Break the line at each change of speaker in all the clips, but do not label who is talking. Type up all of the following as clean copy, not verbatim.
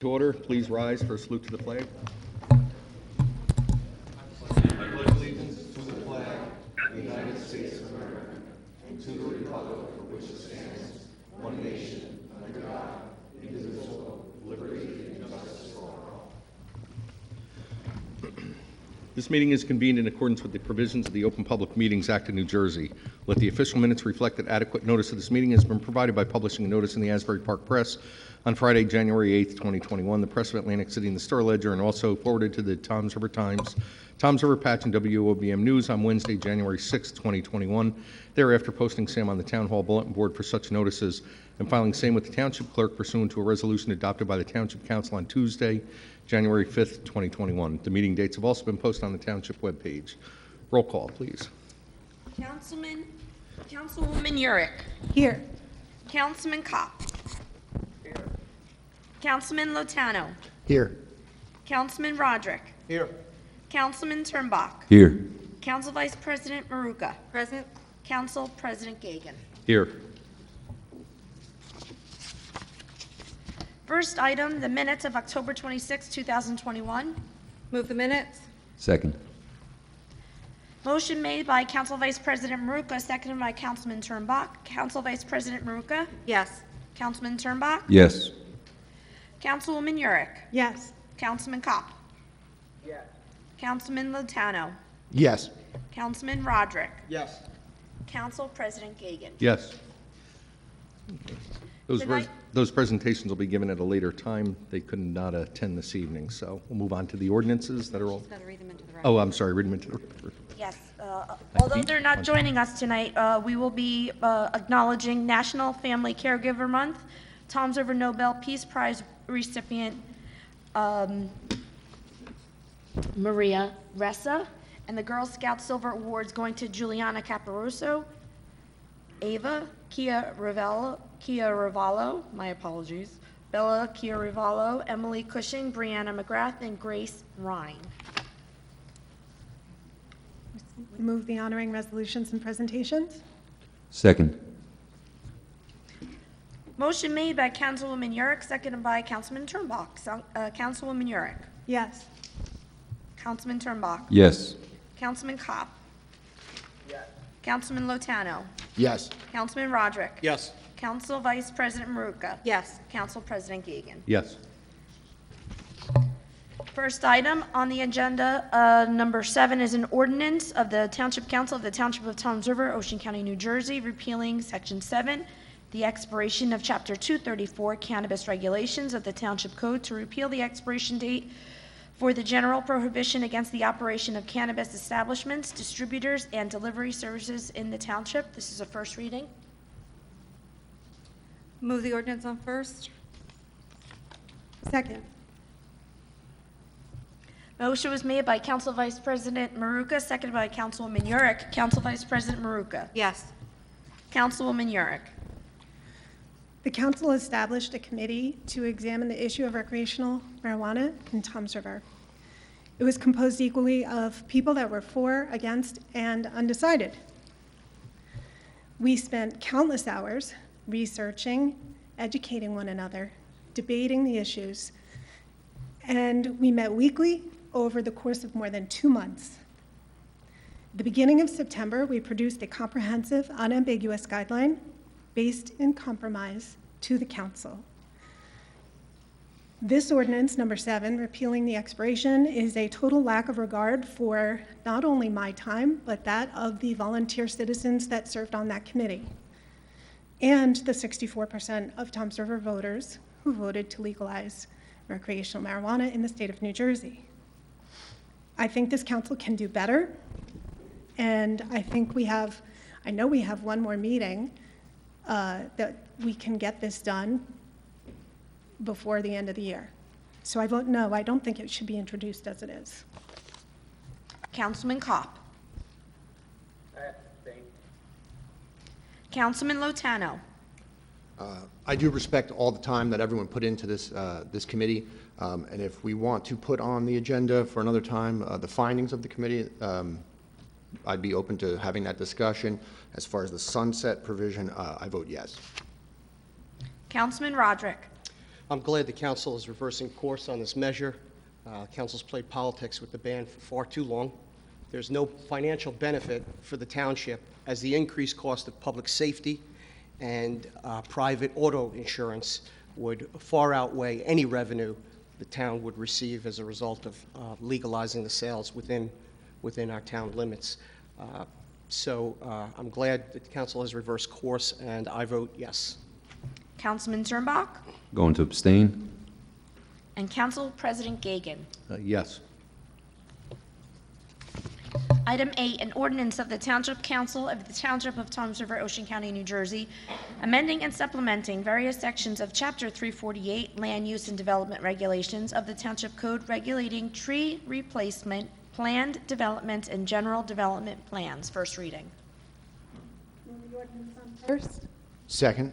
To order, please rise for a salute to the flag. This meeting is convened in accordance with the provisions of the Open Public Meetings Act of New Jersey. Let the official minutes reflect that adequate notice of this meeting has been provided by publishing a notice in the Asbury Park Press on Friday, January 8th, 2021, the Press of Atlantic City and the Star Ledger, and also forwarded to the Toms River Times, Toms River Patch, and WOBM News on Wednesday, January 6th, 2021. Thereafter, posting same on the Town Hall Bulletin Board for such notices and filing same with the Township Clerk pursuant to a resolution adopted by the Township Council on Tuesday, January 5th, 2021. The meeting dates have also been posted on the Township webpage. Roll call, please.
Councilwoman Yurick.
Here.
Councilman Kopp. Here. Councilman Lotano.
Here.
Councilman Roderick.
Here.
Councilman Turnbach.
Here.
Council Vice President Maruka.
Present.
Council President Gagan.
Here.
First item, the minutes of October 26, 2021.
Move the minutes.
Second.
Motion made by Council Vice President Maruka, seconded by Councilman Turnbach. Council Vice President Maruka.
Yes.
Councilman Turnbach.
Yes.
Councilwoman Yurick.
Yes.
Councilman Kopp.
Yes.
Councilman Lotano.
Yes.
Councilman Roderick.
Yes.
Council President Gagan.
Yes. Those,
Tonight-
those presentations will be given at a later time. They could not attend this evening, so we'll move on to the ordinances that are all...
Got to read them into the record.
Oh, I'm sorry, read them into the record.
Yes, although they're not joining us tonight, we will be acknowledging National Family Caregiver Month, Toms River Nobel Peace Prize recipient Maria Ressa, and the Girl Scout Silver Awards going to Juliana Caparoso, Ava Chiaravallo, my apologies, Bella Chiaravallo, Emily Cushing, Brianna McGrath, and Grace Rhine.
Move the honoring resolutions and presentations.
Second.
Motion made by Councilwoman Yurick, seconded by Councilman Turnbach. Councilwoman Yurick.
Yes.
Councilman Turnbach.
Yes.
Councilman Kopp. Yes. Councilman Lotano.
Yes.
Councilman Roderick.
Yes.
Council Vice President Maruka.
Yes.
Council President Gagan.
Yes.
First item on the agenda, number 7, is an ordinance of the Township Council of the Township of Toms River, Ocean County, New Jersey, repealing Section 7, the expiration of Chapter 234, Cannabis Regulations of the Township Code, to repeal the expiration date for the general prohibition against the operation of cannabis establishments, distributors, and delivery services in the township. This is a first reading.
Move the ordinance on first. Second.
Motion was made by Council Vice President Maruka, seconded by Councilwoman Yurick. Council Vice President Maruka.
Yes.
Councilwoman Yurick.
The council established a committee to examine the issue of recreational marijuana in Toms River. It was composed equally of people that were for, against, and undecided. We spent countless hours researching, educating one another, debating the issues, and we met weekly over the course of more than 2 months. At the beginning of September, we produced a comprehensive, unambiguous guideline based in compromise to the council. This ordinance, number 7, repealing the expiration, is a total lack of regard for not only my time, but that of the volunteer citizens that served on that committee, and the 64% of Toms River voters who voted to legalize recreational marijuana in the state of New Jersey. I think this council can do better, and I know we have one more meeting that we can get this done before the end of the year. So I vote no. I don't think it should be introduced as it is.
Councilman Kopp. Councilman Lotano.
I do respect all the time that everyone put into this committee, and if we want to put on the agenda for another time the findings of the committee, I'd be open to having that discussion. As far as the sunset provision, I vote yes.
Councilman Roderick.
I'm glad the council is reversing course on this measure. Council's played politics with the ban for far too long. There's no financial benefit for the township, as the increased cost of public safety and private auto insurance would far outweigh any revenue the town would receive as a result of legalizing the sales within our town limits. So I'm glad that the council has reversed course, and I vote yes.
Councilman Zermbach,
Going to abstain?
and Council President Gagan.
Yes.
Item 8, an ordinance of the Township Council of the Township of Toms River, Ocean County, New Jersey, amending and supplementing various sections of Chapter 348, Land Use and Development Regulations of the Township Code regulating tree replacement, planned development, and general development plans. First reading.
First?
Second?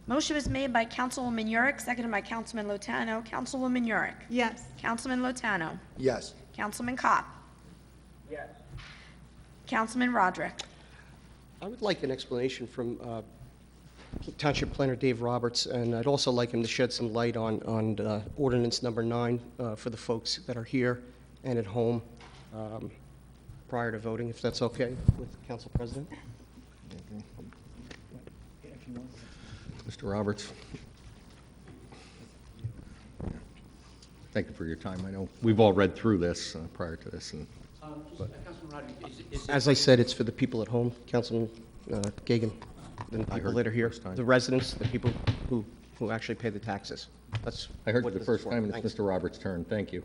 Motion was made by Councilwoman Yurick, seconded by Councilman Lotano. Councilwoman Yurick.
Yes.
Councilman Lotano.
Yes.
Councilman Kopp.
Yes.
Councilman Roderick.
I would like an explanation from Township Planner Dave Roberts, and I'd also like him to shed some light on ordinance number 9 for the folks that are here and at home prior to voting, if that's okay with the Council President.
Mr. Roberts. Thank you for your time. I know we've all read through this prior to this. And
Councilman Rodriguez, is
As I said, it's for the people at home, Councilman Gagan, the
I
people
heard
that are
you
here,
first time.
the residents, the people who actually pay the taxes. That's
I heard you
what
the
this is
first
for.
time, and
Thanks.
it's Mr. Roberts' turn. Thank you.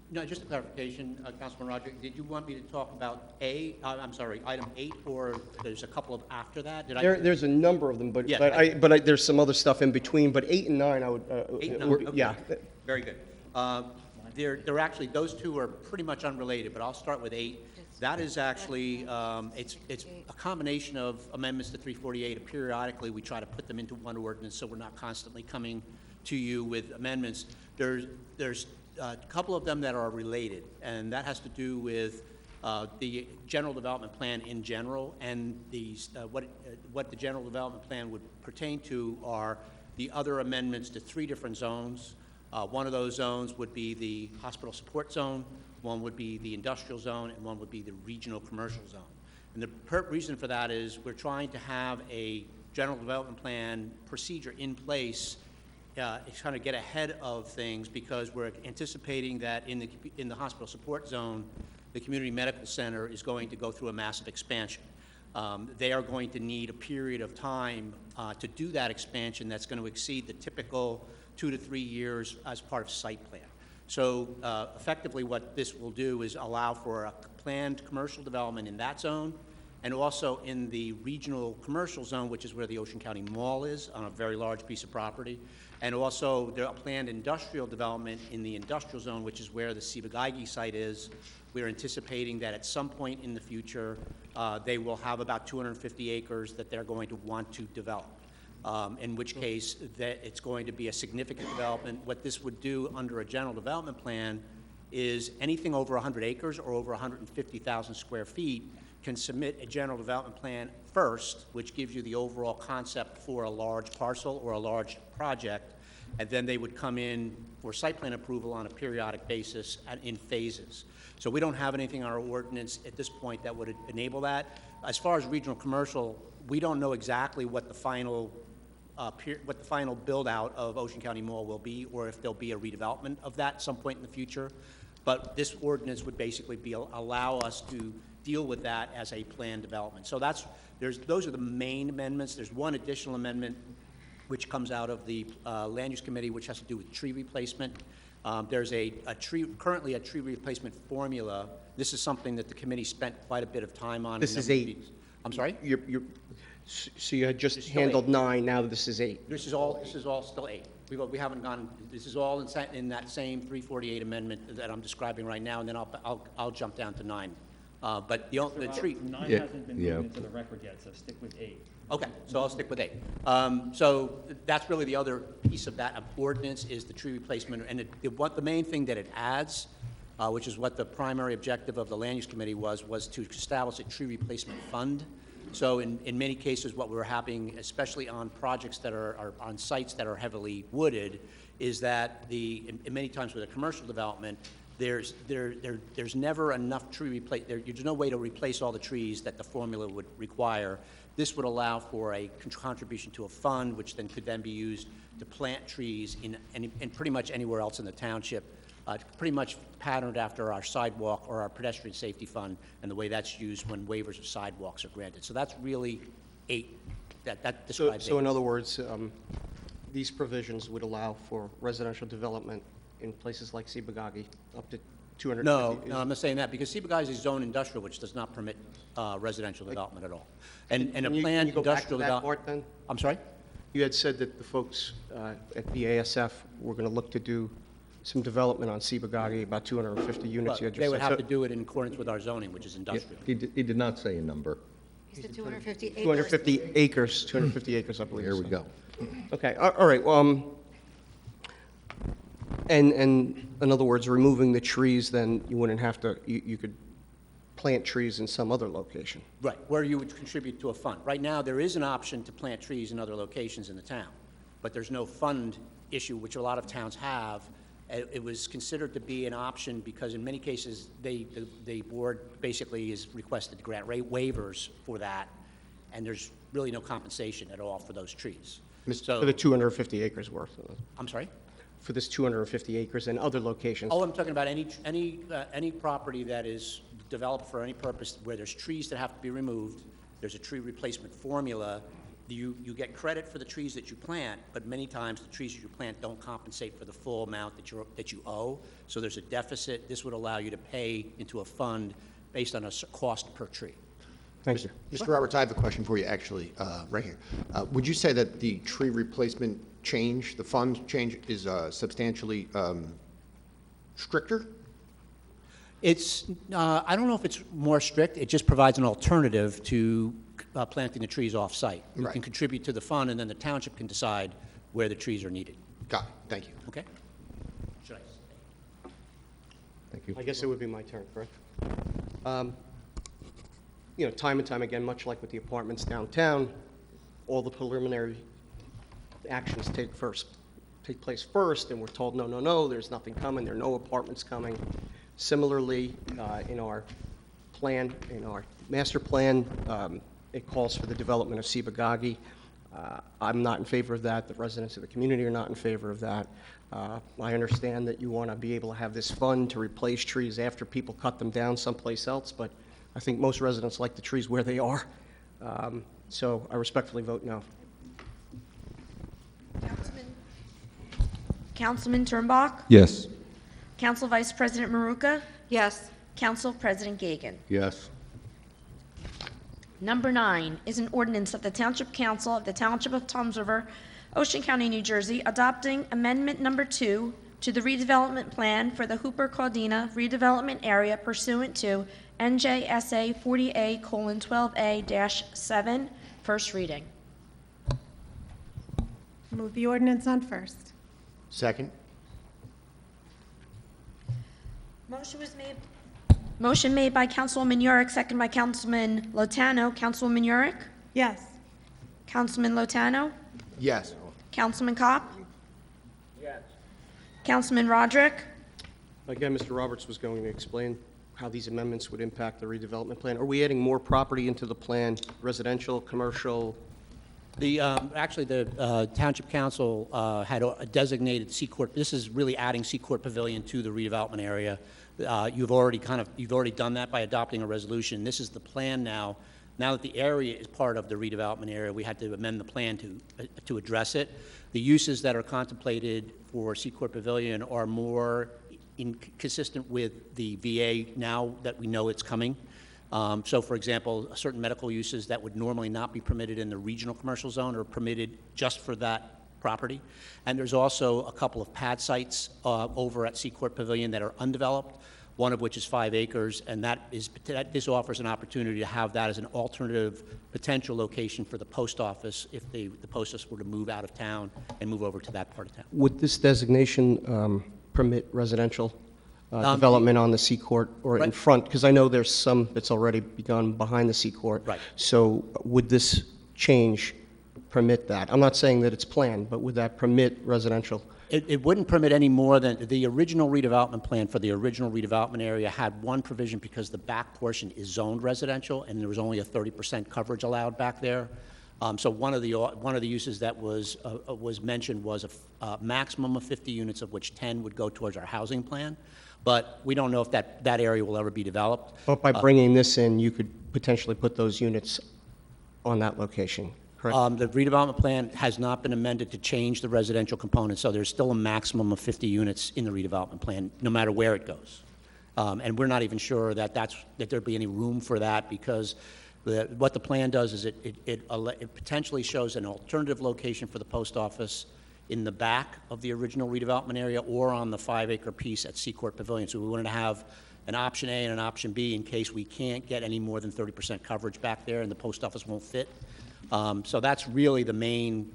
no, just a clarification, Councilman Rodriguez, did you want me to talk about item 8, or there's a couple of after that? Did I?
There's a number of them, but
Yeah.
there's some other stuff in between, but 8 and 9, I would,
8 and 9,
would-
okay.
yeah.
Very good. They're actually, those two are pretty much unrelated, but I'll start with 8. That is actually, it's a combination of amendments to 348. Periodically, we try to put them into one ordinance, so we're not constantly coming to you with amendments. There's a couple of them that are related, and that has to do with the general development plan in general, and what the general development plan would pertain to are the other amendments to 3 different zones. One of those zones would be the hospital support zone, one would be the industrial zone, and one would be the regional commercial zone. And the reason for that is we're trying to have a general development plan procedure in place to kind of get ahead of things, because we're anticipating that in the hospital support zone, the community medical center is going to go through a massive expansion. They are going to need a period of time to do that expansion that's going to exceed the typical 2 to 3 years as part of site plan. So effectively what this will do is allow for a planned commercial development in that zone, and also in the regional commercial zone, which is where the Ocean County Mall is, on a very large piece of property. And also there a planned industrial development in the industrial zone, which is where the Ciba-Geigy site is. We're anticipating that at some point in the future, they will have about 250 acres that they're going to want to develop. In which case that it's going to be a significant development. What this would do under a general development plan is anything over 100 acres or over 150,000 square feet can submit a general development plan first, which gives you the overall concept for a large parcel or a large project, and then they would come in for site plan approval on a periodic basis and in phases. So we don't have anything in our ordinance at this point that would enable that. As far as regional commercial, we don't know exactly what the final build-out of Ocean County Mall will be, or if there'll be a redevelopment of that at some point in the future. But this ordinance would basically allow us to deal with that as a planned development. So those are the main amendments. There's one additional amendment which comes out of the Land Use Committee, which has to do with tree replacement. There's currently a tree replacement formula. This is something that the committee spent quite a bit of time on.
This is 8.
I'm sorry?
So you had just
This is still
handled
8.
9, now this is 8.
This is all still 8. We haven't gone, this is all in that same 348 amendment that I'm describing right now, and then I'll jump down to 9. But the tree,
9
Yeah,
hasn't been
yeah.
moved into the record yet, so stick with 8.
okay, so I'll stick with 8. So that's really the other piece of that ordinance is the tree replacement. And the main thing that it adds, which is what the primary objective of the Land Use Committee was to establish a tree replacement fund. So in many cases, what we're having, especially on projects that are on sites that are heavily wooded, is that in many times with a commercial development, there's never enough there's no way to replace all the trees that the formula would require. This would allow for a contribution to a fund, which then could then be used to plant trees in pretty much anywhere else in the township, pretty much patterned after our sidewalk or our pedestrian safety fund and the way that's used when waivers of sidewalks are granted. So that's really 8. That describes
So
8.
in other words, these provisions would allow for residential development in places like Sibagagi up to 250?
No, I'm not saying that, because Sibagati is zone industrial, which does not permit residential development at all. And a
Can you
planned
go back to
industrial
that
development...
part then?
I'm sorry?
You had said that the folks at BASF were going to look to do some development on Sibagagi, about 250 units.
Well,
You had just
they would
said.
have to do it in accordance with our zoning, which is industrial.
He did not say a number.
He said 250 acres.
250 acres, 250 acres, I believe.
Here we
so.
go.
Okay, all right, well, and in other words, removing the trees, then you wouldn't have to, you could plant trees in some other location.
Right, where you would contribute to a fund. Right now, there is an option to plant trees in other locations in the town, but there's no fund issue, which a lot of towns have. It was considered to be an option because in many cases, the board basically is requested to grant waivers for that, and there's really no compensation at all for those trees.
For the 250 acres worth,
I'm sorry?
for this 250 acres and other locations.
Oh, I'm talking about any property that is developed for any purpose where there's trees that have to be removed, there's a tree replacement formula, you get credit for the trees that you plant, but many times the trees that you plant don't compensate for the full amount that you owe, so there's a deficit. This would allow you to pay into a fund based on a cost per tree.
Thank you.
Mr. Roberts, I have a question for you, actually, right here. Would you say that the tree replacement change, the fund change, is substantially stricter?
It's, I don't know if it's more strict, it just provides an alternative to planting the trees off-site. You
Right.
can contribute to the fund, and then the township can decide where the trees are needed,
Got it, thank you.
okay? Should I?
Thank you.
I guess it would be my turn, correct? You know, time and time again, much like with the apartments downtown, all the preliminary actions take place first, and we're told, no, no, no, there's nothing coming, there are no apartments coming. Similarly, in our plan, in our master plan, it calls for the development of Sibagagi. I'm not in favor of that. The residents of the community are not in favor of that. I understand that you want to be able to have this fund to replace trees after people cut them down someplace else, but I think most residents like the trees where they are. So I respectfully vote no.
Councilman Turnbach,
Yes.
Council Vice President Maruka,
Yes.
Council President Gagan.
Yes.
Number 9 is an ordinance of the Township Council of the Township of Toms River, Ocean County, New Jersey, adopting Amendment Number 2 to the redevelopment plan for the Hooper-Caldina redevelopment area pursuant to NJSA 40A:12A-7, first reading.
Move the ordinance on first.
Second?
Motion made by Councilwoman Yurick, second by Councilman Lotano. Councilwoman Yurick?
Yes.
Councilman Lotano?
Yes.
Councilman Kopp? Yes. Councilman Roderick?
Again, Mr. Roberts was going to explain how these amendments would impact the redevelopment plan. Are we adding more property into the plan, residential, commercial?
Actually, the Township Council had a designated Seacourt, this is really adding Seacourt Pavilion to the redevelopment area. You've already done that by adopting a resolution. This is the plan now. Now that the area is part of the redevelopment area, we had to amend the plan to address it. The uses that are contemplated for Seacourt Pavilion are more consistent with the VA now that we know it's coming. So, for example, certain medical uses that would normally not be permitted in the regional commercial zone are permitted just for that property. And there's also a couple of pad sites over at Seacourt Pavilion that are undeveloped, one of which is 5 acres, and this offers an opportunity to have that as an alternative potential location for the post office if the post office were to move out of town and move over to that part of town.
Would this designation permit residential development on the Seacourt or in
Right.
front? Because I know there's some that's already begun behind the Seacourt.
Right.
So would this change permit that? I'm not saying that it's planned, but would that permit residential?
It wouldn't permit any more than, the original redevelopment plan for the original redevelopment area had one provision because the back portion is zoned residential, and there was only a 30% coverage allowed back there. So one of the uses that was mentioned was a maximum of 50 units, of which 10 would go towards our housing plan. But we don't know if that area will ever be developed.
But by bringing this in, you could potentially put those units on that location, correct?
The redevelopment plan has not been amended to change the residential component, so there's still a maximum of 50 units in the redevelopment plan, no matter where it goes. And we're not even sure that there'd be any room for that, because what the plan does is it potentially shows an alternative location for the post office in the back of the original redevelopment area or on the 5-acre piece at Seacourt Pavilion. So we wanted to have an option A and an option B in case we can't get any more than 30% coverage back there and the post office won't fit. So that's really the main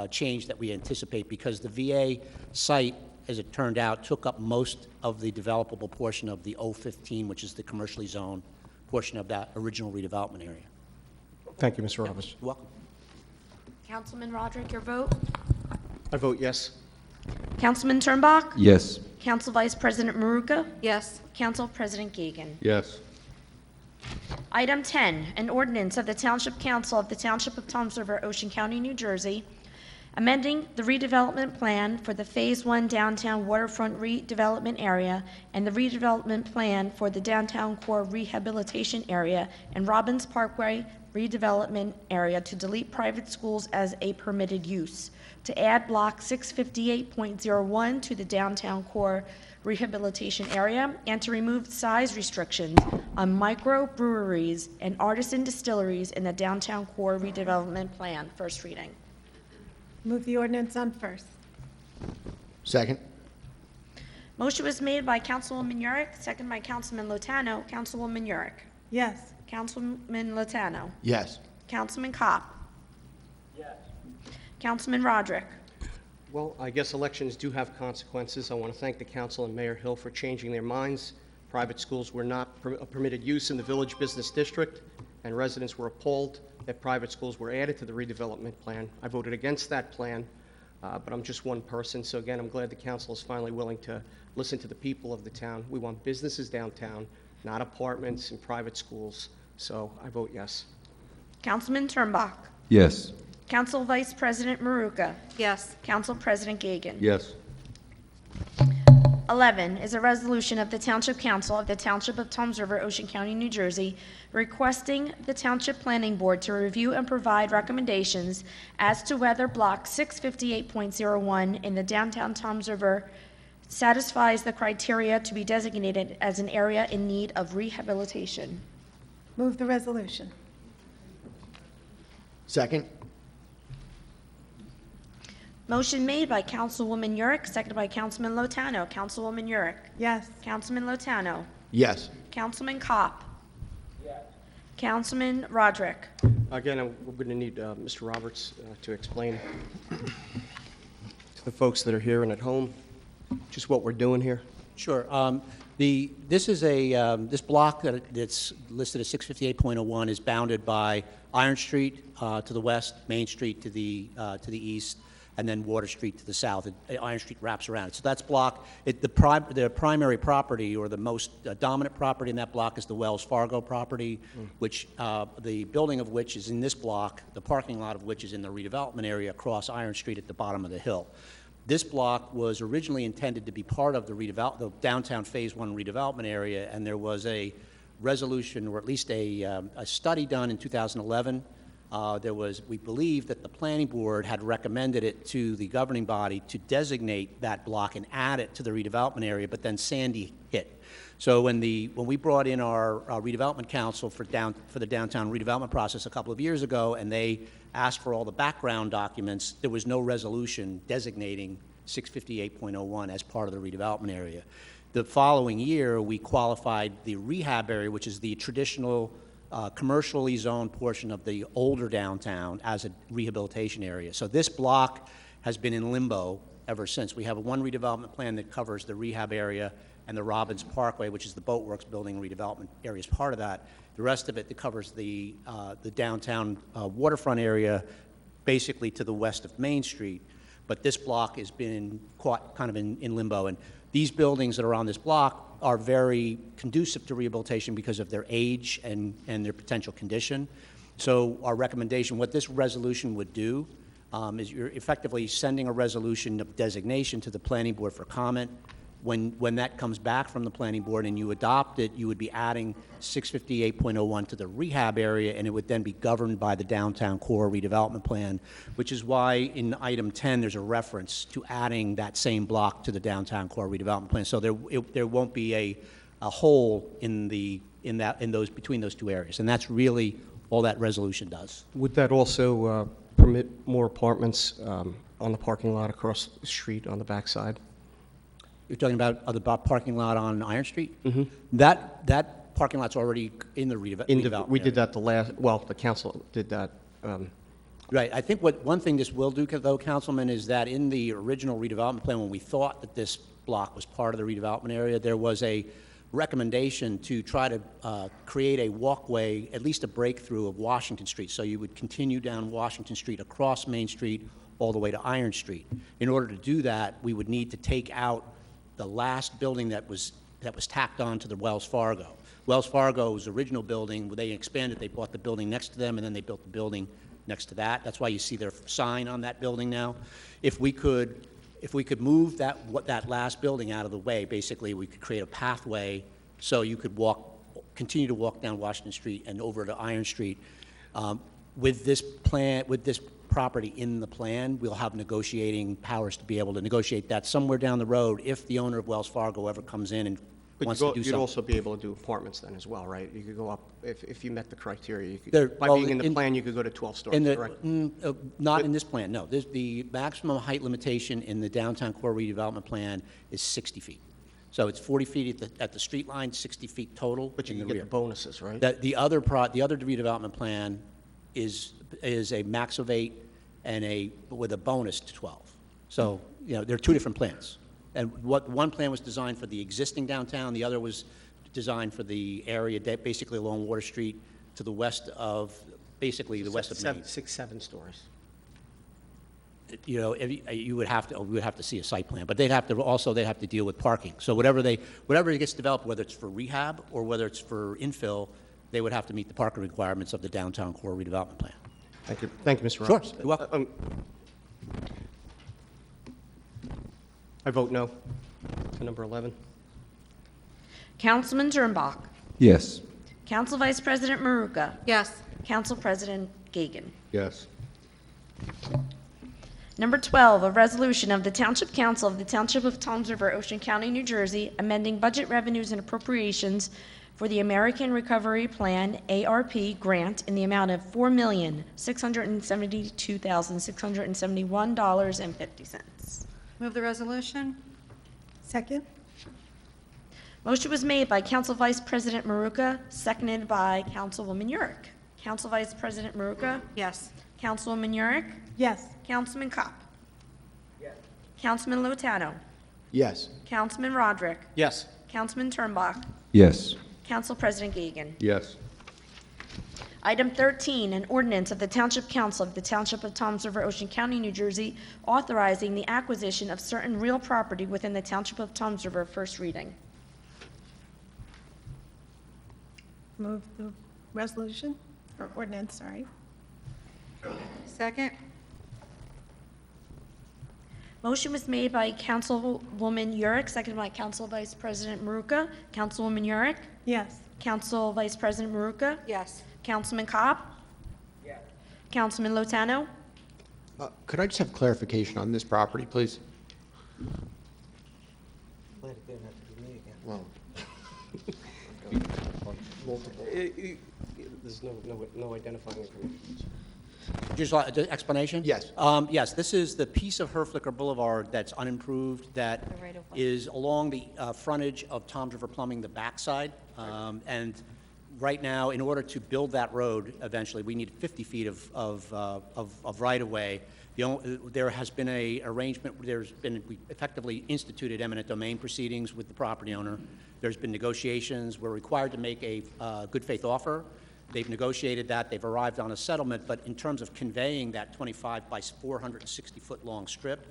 change that we anticipate, because the VA site, as it turned out, took up most of the developable portion of the O15, which is the commercially zoned portion of that original redevelopment area.
Thank you, Mr. Roberts.
You're welcome.
Councilman Roderick, your vote?
I vote yes.
Councilman Turnbach?
Yes.
Council Vice President Maruka?
Yes.
Council President Gagan.
Yes.
Item 10, an ordinance of the Township Council of the Township of Toms River, Ocean County, New Jersey, amending the redevelopment plan for the Phase 1 downtown waterfront redevelopment area and the redevelopment plan for the downtown core rehabilitation area and Robbins Parkway redevelopment area to delete private schools as a permitted use, to add Block 658.01 to the downtown core rehabilitation area, and to remove size restrictions on microbreweries and artisan distilleries in the downtown core redevelopment plan. First reading.
Move the ordinance on first.
Second?
Motion was made by Councilwoman Yurick, second by Councilman Lotano. Councilwoman Yurick.
Yes.
Councilman Lotano.
Yes.
Councilman Kopp. Yes. Councilman Roderick.
Well, I guess elections do have consequences. I want to thank the council and Mayor Hill for changing their minds. Private schools were not a permitted use in the Village Business District, and residents were appalled that private schools were added to the redevelopment plan. I voted against that plan, but I'm just one person. So again, I'm glad the council is finally willing to listen to the people of the town. We want businesses downtown, not apartments and private schools. So I vote yes.
Councilman Turnbach.
Yes.
Council Vice President Maruka.
Yes.
Council President Gagan.
Yes.
11 is a resolution of the Township Council of the Township of Toms River, Ocean County, New Jersey, requesting the Township Planning Board to review and provide recommendations as to whether Block 658.01 in the downtown Toms River satisfies the criteria to be designated as an area in need of rehabilitation.
Move the resolution.
Second?
Motion made by Councilwoman Yurick, seconded by Councilman Lotano. Councilwoman Yurick.
Yes.
Councilman Lotano.
Yes.
Councilman Kopp. Yes. Councilman Roderick.
Again, we're going to need Mr. Roberts to explain to the folks that are here and at home just what we're doing here.
Sure. This is this block that's listed as 658.01 is bounded by Iron Street to the west, Main Street to the east, and then Water Street to the south. Iron Street wraps around it. So that's block. The primary property, or the most dominant property in that block, is the Wells Fargo property, which the building of which is in this block, the parking lot of which is in the redevelopment area across Iron Street at the bottom of the hill. This block was originally intended to be part of the downtown Phase 1 redevelopment area, and there was a resolution, or at least a study done in 2011. We believe that the planning board had recommended it to the governing body to designate that block and add it to the redevelopment area, but then Sandy hit. So when we brought in our redevelopment council for the downtown redevelopment process a couple of years ago, and they asked for all the background documents, there was no resolution designating 658.01 as part of the redevelopment area. The following year, we qualified the rehab area, which is the traditional commercially zoned portion of the older downtown, as a rehabilitation area. So this block has been in limbo ever since. We have one redevelopment plan that covers the rehab area and the Robbins Parkway, which is the Boatworks building redevelopment area, is part of that. The rest of it that covers the downtown waterfront area, basically to the west of Main Street. But this block has been caught kind of in limbo. And these buildings that are on this block are very conducive to rehabilitation because of their age and their potential condition. So our recommendation, what this resolution would do, is you're effectively sending a resolution of designation to the planning board for comment. When that comes back from the planning board and you adopt it, you would be adding 658.01 to the rehab area, and it would then be governed by the downtown core redevelopment plan, which is why in item 10, there's a reference to adding that same block to the downtown core redevelopment plan. So there won't be a hole between those two areas, and that's really all that resolution does.
Would that also permit more apartments on the parking lot across the street on the backside?
You're talking about the parking lot on Iron Street? Mm-hmm. That parking lot's already in the redevelopment.
We did that the council did that.
Right. I think one thing this will do, though, Councilman, is that in the original redevelopment plan, when we thought that this block was part of the redevelopment area, there was a recommendation to try to create a walkway, at least a breakthrough of Washington Street. So you would continue down Washington Street across Main Street all the way to Iron Street. In order to do that, we would need to take out the last building that was tacked on to the Wells Fargo. Wells Fargo's original building, when they expanded, they bought the building next to them, and then they built the building next to that. That's why you see their sign on that building now. If we could move that last building out of the way, basically we could create a pathway so you could continue to walk down Washington Street and over to Iron Street. With this property in the plan, we'll have negotiating powers to be able to negotiate that somewhere down the road if the owner of Wells Fargo ever comes in and wants to do something.
You'd also be able to do apartments then as well, right? You could go up, if you met the criteria, by being in the plan, you could go to 12 stories, correct?
Not in this plan, no. The maximum height limitation in the downtown core redevelopment plan is 60 feet. So it's 40 feet at the street line, 60 feet total.
But you
in
can
the
get
rear.
the bonuses, right?
The other redevelopment plan is a max of 8 and with a bonus to 12. So, there are two different plans. And one plan was designed for the existing downtown, the other was designed for the area basically along Water Street to the west of, basically the west of Main.
7 stories.
We would have to see a site plan, but they'd have to deal with parking. So whatever gets developed, whether it's for rehab or whether it's for infill, they would have to meet the parking requirements of the downtown core redevelopment plan.
Thank you, Mr.
Sure,
Roberts.
you're welcome.
I vote no to number 11.
Councilman Turnbach.
Yes.
Council Vice President Maruka.
Yes.
Council President Gagan.
Yes.
Number 12, a resolution of the Township Council of the Township of Toms River, Ocean County, New Jersey, amending budget revenues and appropriations for the American Recovery Plan, ARP, grant in the amount of $4,672,671.50.
Move the resolution?
Second?
Motion was made by Council Vice President Maruka, seconded by Councilwoman Yurick. Council Vice President Maruka?
Yes.
Councilwoman Yurick?
Yes.
Councilman Kopp? Yes. Councilman Lotano?
Yes.
Councilman Roderick?
Yes.
Councilman Turnbach?
Yes.
Council President Gagan.
Yes.
Item 13, an ordinance of the Township Council of the Township of Toms River, Ocean County, New Jersey, authorizing the acquisition of certain real property within the Township of Toms River, first reading.
Move the resolution, or ordinance, sorry.
Second?
Motion was made by Councilwoman Yurick, seconded by Council Vice President Maruka. Councilwoman Yurick?
Yes.
Council Vice President Maruka?
Yes.
Councilman Kopp? Yes. Councilman Lotano?
Could I just have clarification on this property, please? Well,
There's no identifying information.
Just the explanation?
Yes.
Yes, this is the piece of Herflicker Boulevard that's unimproved, that
The right-of-way.
is along the frontage of Toms River Plumbing, the backside. And Right now, in order to build that road eventually, we need 50 feet of right-of-way. There has been a arrangement, we effectively instituted eminent domain proceedings with the property owner. There's been negotiations. We're required to make a good faith offer. They've negotiated that. They've arrived on a settlement. But in terms of conveying that 25 by 460-foot long strip,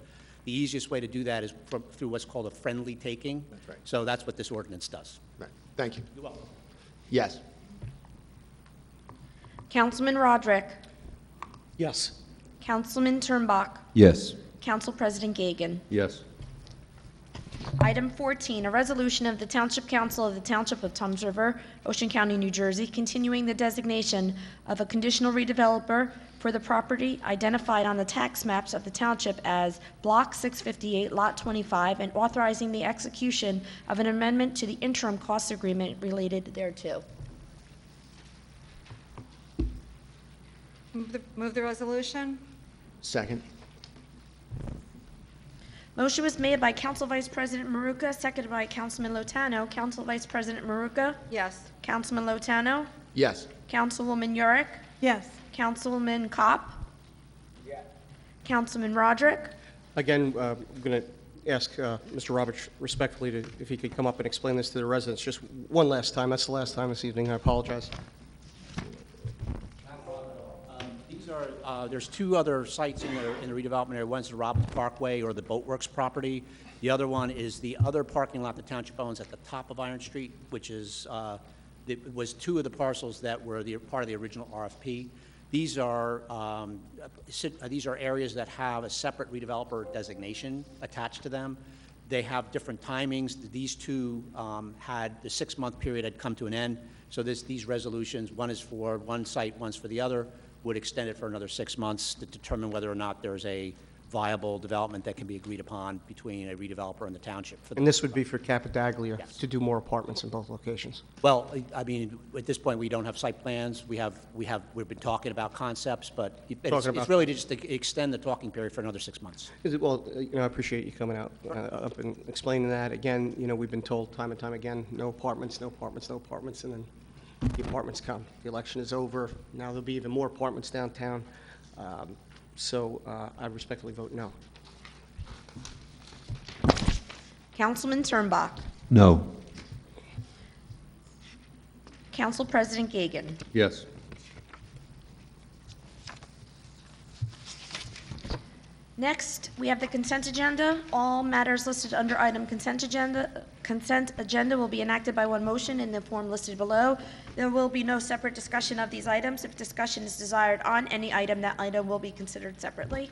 the easiest way to do that is through what's called a friendly taking.
That's right.
So that's what this ordinance does.
Right. Thank you.
You're welcome.
Yes.
Councilman Roderick.
Yes.
Councilman Turnbach.
Yes.
Council President Gagan.
Yes.
Item 14, a resolution of the Township Council of the Township of Toms River, Ocean County, New Jersey, continuing the designation of a conditional redeveloper for the property identified on the tax maps of the township as Block 658, Lot 25, and authorizing the execution of an amendment to the interim cost agreement related thereto.
Move the resolution?
Second.
Motion was made by Council Vice President Maruka, seconded by Councilman Lotano. Council Vice President Maruka?
Yes.
Councilman Lotano?
Yes.
Councilwoman Yurick?
Yes.
Councilman Kopp?
Yes.
Councilman Roderick?
Again, I'm going to ask Mr. Roberts respectfully if he could come up and explain this to the residents just one last time. That's the last time this evening. I apologize.
There's two other sites in the redevelopment area. One's the Robbins Parkway or the Boatworks property. The other one is the other parking lot the township owns at the top of Iron Street, which is, it was two of the parcels that were part of the original RFP. These are areas that have a separate redeveloper designation attached to them. They have different timings. These two had the 6-month period had come to an end. So these resolutions, one is for one site, one's for the other, would extend it for another 6 months to determine whether or not there's a viable development that can be agreed upon between a redeveloper and the township.
And this would be for Capitaglia
Yes.
to do more apartments in both locations.
Well, I mean, at this point, we don't have site plans. We've been talking about concepts, but it's really just to extend the talking period for another 6 months.
Well, I appreciate you coming out up and explaining that. Again, we've been told time and time again, no apartments, no apartments, no apartments, and then the apartments come. The election is over. Now there'll be even more apartments downtown. So I respectfully vote no.
Councilman Turnbach.
No.
Council President Gagan.
Yes.
Next, we have the consent agenda. All matters listed under item consent agenda will be enacted by one motion in the form listed below. There will be no separate discussion of these items. If discussion is desired on any item, that item will be considered separately.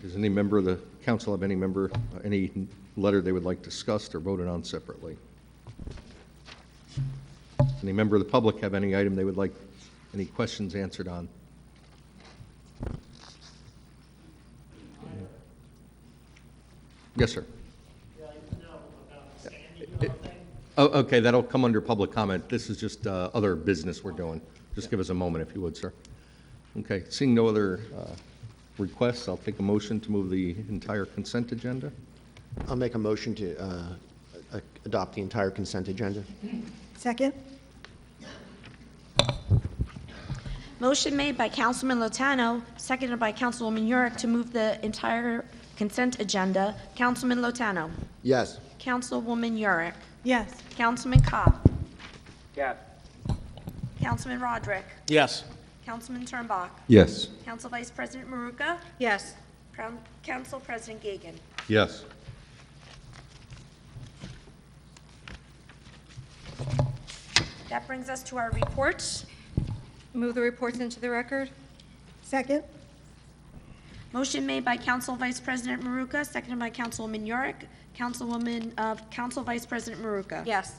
Does any member of the council have any letter they would like discussed or voted on separately? Any member of the public have any item they would like any questions answered on? Yes, sir. Oh, okay, that'll come under public comment. This is just other business we're doing. Just give us a moment, if you would, sir. Okay, seeing no other requests, I'll take a motion to move the entire consent agenda.
I'll make a motion to adopt the entire consent agenda.
Second?
Motion made by Councilman Lotano, seconded by Councilwoman Yurick to move the entire consent agenda. Councilman Lotano.
Yes.
Councilwoman Yurick.
Yes.
Councilman Kopp.
Yes.
Councilman Roderick.
Yes.
Councilman Turnbach.
Yes.
Council Vice President Maruka.
Yes.
Council President Gagan.
Yes.
That brings us to our reports.
Move the reports into the record?
Second?
Motion made by Council Vice President Maruka, seconded by Councilwoman Yurick. Council Vice President Maruka.
Yes.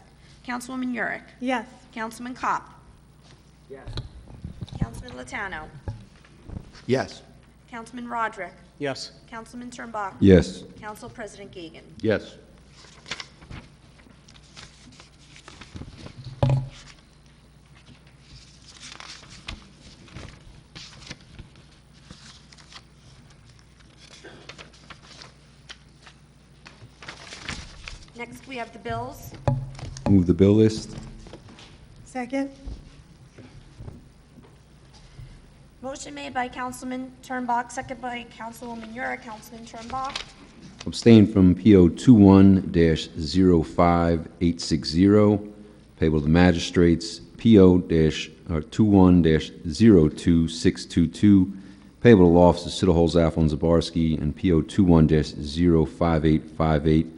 Councilwoman Yurick.
Yes.
Councilman Kopp.
Yes.
Councilman Lotano.
Yes.
Councilman Roderick.
Yes.
Councilman Turnbach.
Yes.
Council President Gagan.
Yes.
Next, we have the bills.
Move the bill list.
Second.
Motion made by Councilman Turnbach, second by Councilwoman Yura. Councilman Turnbach.
Abstain from PO 21-05860, payable to the magistrates. PO 21-02-622, payable to law office of City Halls, Alpha and Zabarski, and PO 21-05858,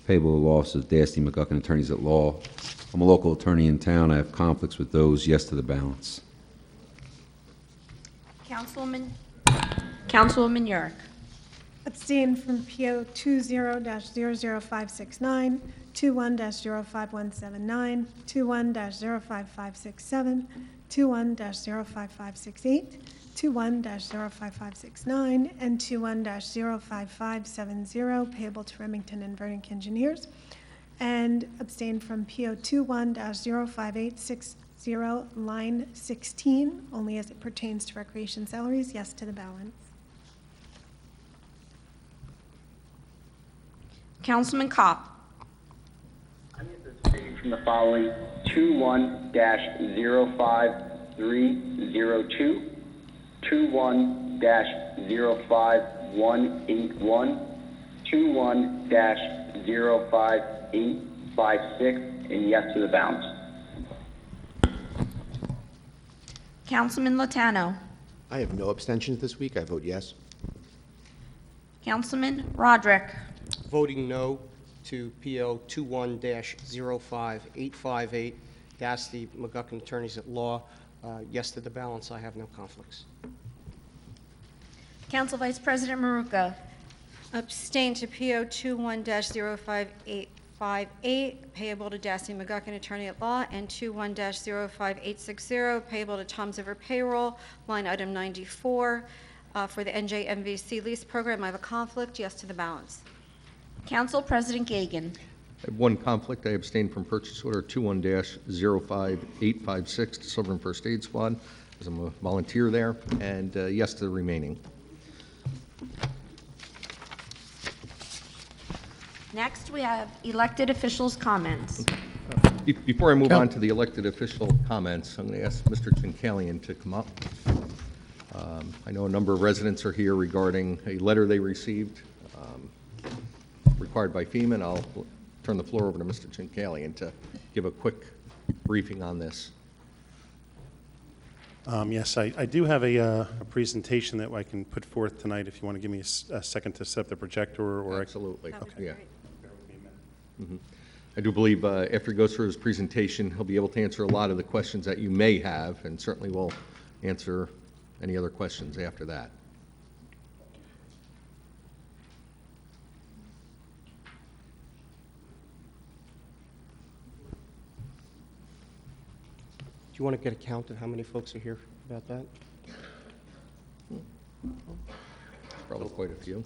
payable to law office of Dasty McGuckin, attorneys at law. I'm a local attorney in town. I have conflicts with those. Yes to the balance.
Councilwoman Yura.
Abstain from PO 20-00569, 21-05179, 21-05567, 21-05568, 21-05569, and 21-05570, payable to Remington and Vernick Engineers. And abstain from PO 21-05860, line 16, only as it pertains to recreation salaries. Yes to the balance.
Councilman Kopp.
I'm abstaining from the following: 21-05302, 21-05181, 21-05856, and yes to the balance.
Councilman Latano.
I have no abstentions this week. I vote yes.
Councilman Roderick.
Voting no to PO 21-05858, Dasty McGuckin, attorneys at law. Yes to the balance. I have no conflicts.
Council Vice President Maruka.
Abstain to PO 21-05858, payable to Dasty McGuckin, attorney at law, and 21-05860, payable to Tom Ziver payroll, line item 94, for the NJMVC lease program. I have a conflict. Yes to the balance.
Council President Gagan.
I have one conflict. I abstain from purchase order 21-05856 to Silverton First Aid Squad, as I'm a volunteer there, and yes to the remaining.
Next, we have elected officials' comments.
Before I move on to the elected official comments, I'm going to ask Mr. Chinkalian to come up. I know a number of residents are here regarding a letter they received required by FEMA, and I'll turn the floor over to Mr. Chinkalian to give a quick briefing on this.
Yes, I do have a presentation that I can put forth tonight if you want to give me a second to set the projector or.
Absolutely.
That would be
Yeah.
great.
I do believe after he goes through his presentation, he'll be able to answer a lot of the questions that you may have, and certainly will answer any other questions after that.
Do you want to get a count of how many folks are here about that?
Probably quite a few.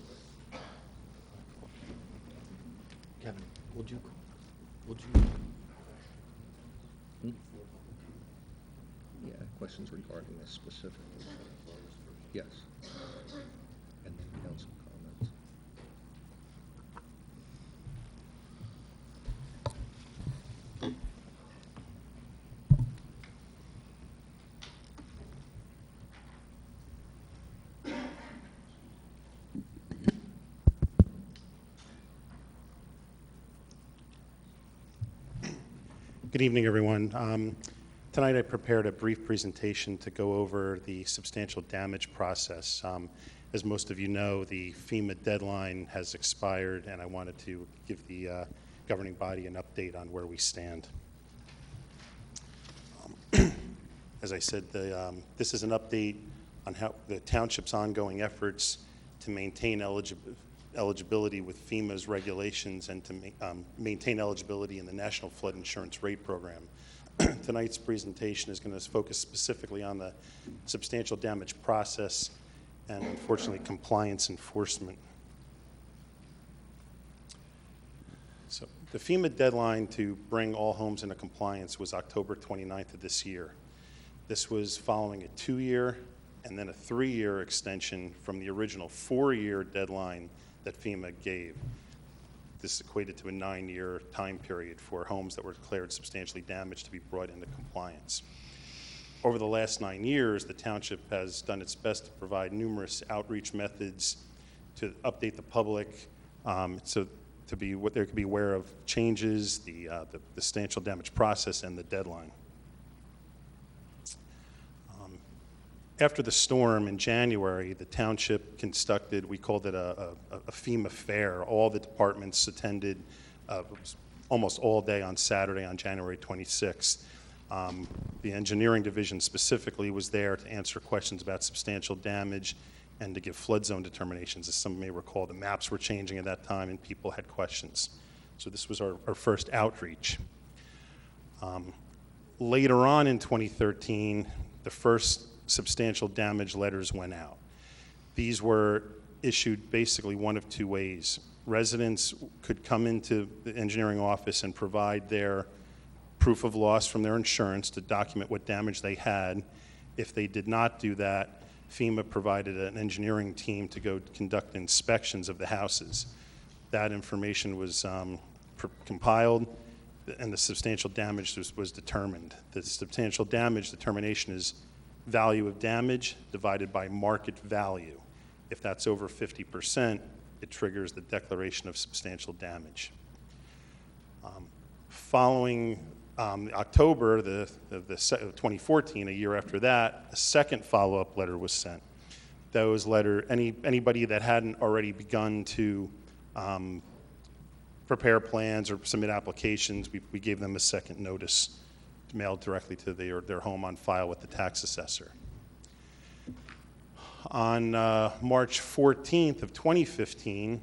Kevin, would you?
Yeah, questions regarding this specifically. Yes. And then council comments.
Good evening, everyone. Tonight I prepared a brief presentation to go over the substantial damage process. As most of you know, the FEMA deadline has expired, and I wanted to give the governing body an update on where we stand. As I said, this is an update on how the township's ongoing efforts to maintain eligibility with FEMA's regulations and to maintain eligibility in the National Flood Insurance Rate Program. Tonight's presentation is going to focus specifically on the substantial damage process and, unfortunately, compliance enforcement. So the FEMA deadline to bring all homes into compliance was October 29th of this year. This was following a 2-year and then a 3-year extension from the original 4-year deadline that FEMA gave. This equated to a 9-year time period for homes that were declared substantially damaged to be brought into compliance. Over the last 9 years, the township has done its best to provide numerous outreach methods to update the public, so to be what they could be aware of changes, the substantial damage process, and the deadline. After the storm in January, the township conducted, we called it a FEMA fair. All the departments attended almost all day on Saturday, on January 26th. The engineering division specifically was there to answer questions about substantial damage and to give flood zone determinations. As some may recall, the maps were changing at that time and people had questions. So this was our first outreach. Later on in 2013, the first substantial damage letters went out. These were issued basically one of two ways. Residents could come into the engineering office and provide their proof of loss from their insurance to document what damage they had. If they did not do that, FEMA provided an engineering team to go conduct inspections of the houses. That information was compiled, and the substantial damage was determined. The substantial damage determination is value of damage divided by market value. If that's over 50%, it triggers the declaration of substantial damage. Following October of 2014, a year after that, a second follow-up letter was sent. Those letter, anybody that hadn't already begun to prepare plans or submit applications, we gave them a second notice mailed directly to their home on file with the tax assessor. On March 14th of 2015,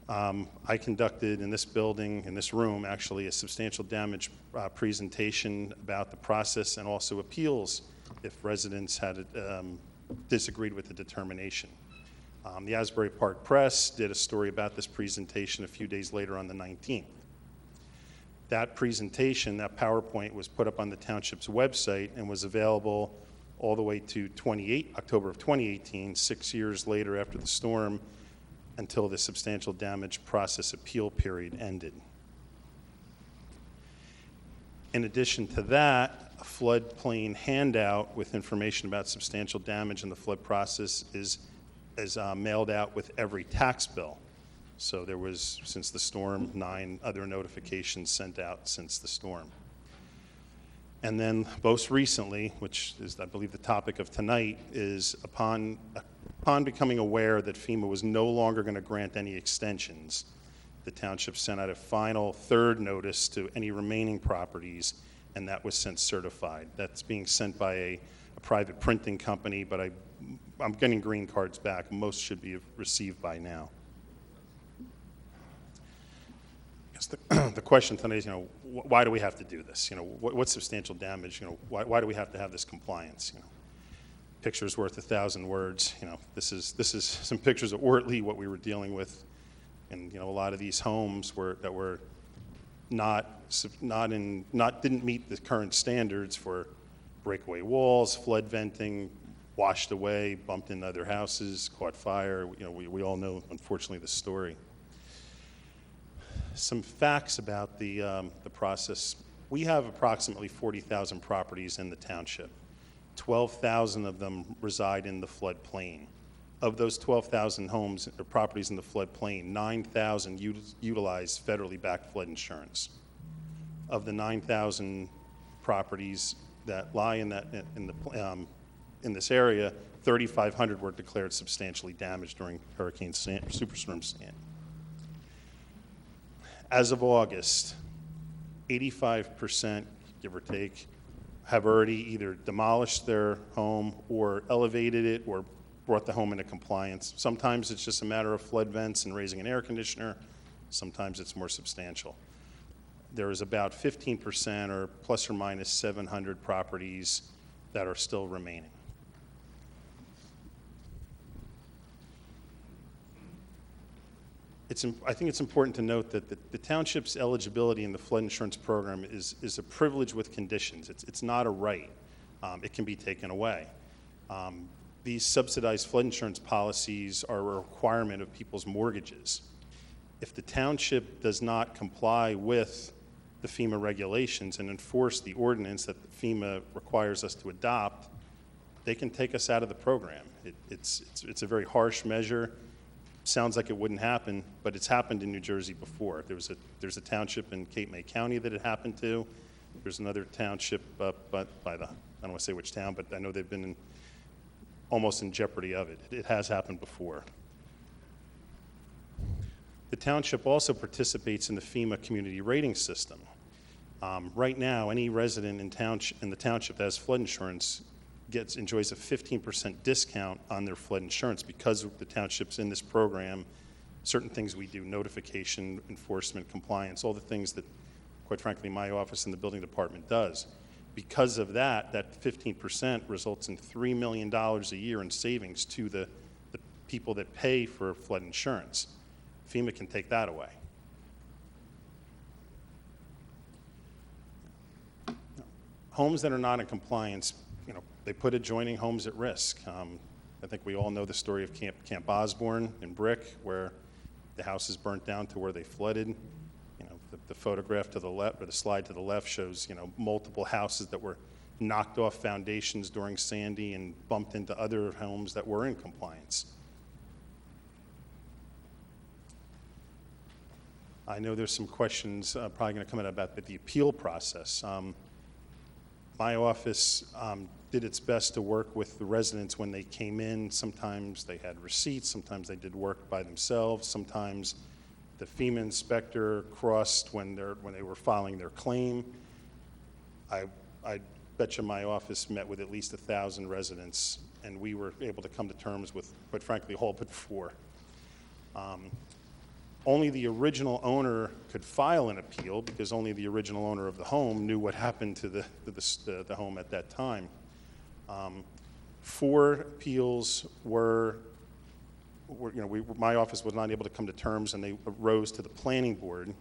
I conducted in this building, in this room, actually a substantial damage presentation about the process and also appeals if residents had disagreed with the determination. The Asbury Park Press did a story about this presentation a few days later on the 19th. That presentation, that PowerPoint, was put up on the township's website and was available all the way to October of 2018, 6 years later after the storm, until the substantial damage process appeal period ended. In addition to that, a floodplain handout with information about substantial damage in the flood process is mailed out with every tax bill. So there was, since the storm, 9 other notifications sent out since the storm. And then most recently, which is, I believe, the topic of tonight, is upon becoming aware that FEMA was no longer going to grant any extensions, the township sent out a final third notice to any remaining properties, and that was sent certified. That's being sent by a private printing company, but I'm getting green cards back. Most should be received by now. The question tonight is, why do we have to do this? What's substantial damage? Why do we have to have this compliance? Picture's worth 1,000 words. This is some pictures of Ortley, what we were dealing with, and a lot of these homes that were didn't meet the current standards for breakaway walls, flood venting, washed away, bumped into other houses, caught fire. We all know, unfortunately, the story. Some facts about the process. We have approximately 40,000 properties in the township. 12,000 of them reside in the floodplain. Of those 12,000 homes or properties in the floodplain, 9,000 utilize federally backed flood insurance. Of the 9,000 properties that lie in this area, 3,500 were declared substantially damaged during Hurricane Superstorm Sandy. As of August, 85%, give or take, have already either demolished their home or elevated it or brought the home into compliance. Sometimes it's just a matter of flood vents and raising an air conditioner. Sometimes it's more substantial. There is about 15% or plus or minus 700 properties that are still remaining. I think it's important to note that the township's eligibility in the flood insurance program is a privilege with conditions. It's not a right. It can be taken away. These subsidized flood insurance policies are a requirement of people's mortgages. If the township does not comply with the FEMA regulations and enforce the ordinance that FEMA requires us to adopt, they can take us out of the program. It's a very harsh measure. Sounds like it wouldn't happen, but it's happened in New Jersey before. There's a township in Cape May County that it happened to. There's another township up by the, I don't want to say which town, but I know they've been almost in jeopardy of it. It has happened before. The township also participates in the FEMA community rating system. Right now, any resident in the township that has flood insurance enjoys a 15% discount on their flood insurance because the township's in this program. Certain things we do, notification, enforcement, compliance, all the things that, quite frankly, my office and the building department does. Because of that 15% results in $3 million a year in savings to the people that pay for flood insurance. FEMA can take that away. Homes that are not in compliance, they put adjoining homes at risk. I think we all know the story of Camp Osborne in Brick, where the house is burnt down to where they flooded. The photograph to the left, or the slide to the left, shows multiple houses that were knocked off foundations during Sandy and bumped into other homes that were in compliance. I know there's some questions probably going to come out about the appeal process. My office did its best to work with the residents when they came in. Sometimes they had receipts, sometimes they did work by themselves, sometimes the FEMA inspector crossed when they were filing their claim. I bet you my office met with at least 1,000 residents, and we were able to come to terms with, quite frankly, all but 4. Only the original owner could file an appeal because only the original owner of the home knew what happened to the home at that time. 4 appeals my office was not able to come to terms, and they arose to the planning board.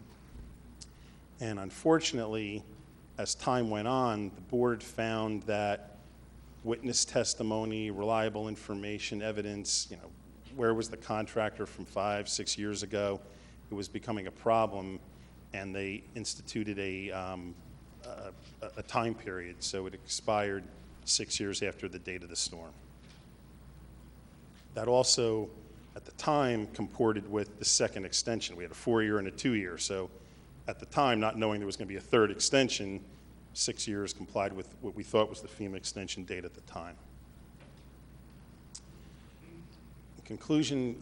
And unfortunately, as time went on, the board found that witness testimony, reliable information, evidence, where was the contractor from 5-6 years ago? It was becoming a problem, and they instituted a time period, so it expired 6 years after the date of the storm. That also, at the time, comported with the second extension. We had a 4-year and a 2-year, so at the time, not knowing there was going to be a third extension, 6 years complied with what we thought was the FEMA extension date at the time. In conclusion,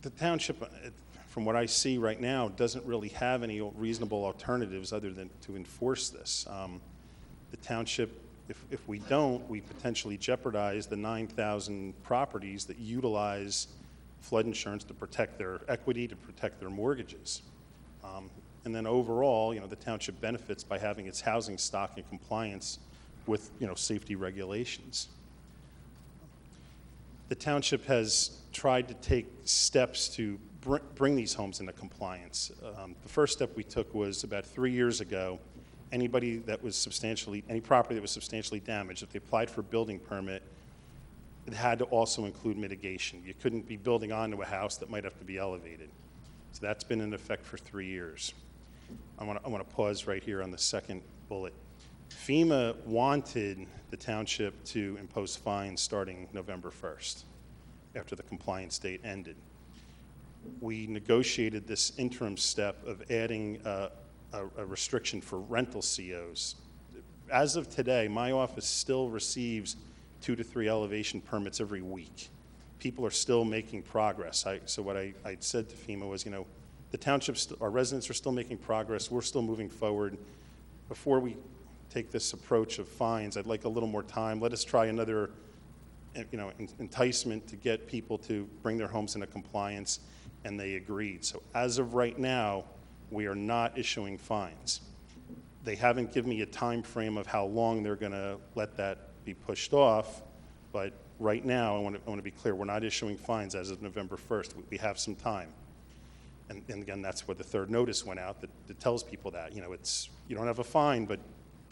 the township, from what I see right now, doesn't really have any reasonable alternatives other than to enforce this. The township, if we don't, we potentially jeopardize the 9,000 properties that utilize flood insurance to protect their equity, to protect their mortgages. And then overall, the township benefits by having its housing stock in compliance with, safety regulations. The township has tried to take steps to bring these homes into compliance. The first step we took was about 3 years ago. Any property that was substantially damaged, if they applied for a building permit, it had to also include mitigation. You couldn't be building onto a house that might have to be elevated. So that's been in effect for 3 years. I want to pause right here on the second bullet. FEMA wanted the township to impose fines starting November 1st, after the compliance date ended. We negotiated this interim step of adding a restriction for rental COs. As of today, my office still receives 2 to 3 elevation permits every week. People are still making progress. So what I said to FEMA was, the township, our residents are still making progress. We're still moving forward. Before we take this approach of fines, I'd like a little more time. Let us try another, enticement to get people to bring their homes into compliance, and they agreed. So as of right now, we are not issuing fines. They haven't given me a time frame of how long they're going to let that be pushed off, but right now, I want to be clear, we're not issuing fines as of November 1st. We have some time. And again, that's where the third notice went out that tells people that, you don't have a fine, but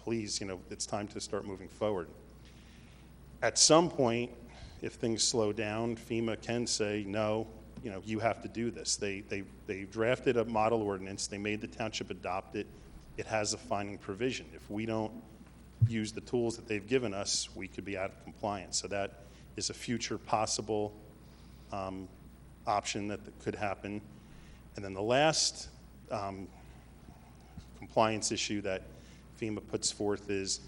please, it's time to start moving forward. At some point, if things slow down, FEMA can say, no, you have to do this. They drafted a model ordinance, they made the township adopt it. It has a finding provision. If we don't use the tools that they've given us, we could be out of compliance. So that is a future possible option that could happen. And then the last compliance issue that FEMA puts forth is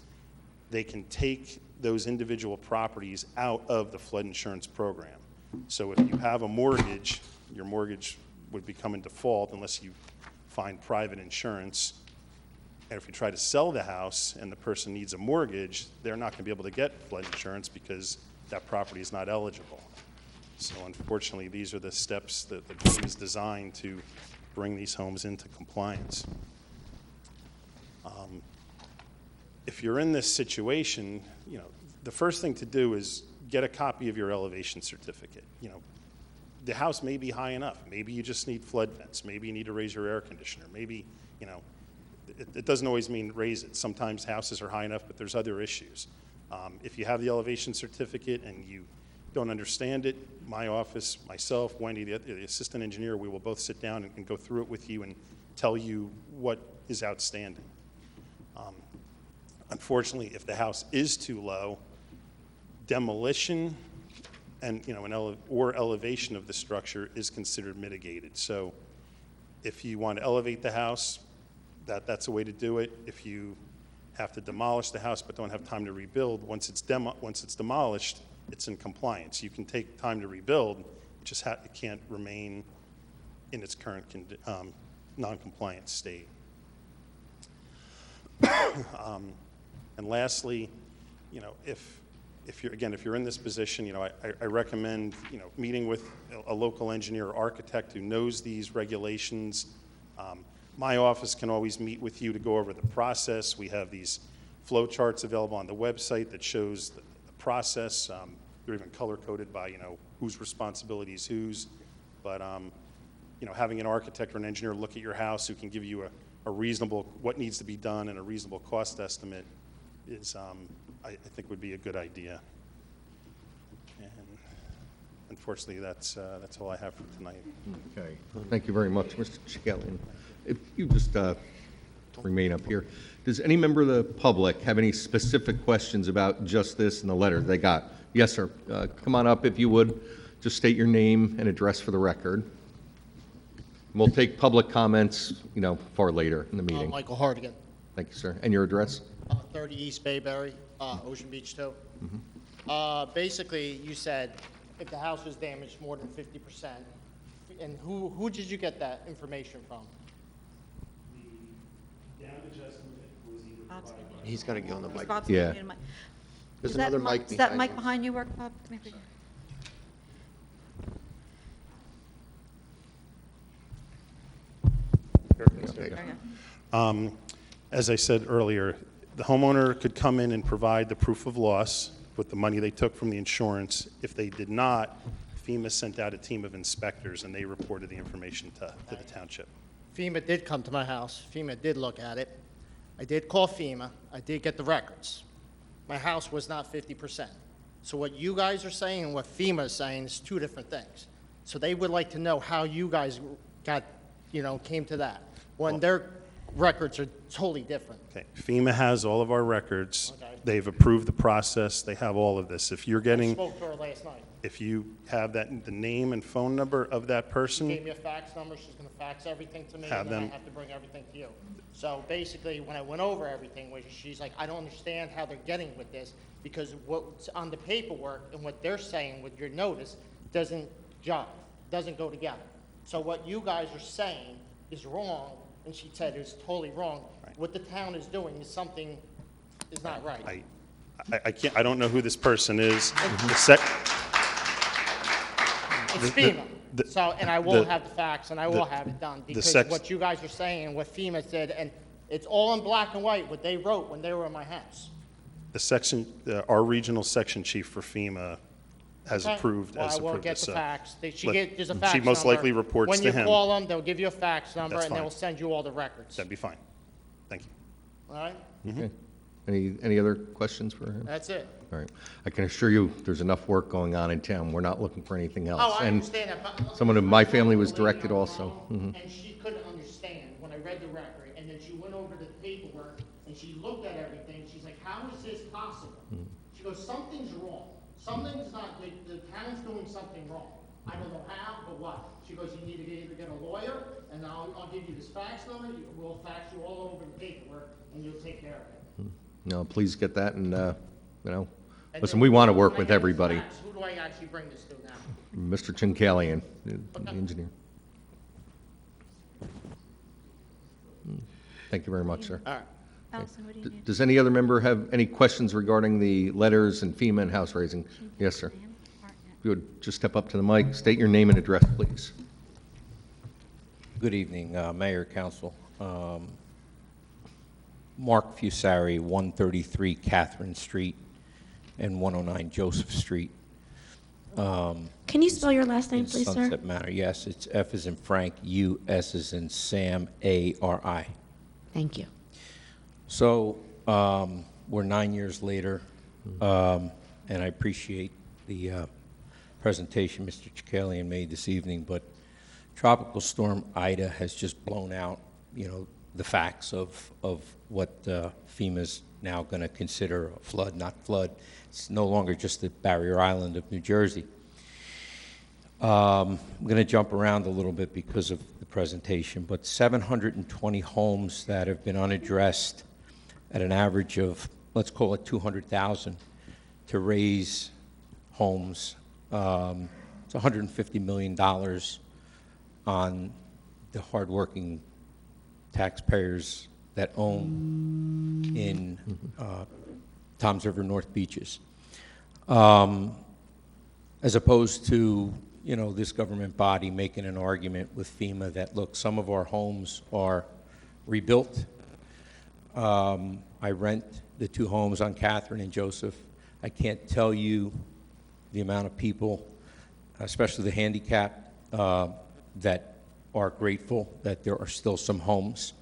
they can take those individual properties out of the flood insurance program. So if you have a mortgage, your mortgage would become in default unless you find private insurance. And if you try to sell the house and the person needs a mortgage, they're not going to be able to get flood insurance because that property is not eligible. So unfortunately, these are the steps that the team is designed to bring these homes into compliance. If you're in this situation, the first thing to do is get a copy of your elevation certificate. The house may be high enough. Maybe you just need flood vents. Maybe you need to raise your air conditioner. Maybe, it doesn't always mean raise it. Sometimes houses are high enough, but there's other issues. If you have the elevation certificate and you don't understand it, my office, myself, Wendy, the assistant engineer, we will both sit down and go through it with you and tell you what is outstanding. Unfortunately, if the house is too low, demolition and or elevation of the structure is considered mitigated. So if you want to elevate the house, that's a way to do it. If you have to demolish the house but don't have time to rebuild, once it's demolished, it's in compliance. You can take time to rebuild, it can't remain in its current non-compliant state. And lastly, if you're in this position, I recommend meeting with a local engineer or architect who knows these regulations. My office can always meet with you to go over the process. We have these flow charts available on the website that shows the process. They're even color-coded by, whose responsibility is whose. But, having an architect or an engineer look at your house who can give you a reasonable, what needs to be done and a reasonable cost estimate is, I think would be a good idea. And unfortunately, that's all I have for tonight.
Okay. Thank you very much, Mr. Chagelian. If you just remain up here. Does any member of the public have any specific questions about just this and the letter they got? Yes, sir. Come on up if you would. Just state your name and address for the record. We'll take public comments, far later in the meeting.
Michael Hardigan,
Thank you, sir. And your address?
30 East Bayberry, Ocean Beach 2. Basically, you said if the house was damaged more than 50%, and who did you get that information from?
The damage estimate was either provided by
He's got to get on the mic.
Bob's
Yeah.
gonna need a mic.
There's
Does that
another
mic-
mic
Does that
behind
mic
you.
behind you work, Bob? Maybe.
Okay.
There you go.
As I said earlier, the homeowner could come in and provide the proof of loss with the money they took from the insurance. If they did not, FEMA sent out a team of inspectors and they reported the information to the township.
FEMA did come to my house. FEMA did look at it. I did call FEMA. I did get the records. My house was not 50%. So what you guys are saying and what FEMA is saying is two different things. So they would like to know how you guys came to that, when their records are totally different.
Okay, FEMA has all of our records.
Okay.
They've approved the process. They have all of this. If you're
I
getting,
spoke to her last night.
if you have the name and phone number of that
She
person,
gave me a fax number, she's gonna fax everything to me,
Have
and then I
them-
have to bring everything to you. So basically, when I went over everything, she's like, I don't understand how they're getting with this, because what's on the paperwork and what they're saying with your notice doesn't jive, doesn't go together. So what you guys are saying is wrong, and she said it's totally wrong. What the town is doing is something, is not right.
I can't, I don't know who this person is.
It's FEMA. So, and I will have the facts, and I will have it done, because what you guys are saying and what FEMA said, and it's all in black and white, what they wrote when they were in my house.
The section, our regional section chief for FEMA has
Okay?
approved,
Well,
has
I will
approved
get
this.
the facts. There's a
She
fax number.
most likely reports to
When
him.
you call them, they'll give you a fax number,
That's
and they
fine.
will send you all the records.
That'd be fine. Thank you.
All right?
Okay. Any other questions for him?
That's it.
All right. I can assure you, there's enough work going on in town. We're not looking for anything else.
Oh, I
And
understand that, but.
someone in my family was directed also.
And she couldn't understand when I read the record, and then she went over the paperwork, and she looked at everything, she's like, how is this possible? She goes, something's wrong. Something's not, the town's doing something wrong. I don't know how, but what? She goes, you need to either get a lawyer, and I'll give you this fax number, we'll fax you all over the paperwork, and you'll take care of it.
No, please get that, and, you know,
And
listen,
then
we want to
when
work
I
with
get this
everybody.
fax, who do I actually bring this to now?
Mr. Chinkalian, the engineer. Thank you very much, sir.
All right.
Allison, what do you need?
Does any other member have any questions regarding the letters and FEMA and house raising? Yes, sir. If you would just step up to the mic, state your name and address, please.
Good evening, Mayor, Council. Mark Fusari, 133 Catherine Street and 109 Joseph Street.
Can you spell your last name,
in
please, sir?
Sunset Manor, yes, it's F as in Frank, U, S as in Sam, A-R-I.
Thank you.
So, we're 9 years later, and I appreciate the presentation Mr. Chakalian made this evening, but Tropical Storm Ida has just blown out, you know, the facts of what FEMA's now going to consider a flood, not flood. It's no longer just the barrier island of New Jersey. I'm going to jump around a little bit because of the presentation, but 720 homes that have been unaddressed at an average of, let's call it 200,000 to raise homes. It's $150 million on the hardworking taxpayers that own in Toms River North Beaches. As opposed to, you know, this government body making an argument with FEMA that, look, some of our homes are rebuilt. I rent the two homes on Catherine and Joseph. I can't tell you the amount of people, especially the handicapped, that are grateful that there are still some homes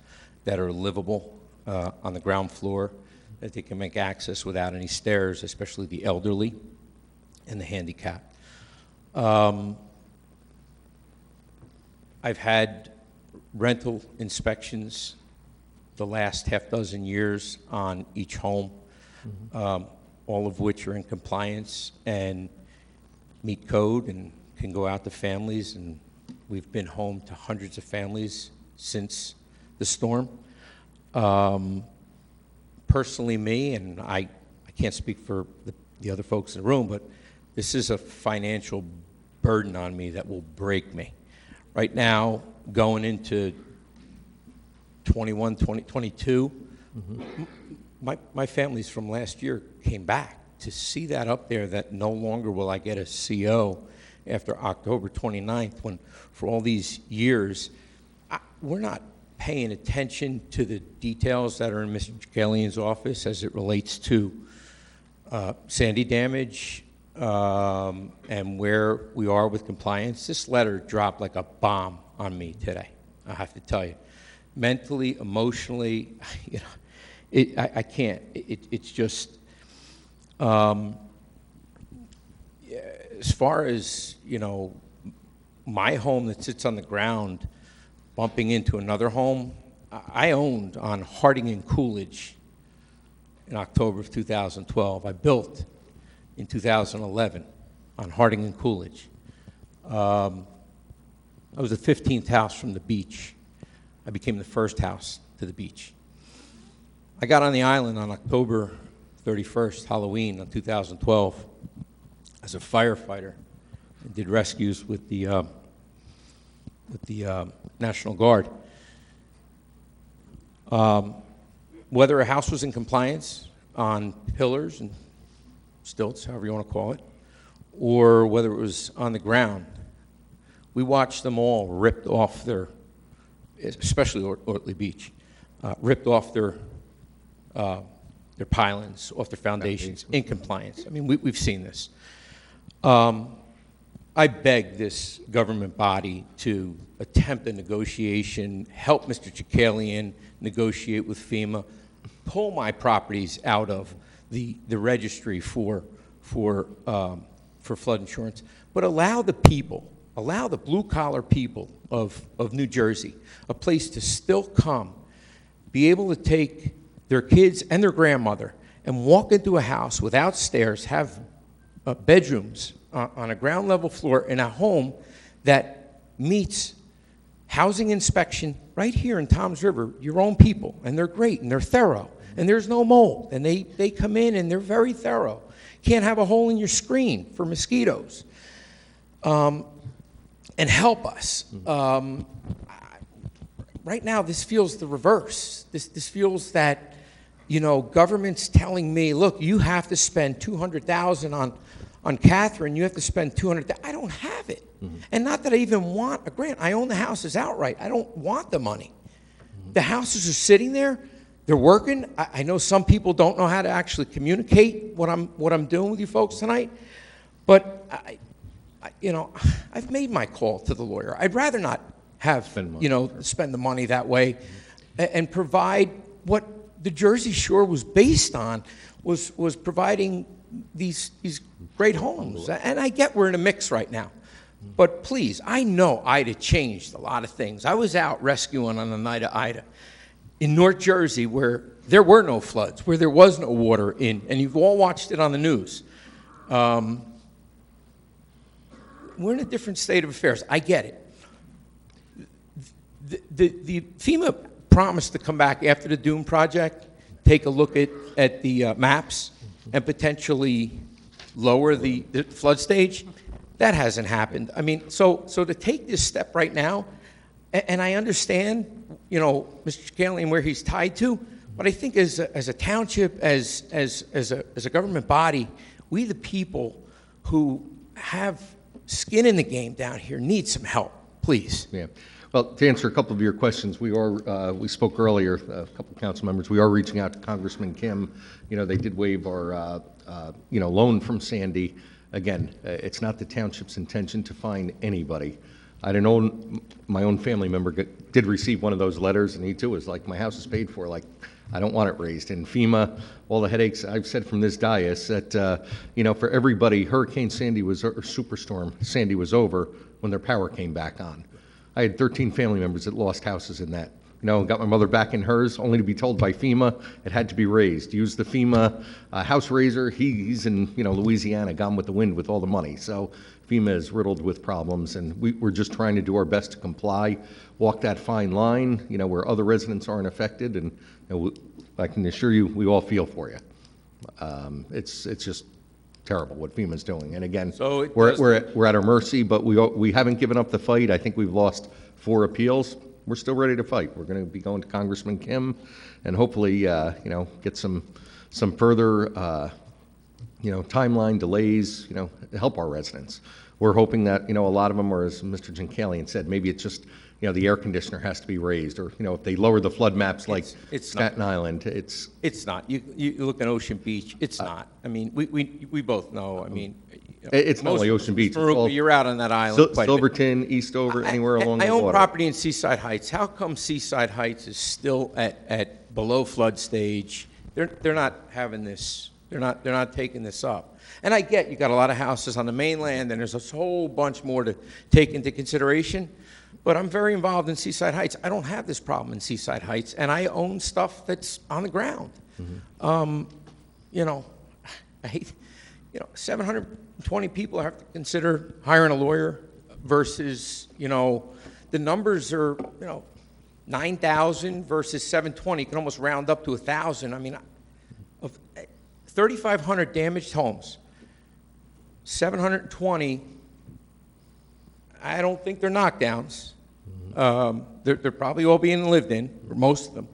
that are livable on the ground floor, that they can make access without any stairs, especially the elderly and the handicapped. I've had rental inspections the last half dozen years on each home, all of which are in compliance and meet code and can go out to families, and we've been home to hundreds of families since the storm. Personally, me, and I can't speak for the other folks in the room, but this is a financial burden on me that will break me. Right now, going into 2022, my families from last year came back. To see that up there, that no longer will I get a CO after October 29th, when for all these years, we're not paying attention to the details that are in Mr. Chakalian's office as it relates to Sandy damage and where we are with compliance. This letter dropped like a bomb on me today, I have to tell you. Mentally, emotionally, you know, I can't. It's just, as far as, you know, my home that sits on the ground bumping into another home, I owned on Harding and Coolidge in October of 2012. I built in 2011 on Harding and Coolidge. I was the 15th house from the beach. I became the first house to the beach. I got on the island on October 31st, Halloween of 2012, as a firefighter and did rescues with the National Guard. Whether a house was in compliance on pillars and stilts, however you want to call it, or whether it was on the ground, we watched them all ripped off their, especially Ortley Beach, ripped off their pylons, off their foundations, in compliance. I mean, we've seen this. I beg this government body to attempt a negotiation, help Mr. Chakalian negotiate with FEMA, pull my properties out of the registry for flood insurance, but allow the people, allow the blue-collar people of New Jersey a place to still come, be able to take their kids and their grandmother and walk into a house without stairs, have bedrooms on a ground level floor in a home that meets housing inspection right here in Toms River, your own people, and they're great and they're thorough and there's no mold and they come in and they're very thorough. Can't have a hole in your screen for mosquitoes. And help us. Right now, this feels the reverse. This feels that, you know, government's telling me, look, you have to spend $200,000 on Catherine. You have to spend $200,000. I don't have it. And not that I even want a grant. I own the houses outright. I don't want the money. The houses are sitting there. They're working. I know some people don't know how to actually communicate what I'm doing with you folks tonight, but you know, I've made my call to the lawyer. I'd rather not have, you know, spend the money that way and provide what the Jersey Shore was based on, was providing these great homes. And I get we're in a mix right now. But please, I know Ida changed a lot of things. I was out rescuing on the night of Ida in North Jersey where there were no floods, where there was no water in, and you've all watched it on the news. We're in a different state of affairs. I get it. The FEMA promised to come back after the Dune project, take a look at the maps, and potentially lower the flood stage. That hasn't happened. I mean, so to take this step right now, and I understand, you know, Mr. Chicalian where he's tied to, but I think as a township, as a government body, we the people who have skin in the game down here need some help, please.
Yeah. Well, to answer a couple of your questions, we spoke earlier, a couple of council members, we are reaching out to Congressman Kim. You know, they did waive our, you know, loan from Sandy. Again, it's not the township's intention to fine anybody. I don't know, my own family member did receive one of those letters, and he too was like, my house is paid for, like, I don't want it raised. And FEMA, all the headaches, I've said from this dais that, you know, for everybody, Hurricane Sandy was, or Superstorm Sandy was over when their power came back on. I had 13 family members that lost houses in that. You know, got my mother back in hers, only to be told by FEMA it had to be raised. Use the FEMA house raiser. He's in, you know, Louisiana, gone with the wind with all the money. So FEMA is riddled with problems, and we're just trying to do our best to comply, walk that fine line, you know, where other residents aren't affected. And you know, I can assure you, we all feel for you. It's just terrible what FEMA's doing. And again,
So
we're at our mercy, but we haven't given up the fight. I think we've lost 4 appeals. We're still ready to fight. We're going to be going to Congressman Kim, and hopefully, you know, get some further, you know, timeline delays, you know, to help our residents. We're hoping that, you know, a lot of them are, as Mr. Gincalian said, maybe it's just, you know, the air conditioner has to be raised, or, you know, if they lower the flood maps like
It's
Staten Island, it's
not. You look at Ocean Beach, it's not. I mean, we both know. I mean, you know,
it's not only Ocean Beach. It's all
you're out on that island. quite a bit.
Silverton, Eastover, anywhere along the
I
water.
own property in Seaside Heights. How come Seaside Heights is still at below flood stage? They're not having this. They're not taking this up. And I get you got a lot of houses on the mainland, and there's a whole bunch more to take into consideration. But I'm very involved in Seaside Heights. I don't have this problem in Seaside Heights, and I own stuff that's on the ground. You know, I hate, you know, 720 people have to consider hiring a lawyer versus, you know, the numbers are, you know, 9,000 versus 720. You can almost round up to 1,000. I mean, of 3,500 damaged homes, 720, I don't think they're knockdowns. They're probably all being lived in, or most of them.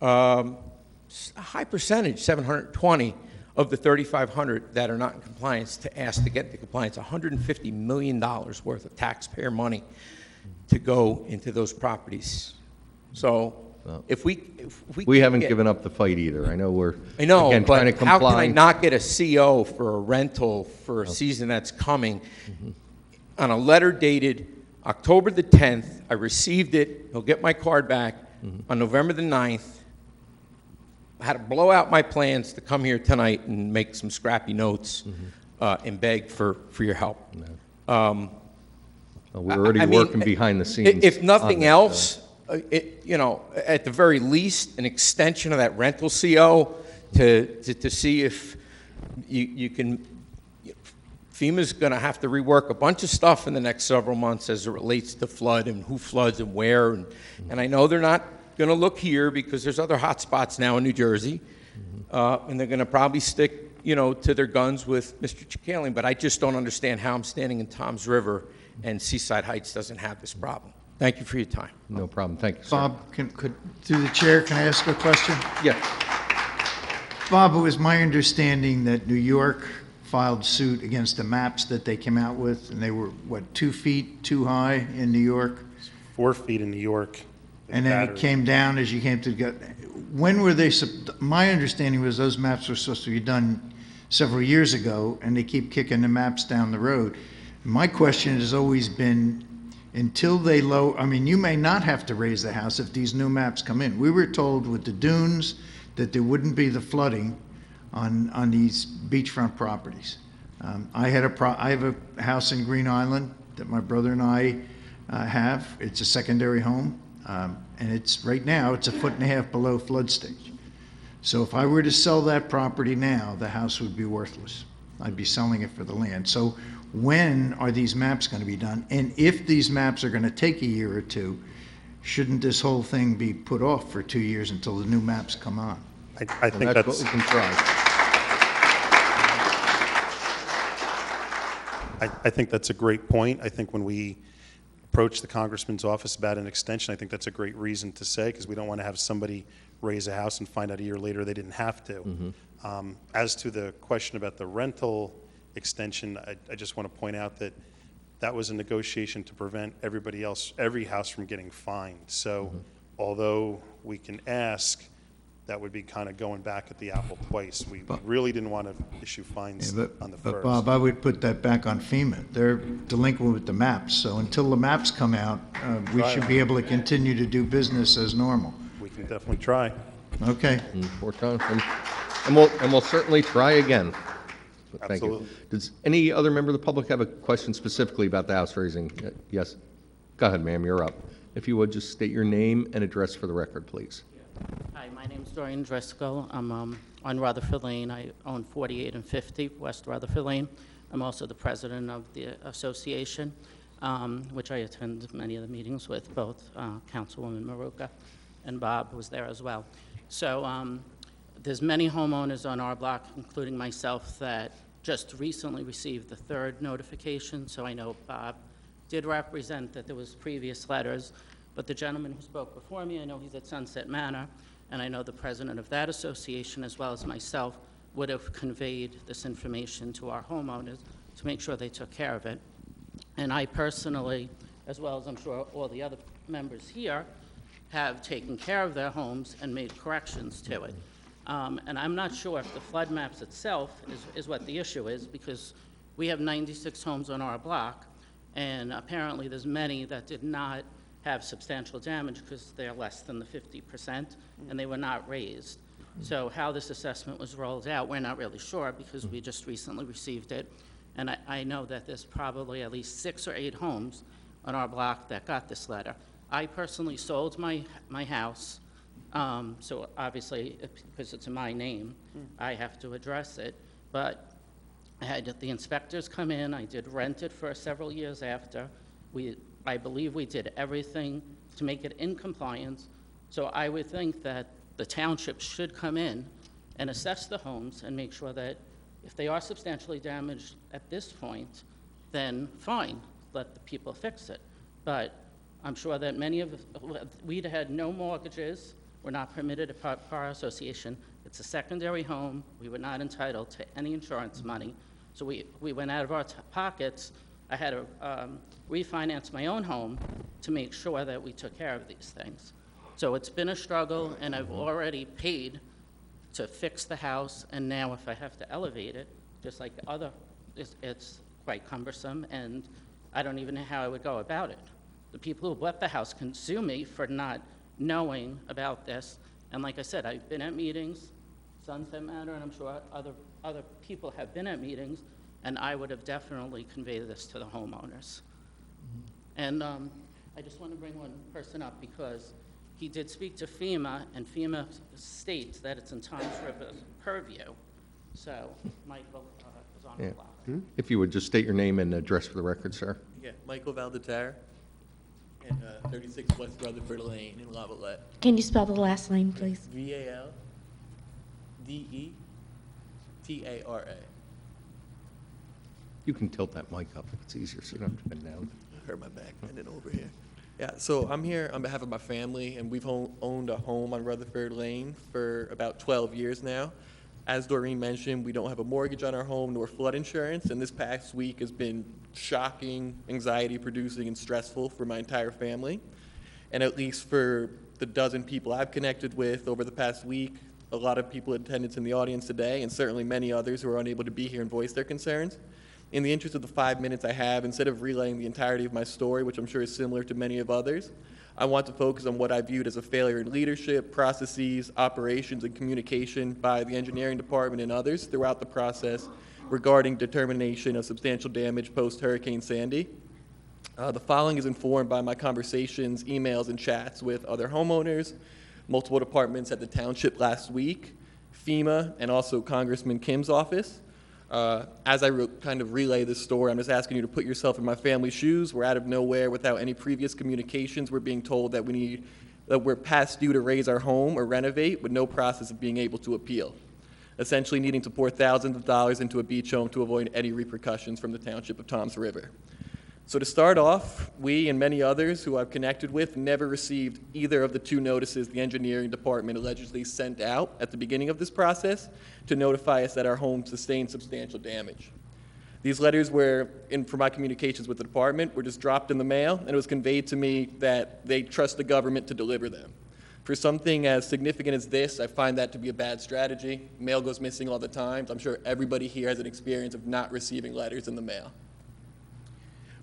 A high percentage, 720 of the 3,500 that are not in compliance, to ask to get into compliance, $150 million worth of taxpayer money to go into those properties. So if we
haven't
get-
given up the fight either. I know we're,
I know,
again, trying to
but how can I
comply.
not get a CO for a rental for a season that's coming? On a letter dated October the 10th, I received it, he'll get my card back, on November the 9th, I had to blow out my plans to come here tonight and make some scrappy notes and beg for your help.
Well, we're already
I mean,
working behind the scenes.
If nothing
on this,
else, at the very least, an extension of that rental CO to see if you can, FEMA's going to have to rework a bunch of stuff in the next several months as it relates to flood and who floods and where. And I know they're not going to look here because there's other hot spots now in New Jersey. And they're going to probably stick, to their guns with Mr. Chikalian. But I just don't understand how I'm standing in Toms River and Seaside Heights doesn't have this problem. Thank you for your time.
No problem. Thank you, sir.
Bob, through the chair, can I ask a question?
Yeah.
Bob, it was my understanding that New York filed suit against the maps that they came out with, and they were, 2 feet too high in New York?
4 feet in New York.
And then it came down as you came to the, when were they, my understanding was those maps were supposed to be done several years ago, and they keep kicking the maps down the road. My question has always been, until they you may not have to raise the house if these new maps come in. We were told with the dunes that there wouldn't be the flooding on these beachfront properties. I have a house in Green Island that my brother and I have. It's a secondary home, and it's right now it's 1.5 feet below flood stage. So if I were to sell that property now, the house would be worthless. I'd be selling it for the land. So when are these maps going to be done? And if these maps are going to take a year or two, shouldn't this whole thing be put off for 2 years until the new maps come on?
I think that's
what we can try.
I think that's a great point. I think when we approach the congressman's office about an extension, I think that's a great reason to say, because we don't want to have somebody raise a house and find out a year later they didn't have to. As to the question about the rental extension, I just want to point out that that was a negotiation to prevent every house from getting fined. So although we can ask, that would be kind of going back at the apple twice. We really didn't want to issue fines on the
But
first.
Bob, I would put that back on FEMA. They're delinquent with the maps, so until the maps come out, we should be able to continue to do business as normal.
We can definitely try.
Okay.
And we'll certainly try again. But thank you.
Absolutely.
Does any other member of the public have a question specifically about the house raising? Yes? Go ahead, ma'am, you're up. If you would, just state your name and address for the record, please.
Hi, my name's Doreen Driscoll. I'm on Rutherford Lane. I own 48 and 50 West Rutherford Lane. I'm also the president of the association, which I attend many of the meetings with, both Councilwoman Maruka and Bob was there as well. So there's many homeowners on our block, including myself, that just recently received the third notification. So I know Bob did represent that there was previous letters, but the gentleman who spoke before me, I know he's at Sunset Manor, and I know the president of that association, as well as myself, would have conveyed this information to our homeowners to make sure they took care of it. And I personally, as well as I'm sure all the other members here, have taken care of their homes and made corrections to it. And I'm not sure if the flood maps itself is what the issue is, because we have 96 homes on our block, and apparently there's many that did not have substantial damage because they're less than the 50%, and they were not raised. So how this assessment was rolled out, we're not really sure because we just recently received it. And I know that there's probably at least 6 or 8 homes on our block that got this letter. I personally sold my house, so obviously, because it's in my name, I have to address it. But I had the inspectors come in. I did rent it for several years after. I believe we did everything to make it in compliance. So I would think that the township should come in and assess the homes and make sure that if they are substantially damaged at this point, then fine, let the people fix it. But I'm sure that we'd had no mortgages. We're not permitted to part our association. It's a secondary home. We were not entitled to any insurance money. So we went out of our pockets. I had to refinance my own home to make sure that we took care of these things. So it's been a struggle, and I've already paid to fix the house, and now if I have to elevate it, just like the other, it's quite cumbersome, and I don't even know how I would go about it. The people who bought the house can sue me for not knowing about this, And like I said, I've been at meetings, Sunset Matter, and I'm sure other people have been at meetings, and I would have definitely conveyed this to the homeowners. And I just want to bring one person up because he did speak to FEMA, and FEMA states that it's in Tom's River's purview. So Michael is on the block.
If you would just state your name and address for the record, sir.
Yeah, Michael Valdetar, and 36 West Rutherford Lane in Lavalette.
Can you spell the last name, please?
Valdetara.
You can tilt that mic up if it's easier, so you don't have to bend down.
Hurt my back bending over here. Yeah, so I'm here on behalf of my family, and we've owned a home on Rutherford Lane for about 12 years now. As Doreen mentioned, we don't have a mortgage on our home nor flood insurance, and this past week has been shocking, anxiety-producing, and stressful for my entire family. And at least for the dozen people I've connected with over the past week, a lot of people in attendance in the audience today, and certainly many others who are unable to be here and voice their concerns. In the interest of the 5 minutes I have, instead of relaying the entirety of my story, which I'm sure is similar to many of others, I want to focus on what I viewed as a failure in leadership, processes, operations, and communication by the engineering department and others throughout the process regarding determination of substantial damage post-Hurricane Sandy. The following is informed by my conversations, emails, and chats with other homeowners, multiple departments at the township last week, FEMA, and also Congressman Kim's office. As I kind of relay this story, I'm just asking you to put yourself in my family's shoes. We're out of nowhere without any previous communications. We're being told that we're past due to raise our home or renovate with no process of being able to appeal, essentially needing to pour thousands of dollars into a beach home to avoid any repercussions from the township of Toms River. So to start off, we and many others who I've connected with never received either of the two notices the engineering department allegedly sent out at the beginning of this process to notify us that our home sustained substantial damage. These letters for my communications with the department were just dropped in the mail, and it was conveyed to me that they trust the government to deliver them. For something as significant as this, I find that to be a bad strategy. Mail goes missing all the time. I'm sure everybody here has an experience of not receiving letters in the mail.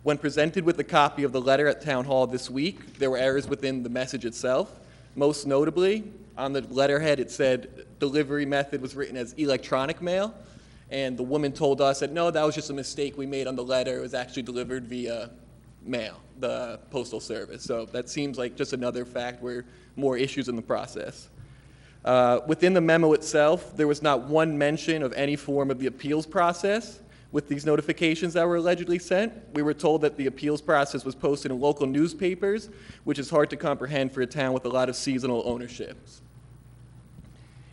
When presented with a copy of the letter at Town Hall this week, there were errors within the message itself. Most notably, on the letterhead it said delivery method was written as electronic mail, and the woman told us that no, that was just a mistake we made on the letter. It was actually delivered via mail, the postal service. So that seems like just another fact where more issues in the process. Within the memo itself, there was not one mention of any form of the appeals process. With these notifications that were allegedly sent, we were told that the appeals process was posted in local newspapers, which is hard to comprehend for a town with a lot of seasonal ownerships.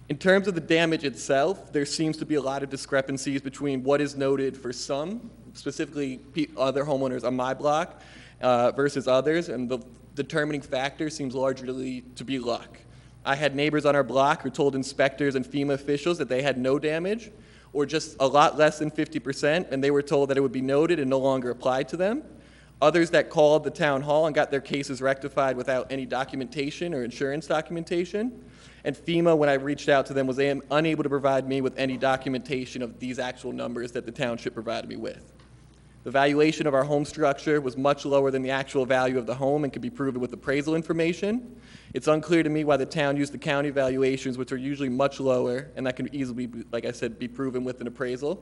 In terms of the damage itself, there seems to be a lot of discrepancies between what is noted for some, specifically other homeowners on my block, versus others, and the determining factor seems largely to be luck. I had neighbors on our block who told inspectors and FEMA officials that they had no damage, or just a lot less than 50%, and they were told that it would be noted and no longer applied to them. Others that called the town hall and got their cases rectified without any documentation or insurance documentation. And FEMA, when I reached out to them, was unable to provide me with any documentation of these actual numbers that the township provided me with. The valuation of our home structure was much lower than the actual value of the home and could be proven with appraisal information. It's unclear to me why the town used the county valuations, which are usually much lower, and that can easily, like I said, be proven with an appraisal.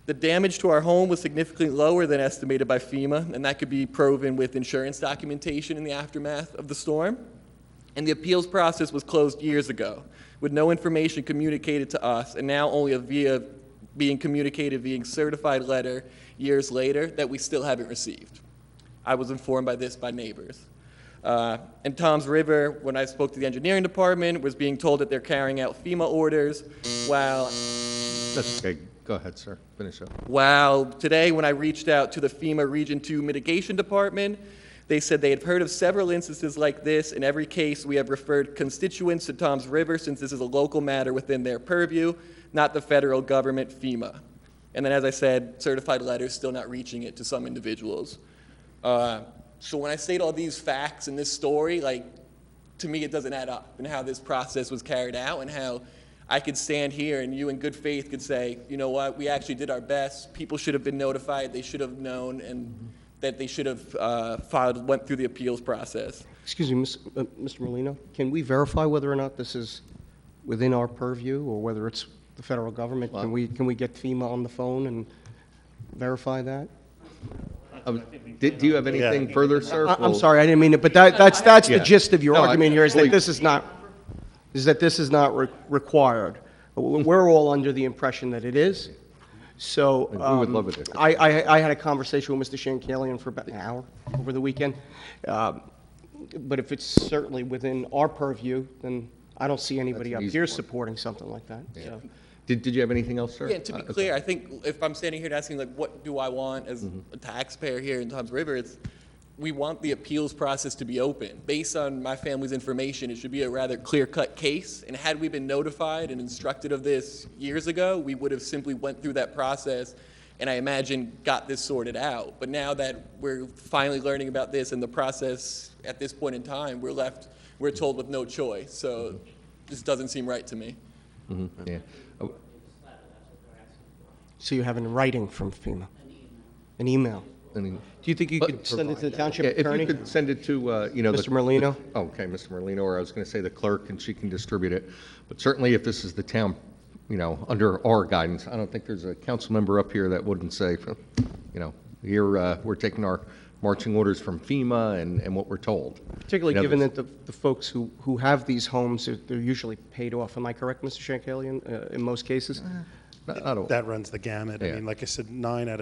The damage to our home was significantly lower than estimated by FEMA, and that could be proven with insurance documentation in the aftermath of the storm. And the appeals process was closed years ago, with no information communicated to us, and now only being communicated via certified letter years later that we still haven't received. I was informed by this by neighbors. In Toms River, when I spoke to the engineering department, was being told that they're carrying out FEMA orders, while...
That's okay. Go ahead, sir. Finish up.
While today, when I reached out to the FEMA Region 2 Mitigation Department, they said they had heard of several instances like this. In every case, we have referred constituents to Toms River since this is a local matter within their purview, not the federal government, FEMA. And then, as I said, certified letters still not reaching it to some individuals. So when I state all these facts in this story, to me it doesn't add up, and how this process was carried out, and how I could stand here and you in good faith could say, you know what, we actually did our best. People should have been notified. They should have known, and that they should have went through the appeals process.
Excuse me, Mr. Molino, can we verify whether or not this is within our purview or whether it's the federal government? Can we get FEMA on the phone and verify that?
Do you have anything further, sir?
I'm sorry, I didn't mean it, but that's the
Yeah.
gist of your
No,
argument here, is
fully-
that this is not required. We're all under the impression that it is. So
We would love it.
I had a conversation with Mr. Shankalian for about an hour over the weekend. But if it's certainly within our purview, then I don't see anybody
That's
up
an easy
here
one.
supporting something like that.
Yeah.
So.
Did you have anything else, sir?
Yeah, to be clear, I think if I'm standing here and asking, like, what do I want as a taxpayer here in Toms River, it's, we want the appeals process to be open. Based on my family's information, it should be a rather clear-cut case, and had we been notified and instructed of this years ago, we would have simply went through that process and I imagine got this sorted out. But now that we're finally learning about this and the process at this point in time, we're told with no choice. So this doesn't seem right to me.
Yeah.
So you have in writing from FEMA? An email? Do you think you could send it to the township attorney?
If you could send it to, you know.
Mr. Merlino?
Okay, Mr. Merlino, or I was going to say the clerk, and she can distribute it. But certainly if this is the town, you know, under our guidance, I don't think there's a council member up here that wouldn't say, you know, here, we're taking our marching orders from FEMA and what we're told.
Particularly
You know,
given that the folks who have these homes, they're usually paid off. Am I correct, Mr. Shankalian, in most cases?
That runs the gamut. I
Yeah.
mean, like I said, 9,000 out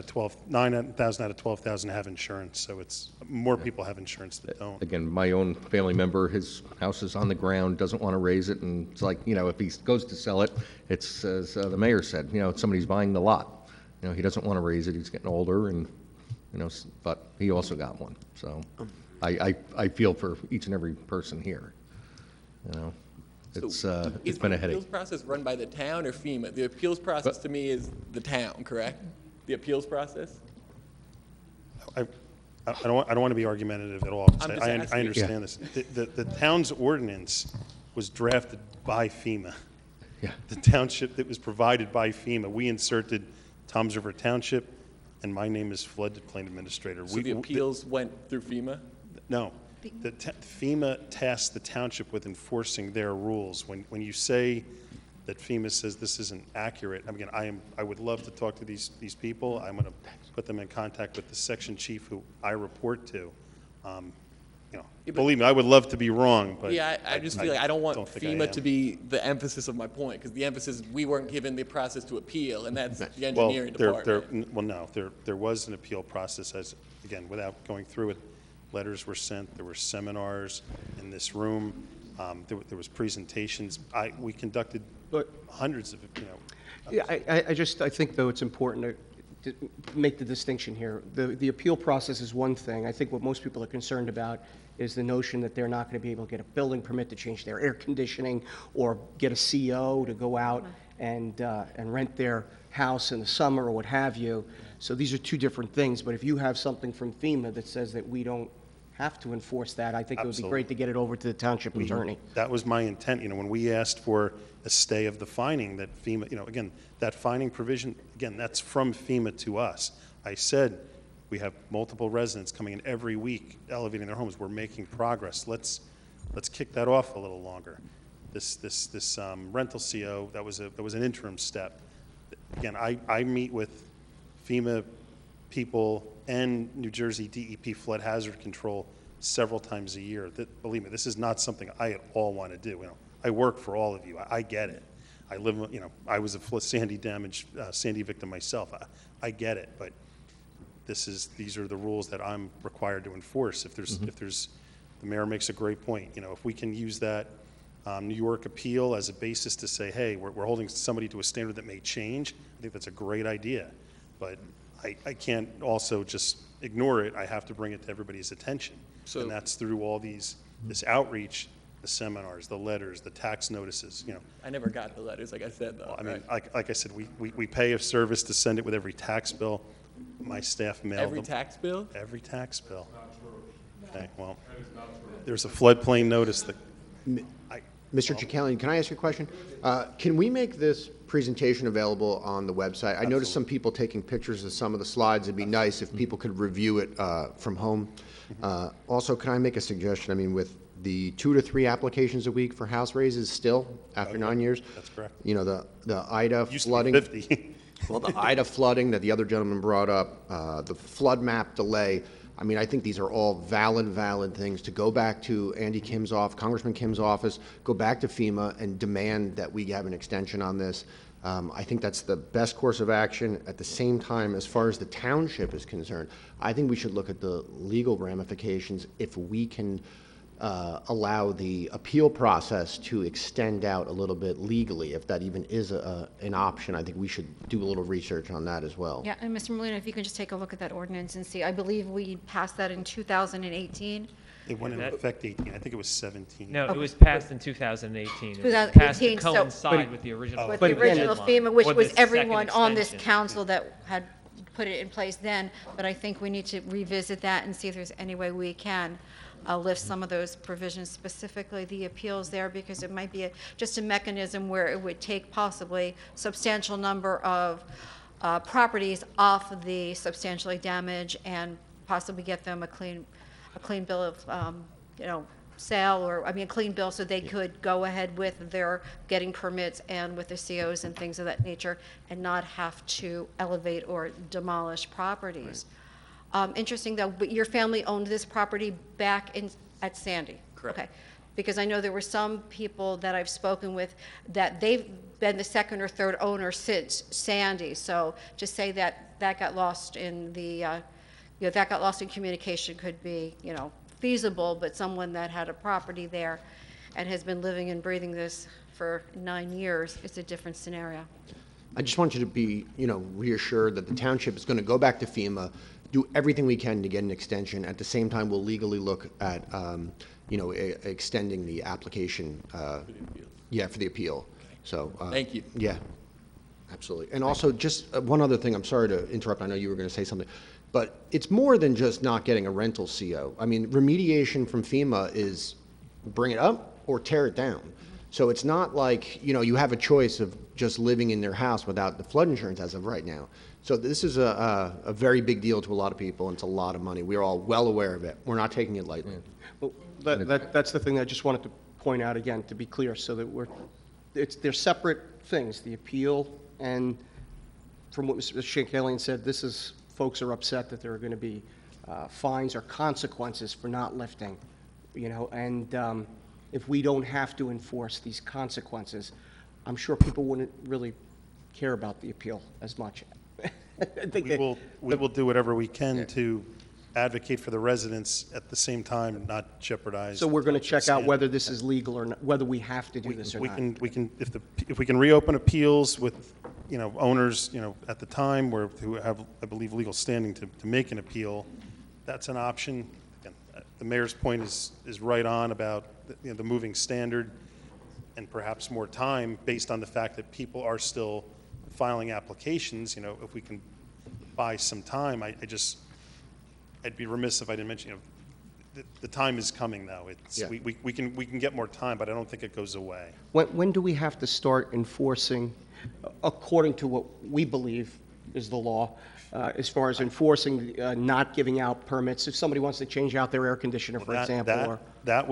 of 12,000 have insurance, so it's, more people have insurance that don't.
Again, my own family member, his house is on the ground, doesn't want to raise it, and it's like, you know, if he goes to sell it, it's, as the mayor said, you know, somebody's buying the lot. You know, he doesn't want to raise it, he's getting older, and, you know, but he also got one. So I feel for each and every person here, you know. It's been a
Is the
headache.
appeals process run by the town or FEMA? The appeals process to me is the town, correct? The appeals process?
I don't want to be argumentative at all, 'cause
I'm just
I
asking.
understand this. The town's ordinance was drafted by FEMA.
Yeah.
The township that was provided by FEMA, we inserted Toms River Township, and my name is floodplain administrator.
So the appeals went through FEMA?
No. FEMA tasked the township with enforcing their rules. When you say that FEMA says this isn't accurate, I mean, I would love to talk to these people. I'm going to put them in contact with the section chief who I report to. You know, believe me, I would love to be wrong, but.
Yeah, I just feel like I don't want
think I
FEMA
am.
to be the emphasis of my point, because the emphasis is we weren't given the process to appeal, and that's the
Well,
engineering department.
well, no, there was an appeal process, as, again, without going through it, letters were sent, there were seminars in this room, there was presentations. We conducted hundreds of, you know.
Yeah, I think, though, it's important to make the distinction here. The appeal process is one thing. I think what most people are concerned about is the notion that they're not going to be able to get a building permit to change their air conditioning or get a CO to go out and rent their house in the summer or what have you. So these are two different things. But if you have something from FEMA that says that we don't have to enforce that, I think it would be great to get it over to the township attorney.
That was my intent, you know, when we asked for a stay of the fining, that FEMA, you know, again, that fining provision, again, that's from FEMA to us. I said, we have multiple residents coming in every week, elevating their homes, we're making progress, let's kick that off a little longer. This rental CO, that was an interim step. Again, I meet with FEMA people and New Jersey DEP flood hazard control several times a year. Believe me, this is not something I at all want to do. You know, I work for all of you. I get it. I live, you know, I was a Sandy victim myself. I get it, but these are the rules that I'm required to enforce. If there's, the mayor makes a great point. You know, if we can use that New York appeal as a basis to say, hey, we're holding somebody to a standard that may change, I think that's a great idea. But I can't also just ignore it. I have to bring it to everybody's attention. And that's through all this outreach, the seminars, the letters, the tax notices, you know.
I never got the letters, like I said, though.
Well, I mean, like I said, we pay a service to send it with every tax bill. My staff mail them.
Every tax bill?
Every tax bill. Okay, well, there's a floodplain notice that,
Mr. Chakalian, can I ask you a question? Can we make this presentation available on the website? I noticed some people taking pictures of some of the slides. It'd be nice if people could review it from home. Also, can I make a suggestion? I mean, with the 2 to 3 applications a week for house raises still after 9 years?
That's correct.
You know, the Ida
Used to be
flooding.
50.
Well, the Ida flooding that the other gentleman brought up, the flood map delay, I mean, I think these are all valid things to go back to Congressman Kim's office, go back to FEMA and demand that we have an extension on this. I think that's the best course of action. At the same time, as far as the township is concerned, I think we should look at the legal ramifications if we can allow the appeal process to extend out a little bit legally, if that even is an option. I think we should do a little research on that as well.
Yeah, and Mr. Molina, if you can just take a look at that ordinance and see, I believe we passed that in 2018.
It went into effect 18. I think it was 17.
No, it was passed in 2018. It was passed to
2018, so-
coincide with the original.
With the original FEMA, which
Or the
was
second
everyone on this
extension.
council that had put it in place then, but I think we need to revisit that and see if there's any way we can lift some of those provisions, specifically the appeals there, because it might be just a mechanism where it would take possibly substantial number of properties off of the substantially damaged and possibly get them a clean bill of, sale, or, a clean bill, so they could go ahead with their getting permits and with the COs and things of that nature, and not have to elevate or demolish properties. Interesting, though, but your family owned this property back at Sandy?
Correct.
Okay. Because I know there were some people that I've spoken with that they've been the second or third owner since Sandy. So just say that got lost in that got lost in communication could be, feasible, but someone that had a property there and has been living and breathing this for 9 years, it's a different scenario.
I just want you to be, reassured that the township is going to go back to FEMA, do everything we can to get an extension. At the same time, we'll legally look at, extending the application, for the appeal. So.
Thank you.
Yeah, absolutely. And also, just one other thing, I'm sorry to interrupt, I know you were going to say something, but it's more than just not getting a rental CO. I mean, remediation from FEMA is bring it up or tear it down. So it's not like, you have a choice of just living in their house without the flood insurance as of right now. So this is a very big deal to a lot of people, and it's a lot of money. We're all well aware of it. We're not taking it lightly.
Well, that's the thing I just wanted to point out again, to be clear, so that they're separate things, the appeal, and from what Mr. Shankalian said, folks are upset that there are going to be fines or consequences for not lifting, and if we don't have to enforce these consequences, I'm sure people wouldn't really care about the appeal as much.
We will do whatever we can to advocate for the residents at the same time and not jeopardize.
So we're going to check out whether this is legal or not, whether we have to do this or not.
If we can reopen appeals with, owners, at the time who have, I believe, legal standing to make an appeal, that's an option. Again, the mayor's point is right on about the moving standard and perhaps more time based on the fact that people are still filing applications. If we can buy some time, I'd be remiss if I didn't mention, the time is coming though. We can get more time, but I don't think it goes away.
When do we have to start enforcing, according to what we believe is the law, as far as enforcing not giving out permits? If somebody wants to change out their air conditioner, for example,
That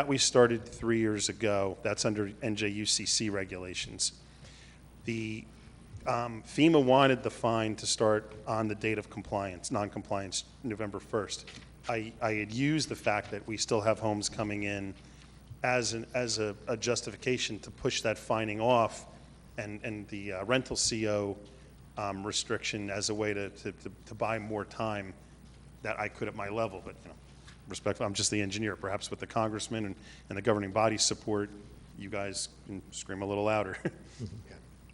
we started 3 years ago. That's under NJUCC regulations. The FEMA wanted the fine to start on the date of compliance, non-compliance, November 1st. I had used the fact that we still have homes coming in as a justification to push that fining off and the rental CO restriction as a way to buy more time that I could at my level. But, respectfully, I'm just the engineer. Perhaps with the congressman and the governing body support, you guys can scream a little louder.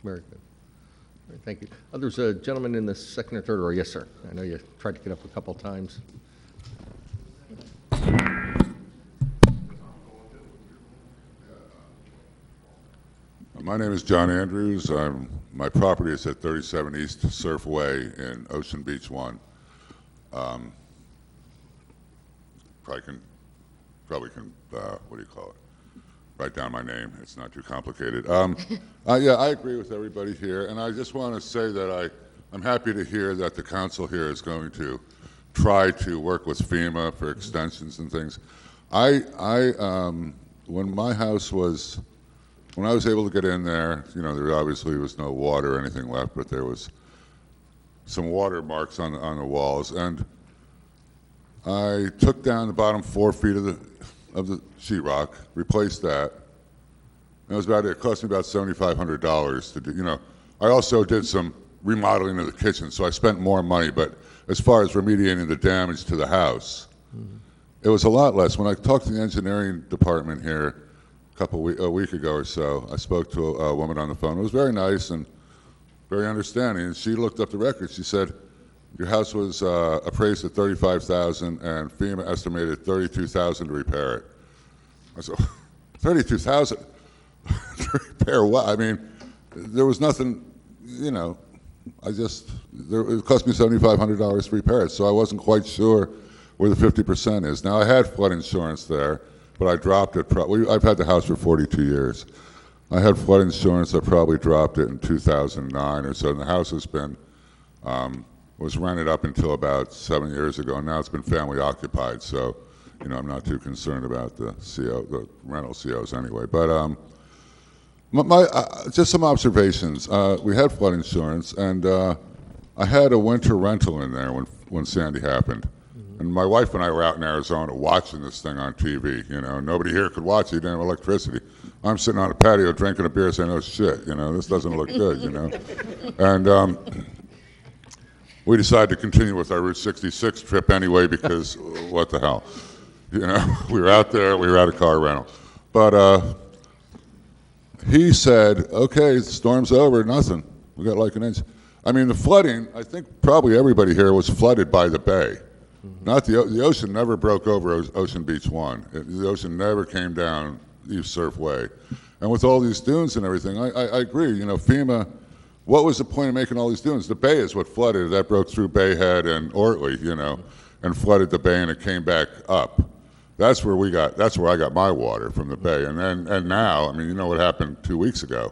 Very good. All right, thank you. There's a gentleman in the second or third row. Yes, sir. I know you tried to get up a couple times.
My name is John Andrews. My property is at 37 East Surf Way in Ocean Beach 1. Probably can, what do you call it? write down my name. It's not too complicated. Yeah, I agree with everybody here, and I just want to say that I'm happy to hear that the council here is going to try to work with FEMA for extensions and things. When my house was, when I was able to get in there, you know, there obviously was no water or anything left, but there was some water marks on the walls, and I took down the bottom 4 feet of the sheetrock, replaced that. It cost me about $7,500 to do. You know, I also did some remodeling of the kitchen, so I spent more money. But as far as remediating the damage to the house, it was a lot less. When I talked to the engineering department here a week ago or so, I spoke to a woman on the phone. It was very nice and very understanding. And she looked up the records. She said, your house was appraised at $35,000, and FEMA estimated $32,000 to repair it. I said, $32,000 to repair what? I mean, there was nothing, you know. It cost me $7,500 to repair it, so I wasn't quite sure where the 50% is. Now, I had flood insurance there, but I dropped it. I've had the house for 42 years. I had flood insurance. I probably dropped it in 2009 or so, and the house has been was rented up until about 7 years ago, and now it's been family occupied. So, you know, I'm not too concerned about the rental COs anyway. But just some observations. We had flood insurance, and I had a winter rental in there when Sandy happened. And my wife and I were out in Arizona watching this thing on TV. You know, nobody here could watch it. You didn't have electricity. I'm sitting on a patio drinking a beer saying, oh, shit, you know, this doesn't look good, you know. And we decided to continue with our Route 66 trip anyway because what the hell. You know, we were out there, we were at a car rental. But he said, okay, the storm's over, nothing. We got like an inch. I mean, the flooding, I think probably everybody here was flooded by the bay. Not the ocean never broke over Ocean Beach 1. The ocean never came down East Surf Way. And with all these dunes and everything, I agree. You know, FEMA, what was the point of making all these dunes? The bay is what flooded. That broke through Bay Head and Ortley, you know, and flooded the bay, and it came back up. That's where I got my water, from the bay. And now, I mean, you know what happened 2 weeks ago?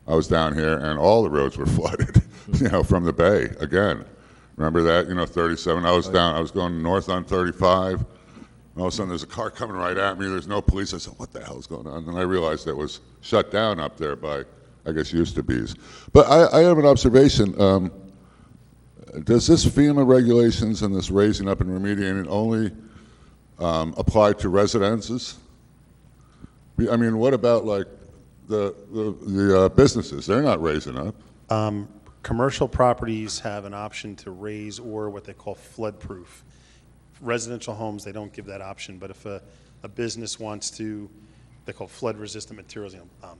I was down here, and all the roads were flooded, you know, from the bay again. Remember that? You know, 37. I was going north on 35. And all of a sudden, there's a car coming right at me. There's no police. I said, what the hell is going on? And I realized it was shut down up there by, I guess, used to be's. But I have an observation. Does this FEMA regulations and this raising up and remediating only apply to residences? I mean, what about, like, the businesses? They're not raising up.
Commercial properties have an option to raise or what they call flood-proof. Residential homes, they don't give that option, but if a business wants to, they call flood-resistant materials, you know,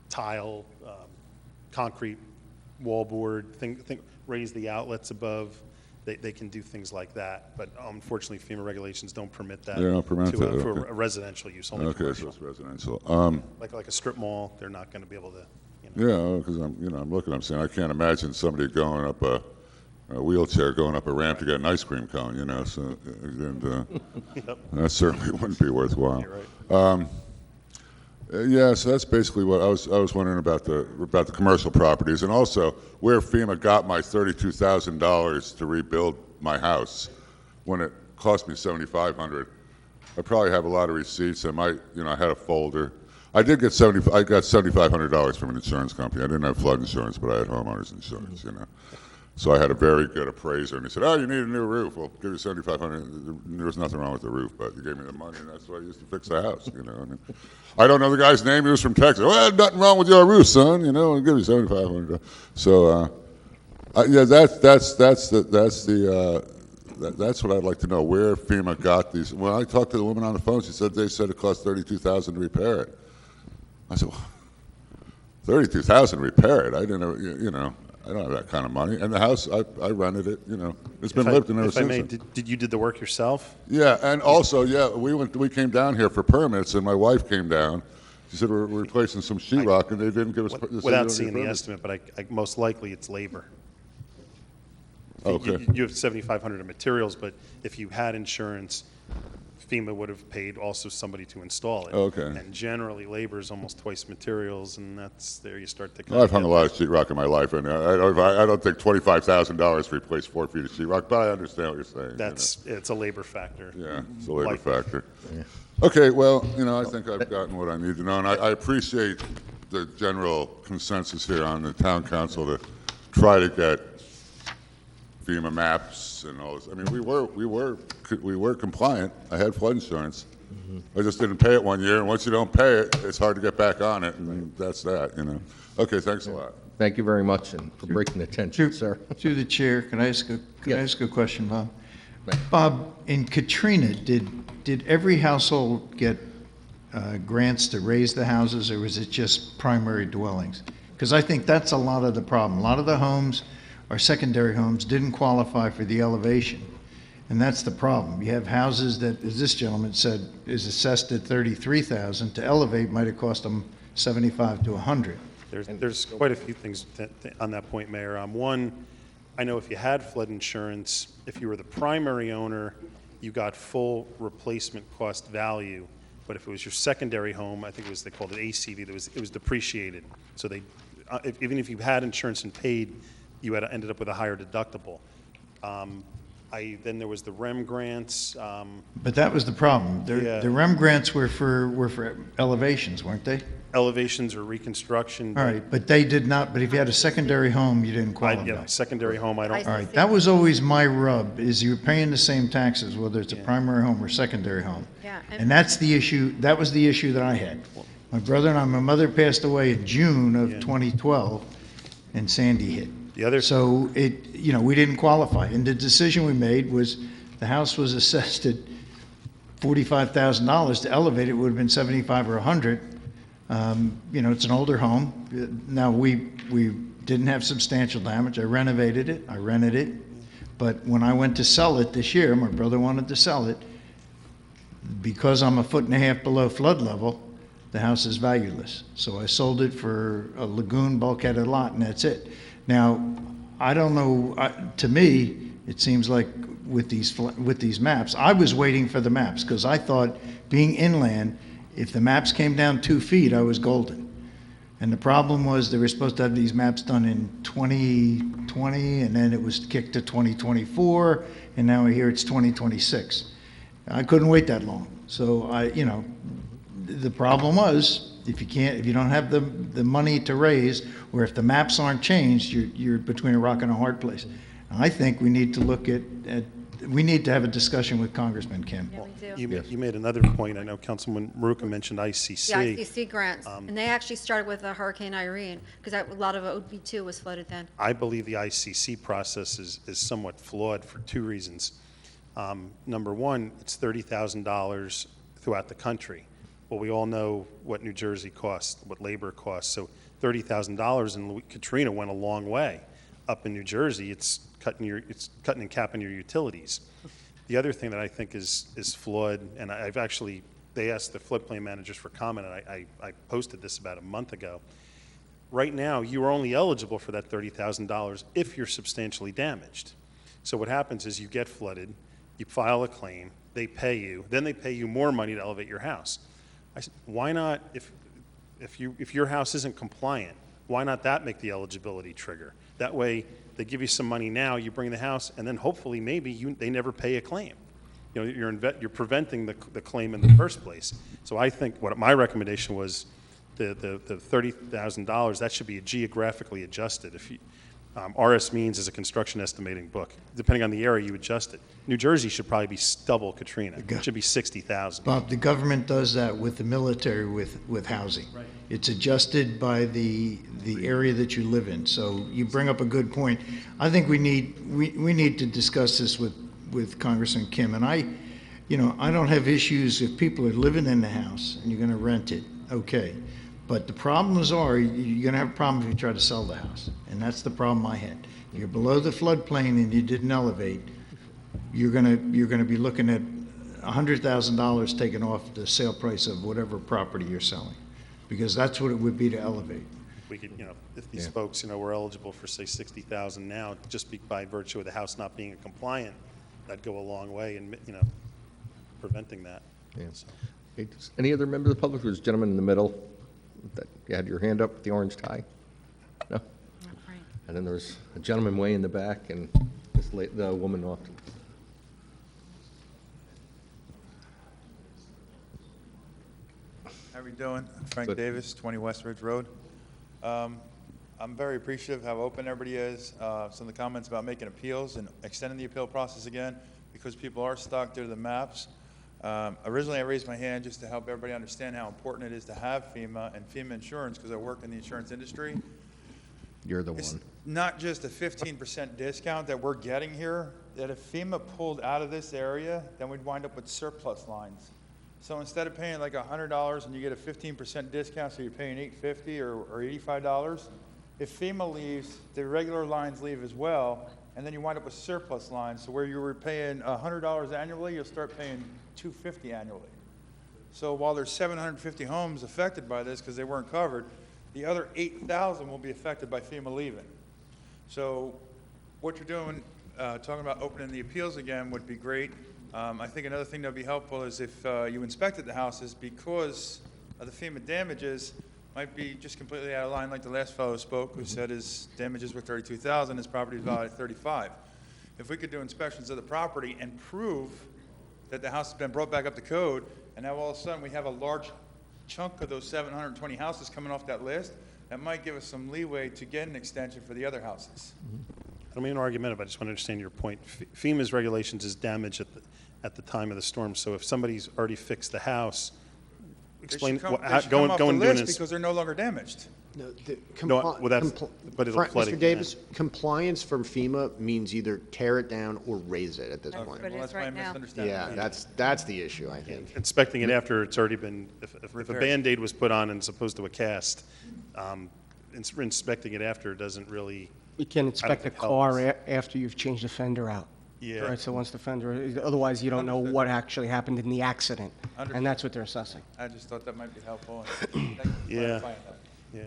tile, concrete, wallboard, raise the outlets above, they can do things like that. But unfortunately, FEMA regulations don't permit that.
They don't permit that,
for
okay.
a residential use, only
Okay,
commercial.
so it's residential.
Like a strip mall, they're not going to be able to.
Yeah, because I'm saying I can't imagine somebody going up a wheelchair going up a ramp to get an ice cream cone, you know. So that certainly wouldn't be worthwhile.
Right.
Yeah, so that's basically what I was wondering about the commercial properties, and also where FEMA got my $32,000 to rebuild my house when it cost me $7,500. I probably have a lot of receipts. I had a folder. I got $7,500 from an insurance company. I didn't have flood insurance, but I had homeowners insurance, you know. So I had a very good appraiser, and he said, oh, you need a new roof. We'll give you $7,500. There was nothing wrong with the roof, but you gave me the money, and that's what I used to fix the house, you know. I mean, I don't know the guy's name. He was from Texas. Well, nothing wrong with your roof, son, you know. I'll give you $7,500. So, yeah, that's what I'd like to know, where FEMA got these. When I talked to the woman on the phone, they said it cost $32,000 to repair it. I said, well, $32,000 to repair it. I didn't know, you know, I don't have that kind of money. And the house, I rented it, you know. It's been lived in ever since.
Did you did the work yourself?
Yeah, and also, yeah, we came down here for permits, and my wife came down. She said we're replacing some sheetrock, and they didn't give us.
Without seeing the estimate, but I most likely it's labor.
Okay.
You have $7,500 in materials, but if you had insurance, FEMA would have paid also somebody to install it.
Okay.
And generally, labor is almost twice materials, and that's, there you start to.
Well, I've hung a lot of sheetrock in my life, and I don't think $25,000 to replace 4 feet of sheetrock, but I understand what you're saying.
That's, it's a labor factor.
Yeah, it's a labor
Like-
factor. Okay, well, I think I've gotten what I need to know, and I appreciate the general consensus here on the town council to try to get FEMA maps and all this. I mean, we were compliant. I had flood insurance. I just didn't pay it one year, and once you don't pay it, it's hard to get back on it, and that's that, Okay, thanks a lot.
Thank you very much, and for breaking the tension, sir.
Through the chair, can I ask a question, Bob?
Right.
Bob, in Katrina, did every household get grants to raise the houses, or was it just primary dwellings? Because I think that's a lot of the problem. A lot of the homes, our secondary homes, didn't qualify for the elevation. And that's the problem. You have houses that, as this gentleman said, is assessed at $33,000. To elevate might have cost them $75 to $100.
There's quite a few things on that point, Mayor. One, I know if you had flood insurance, if you were the primary owner, you got full replacement cost value. But if it was your secondary home, I think they called it ACV, it was depreciated. So even if you had insurance and paid, you ended up with a higher deductible. Then there was the REM grants.
But that was the problem. The REM grants were for elevations, weren't they?
Elevations or reconstruction.
All right, but they did not, but if you had a secondary home, you didn't qualify.
Secondary home, I don't.
All right, that was always my rub, is you're paying the same taxes, whether it's a primary home or secondary home.
Yeah,
And that's the issue, that was the issue that I had. My brother and my mother passed away in June of 2012, and Sandy hit. So we didn't qualify. And the decision we made was the house was assessed at $45,000. To elevate it would have been 75 or 100. It's an older home. Now, we didn't have substantial damage. I renovated it. I rented it. But when I went to sell it this year, my brother wanted to sell it. Because I'm 1.5 feet below flood level, the house is valueless. So I sold it for a lagoon bulkheaded lot, and that's it. Now, I don't know, to me, it seems like with these maps, I was waiting for the maps, because I thought, being inland, if the maps came down 2 feet, I was golden. And the problem was they were supposed to have these maps done in 2020, and then it was kicked to 2024, and now I hear it's 2026. I couldn't wait that long. So the problem was, if you don't have the money to raise, or if the maps aren't changed, you're between a rock and a hard place. And I think we need to look we need to have a discussion with Congressman Kim.
Yeah, we do.
You made another point. I know Councilman Maruka mentioned ICC.
The ICC grants, and they actually started with Hurricane Irene, because a lot of OB2 was flooded then.
I believe the ICC process is somewhat flawed for 2 reasons. Number one, it's $30,000 throughout the country. Well, we all know what New Jersey costs, what labor costs. So $30,000 in Katrina went a long way. Up in New Jersey, it's cutting and capping your utilities. The other thing that I think is flawed, and they asked the floodplain managers for comment, and I posted this about a month ago. Right now, you are only eligible for that $30,000 if you're substantially damaged. So what happens is you get flooded, you file a claim, they pay you, then they pay you more money to elevate your house. I said, why not, if your house isn't compliant, why not that make the eligibility trigger? That way, they give you some money now, you bring the house, and then hopefully maybe they never pay a claim. You're preventing the claim in the first place. So I think what my recommendation was, the $30,000, that should be geographically adjusted. RS Means is a construction estimating book. Depending on the area, you adjust it. New Jersey should probably be double Katrina. It should be $60,000.
Bob, the government does that with the military with housing. Right. It's adjusted by the area that you live in. So you bring up a good point. I think we need to discuss this with Congressman Kim. And I don't have issues if people are living in the house and you're going to rent it. Okay. But the problems are, you're going to have a problem if you try to sell the house. And that's the problem I had. You're below the floodplain and you didn't elevate. You're going to be looking at $100,000 taken off the sale price of whatever property you're selling, because that's what it would be to elevate.
We could, if these folks, were eligible for, say, $60,000 now, just by virtue of the house not being compliant, that'd go a long way. And, preventing that.
Yeah.
So,
Okay, does any other member of the public? There's a gentleman in the middle that you had your hand up with the orange tie? No? And then there's a gentleman way in the back and the woman off.
How are we doing? Frank
Good.
Davis, 20 West Ridge Road. I'm very appreciative how open everybody is. Some of the comments about making appeals and extending the appeal process again because people are stuck due to the maps. Originally, I raised my hand just to help everybody understand how important it is to have FEMA and FEMA insurance because I work in the insurance industry.
You're the
It's
one.
not just a 15% discount that we're getting here, that if FEMA pulled out of this area, then we'd wind up with surplus lines. So instead of paying like $100 and you get a 15% discount, so you're paying $850 or $85, if FEMA leaves, the regular lines leave as well, and then you wind up with surplus lines. So where you were paying $100 annually, you'll start paying $250 annually. So while there's 750 homes affected by this because they weren't covered, the other 8,000 will be affected by FEMA leaving. So what you're doing, talking about opening the appeals again would be great. I think another thing that would be helpful is if you inspected the houses because of the FEMA damages might be just completely out of line like the last fellow spoke who said his damages were $32,000, his property was valued at $35,000. If we could do inspections of the property and prove that the house has been brought back up to code and now all of a sudden we have a large chunk of those 720 houses coming off that list, that might give us some leeway to get an extension for the other houses.
I don't mean an argument, but I just want to understand your point. FEMA's regulations is damage at the time of the storm. So if somebody's already fixed the house, explain
They should come
go
off
and
the
do an
list because they're no longer damaged.
No,
well, that's- but it'll flood
Mr.
again.
Davis, compliance from FEMA means either tear it down or raise it at this
Okay,
point.
But
well,
it's
that's my
right now.
misunderstanding.
Yeah, that's the issue, I think.
Inspecting it after it's already been, if a
Repaired.
Band-Aid was put on as opposed to a cast, inspecting it after doesn't really,
You can
I
inspect a
don't think
car
helps.
after you've changed the fender out.
Yeah.
Right, so once the fender, otherwise you don't know
Understood.
what actually happened in the accident.
Understood.
And that's what they're assessing.
I just thought that might be helpful. Thank you for
Yeah.
clarifying that.
yeah.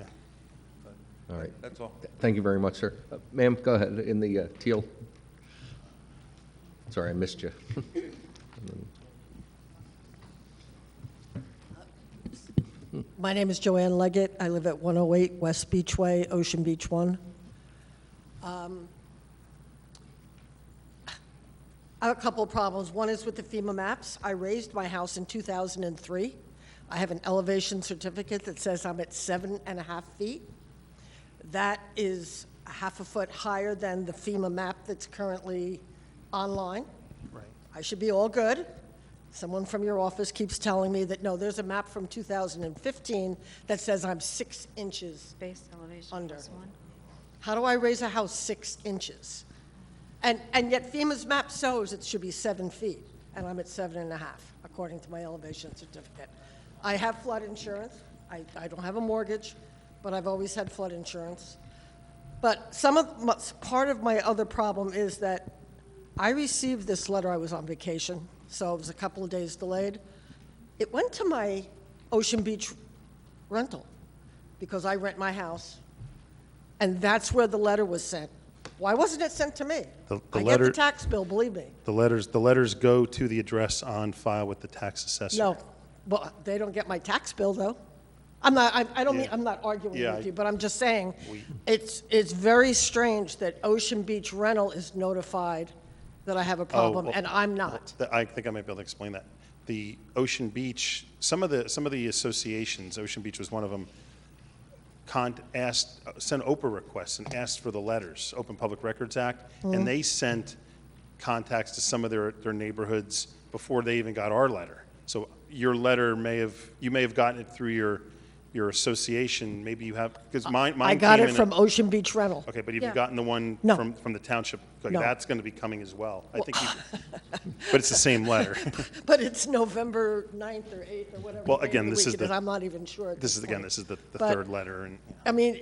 All right.
That's all.
Thank you very much, sir. Ma'am, go ahead, in the teal. Sorry, I missed you.
My name is Joanne Leggett. I live at 108 West Beachway, Ocean Beach 1. I have a couple of problems. One is with the FEMA maps. I raised my house in 2003. I have an elevation certificate that says I'm at 7.5 feet. That is a half a foot higher than the FEMA map that's currently online.
Right.
I should be all good. Someone from your office keeps telling me that, no, there's a map from 2015 that says I'm 6 inches
Base elevation
under.
plus one.
How do I raise a house 6 inches? And yet FEMA's map shows it should be 7 feet, and I'm at 7.5, according to my elevation certificate. I have flood insurance. I don't have a mortgage, but I've always had flood insurance. But part of my other problem is that I received this letter. I was on vacation, so it was a couple of days delayed. It went to my Ocean Beach rental, because I rent my house, and that's where the letter was sent. Why wasn't it sent to me?
The
I get
letter-
the tax bill, believe me.
The letters go to the address on file with the tax assessor.
No, well, they don't get my tax bill, though. I'm not arguing
Yeah,
with you, but I'm just saying, it's very strange that Ocean Beach Rental is notified that I have a problem,
well,
and I'm not.
I think I might be able to explain that. The Ocean Beach, some of the associations, Ocean Beach was one of them, sent Oprah requests and asked for the letters, Open Public Records Act, and they sent contacts to some of their neighborhoods before they even got our letter. So your letter you may have gotten it through your association, maybe you have, because mine
I got
came
it
in
from Ocean Beach Rental.
Okay, but have
Yeah.
you gotten the one
No.
from the township? Like,
No.
that's going to be coming as well. I think but it's the same letter.
But it's November 9th or 8th or whatever.
Well,
day of
again,
the
this
week
is
it is.
the-
I'm not even sure at
This is, again,
point.
this is the
But-
third letter, and
I mean,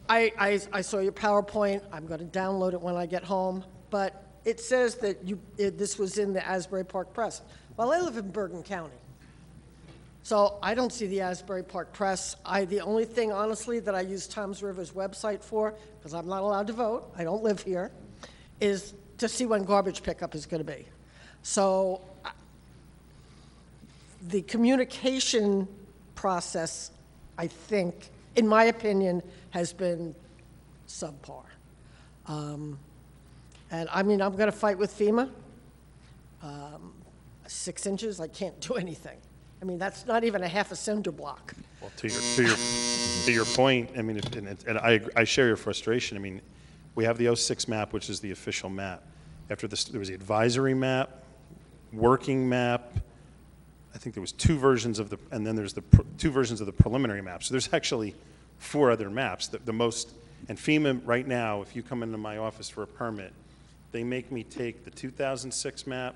I saw your PowerPoint. I'm going to download it when I get home. But it says that this was in the Asbury Park Press. Well, I live in Bergen County. So I don't see the Asbury Park Press. The only thing, honestly, that I use Tom's River's website for, because I'm not allowed to vote, I don't live here, is to see when garbage pickup is going to be. So the communication process, I think, in my opinion, has been subpar. And I mean, I'm going to fight with FEMA. 6 inches, I can't do anything. I mean, that's not even a half a cinder block.
Well, to your point, I mean, and I share your frustration. I mean, we have the 06 map, which is the official map. After this, there was the advisory map, working map. I think there was 2 versions of and then there's the 2 versions of the preliminary map. So there's actually 4 other maps. The most, and FEMA right now, if you come into my office for a permit, they make me take the 2006 map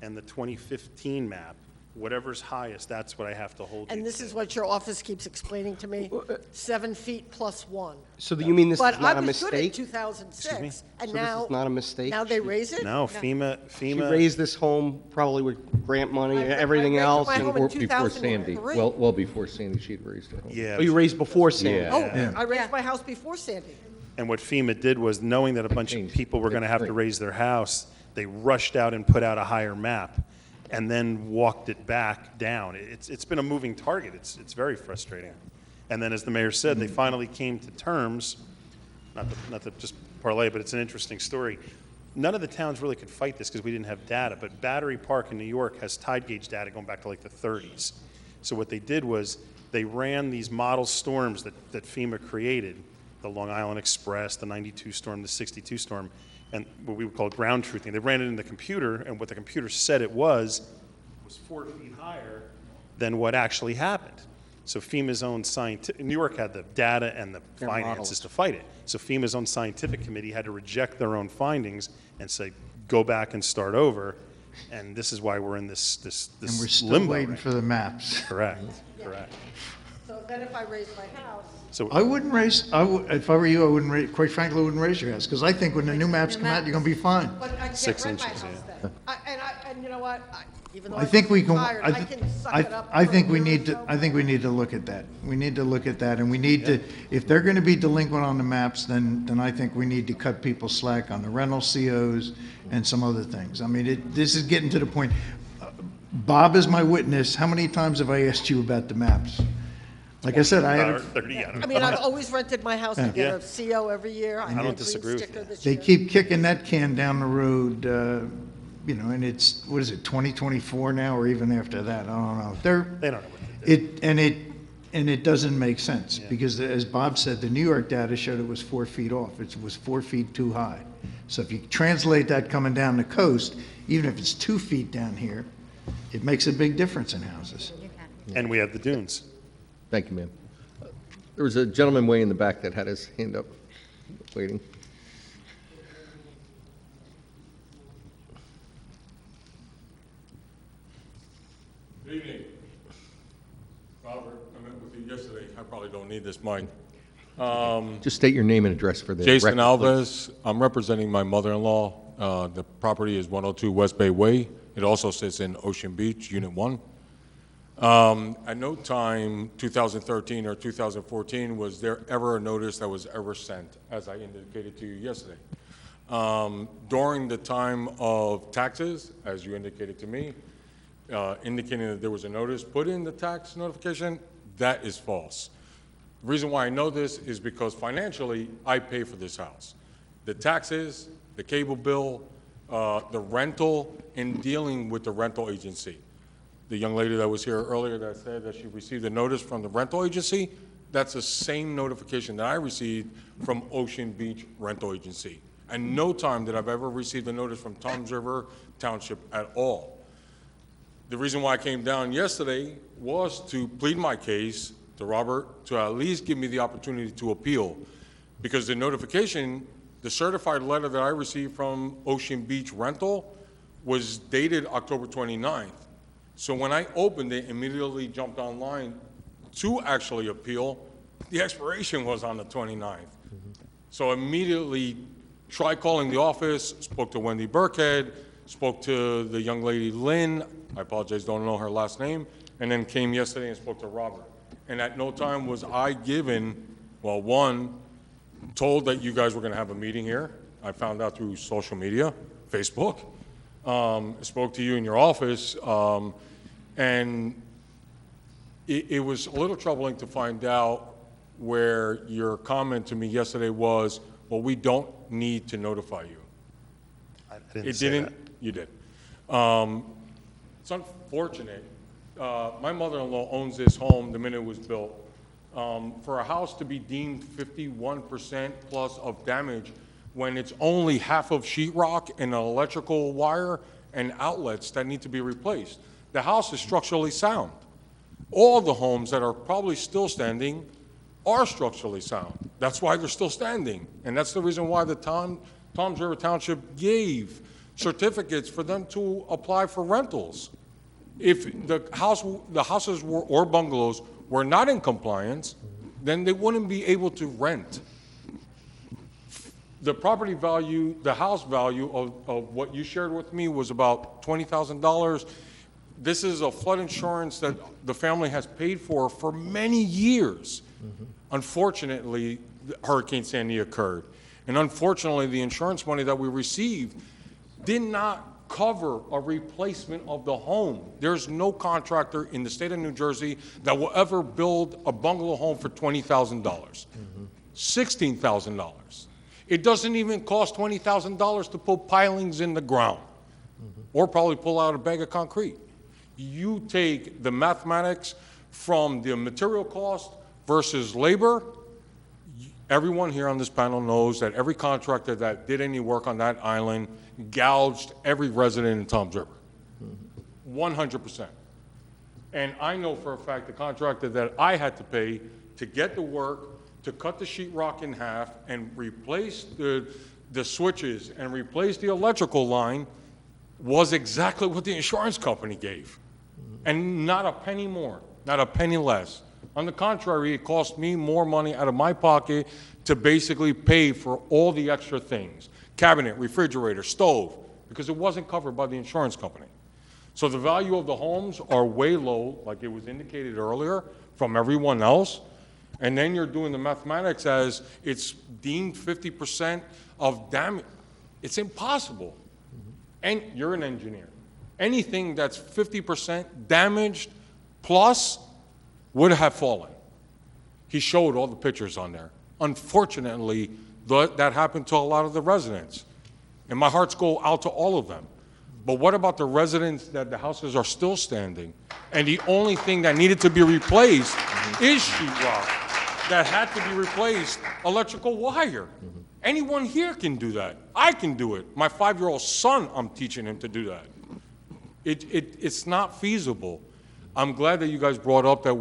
and the 2015 map. Whatever's highest, that's what I have to hold.
And this is what your office keeps explaining to me, 7 feet plus 1.
So you mean this is
But
not
I
a
was good at
mistake?
2006, and
So
now.
this is not a mistake?
Now they raise it?
No, FEMA.
She raised this home probably with grant money and everything
raised
else.
my
and-
home in
Before Sandy,
2003.
well before Sandy, she'd raised her home.
Yeah.
Oh, you raised before Sandy?
Yeah.
Oh, I raised my house before Sandy.
And what FEMA did was, knowing that a bunch of people were going to have to raise their house, they rushed out and put out a higher map, and then walked it back down. It's been a moving target. It's very frustrating. And then, as the mayor said, they finally came to terms. Not to just parlay, but it's an interesting story. None of the towns really could fight this because we didn't have data. But Battery Park in New York has tide gauge data going back to like the 30s. So what they did was they ran these model storms that FEMA created, the Long Island Express, the 92 storm, the 62 storm, and what we would call ground truthing. They ran it in the computer, and what the computer said it was 4 feet higher than what actually happened. So FEMA's own scientific, New York had the data and the
Their
finances
models.
to fight it. So FEMA's own scientific committee had to reject their own findings and say, go back and start over. And this is why we're in this
And we're still
limbo
waiting
right
for the maps.
now. Correct, correct.
So then if I raise my house.
So
I wouldn't raise, if I were you, I wouldn't raise, quite frankly, I wouldn't raise your house, because I think when the new maps come out, you're going to be fine.
But I can't
6
rent my
inches,
house
yeah.
then. And you know what? Even though
I think we can,
retired, I can suck it up.
I
for
think
a
we
year
need
or
to,
so.
I think we need to look at that. We need to look at that, and we need to, if they're going to be delinquent on the maps, then I think we need to cut people slack on the rental COs and some other things. I mean, this is getting to the point, Bob is my witness. How many times have I asked you about the maps? Like I said, I had,
30, I don't
I mean,
know.
I've always rented my house. I get
Yeah.
a CO every year. I
don't
get a
disagree
green
with
sticker
you.
this
they
year.
keep kicking that can down the road, and it's, what is it, 2024 now, or even after that? I don't know.
They don't know what to do.
And it doesn't make sense, because as Bob said, the New York data showed it was 4 feet off. It was 4 feet too high. So if you translate that coming down the coast, even if it's 2 feet down here, it makes a big difference in houses.
And we have the dunes.
Thank you, ma'am. There was a gentleman way in the back that had his hand up, waiting.
Good evening. Robert, I met with you yesterday. I probably don't need this mic.
Just state your name and address for the
Jason
record, please.
Alves. I'm representing my mother-in-law. The property is 102 West Bay Way. It also sits in Ocean Beach, Unit 1. At no time, 2013 or 2014, was there ever a notice that was ever sent, as I indicated to you yesterday. During the time of taxes, as you indicated to me, indicating that there was a notice put in the tax notification, that is false. The reason why I know this is because financially, I pay for this house. The taxes, the cable bill, the rental, and dealing with the rental agency. The young lady that was here earlier that said that she received a notice from the rental agency, that's the same notification that I received from Ocean Beach Rental Agency. And no time did I've ever received a notice from Toms River Township at all. The reason why I came down yesterday was to plead my case to Robert to at least give me the opportunity to appeal, because the notification, the certified letter that I received from Ocean Beach Rental was dated October 29th. So when I opened it, immediately jumped online to actually appeal, the expiration was on the 29th. So immediately tried calling the office, spoke to Wendy Burkhead, spoke to the young lady Lynn, I apologize, don't know her last name, and then came yesterday and spoke to Robert. And at no time was I given, well, one, told that you guys were gonna have a meeting here. I found out through social media, Facebook. Spoke to you in your office, And it was a little troubling to find out where your comment to me yesterday was, well, we don't need to notify you.
I didn't say that.
You did. It's unfortunate. My mother-in-law owns this home the minute it was built. For a house to be deemed 51% plus of damage when it's only half of sheetrock and an electrical wire and outlets that need to be replaced. The house is structurally sound. All the homes that are probably still standing are structurally sound. That's why they're still standing. And that's the reason why the Toms River Township gave certificates for them to apply for rentals. If the houses or bungalows were not in compliance, then they wouldn't be able to rent. The property value, the house value of what you shared with me was about $20,000. This is a flood insurance that the family has paid for many years. Unfortunately, Hurricane Sandy occurred. And unfortunately, the insurance money that we received did not cover a replacement of the home. There's no contractor in the state of New Jersey that will ever build a bungalow home for $20,000, $16,000. It doesn't even cost $20,000 to put pilings in the ground, or probably pull out a bag of concrete. You take the mathematics from the material cost versus labor. Everyone here on this panel knows that every contractor that did any work on that island gouged every resident in Toms River, 100%. And I know for a fact the contractor that I had to pay to get the work, to cut the sheetrock in half and replace the switches and replace the electrical line was exactly what the insurance company gave. And not a penny more, not a penny less. On the contrary, it cost me more money out of my pocket to basically pay for all the extra things. Cabinet, refrigerator, stove, because it wasn't covered by the insurance company. So the value of the homes are way low, like it was indicated earlier, from everyone else. And then you're doing the mathematics as it's deemed 50% of damage. It's impossible. And you're an engineer. Anything that's 50% damaged plus would have fallen. He showed all the pictures on there. Unfortunately, that happened to a lot of the residents. And my hearts go out to all of them. But what about the residents that the houses are still standing? And the only thing that needed to be replaced is sheetrock. That had to be replaced, electrical wire. Anyone here can do that. I can do it. My 5-year-old son, I'm teaching him to do that. It's not feasible. I'm glad that you guys brought up that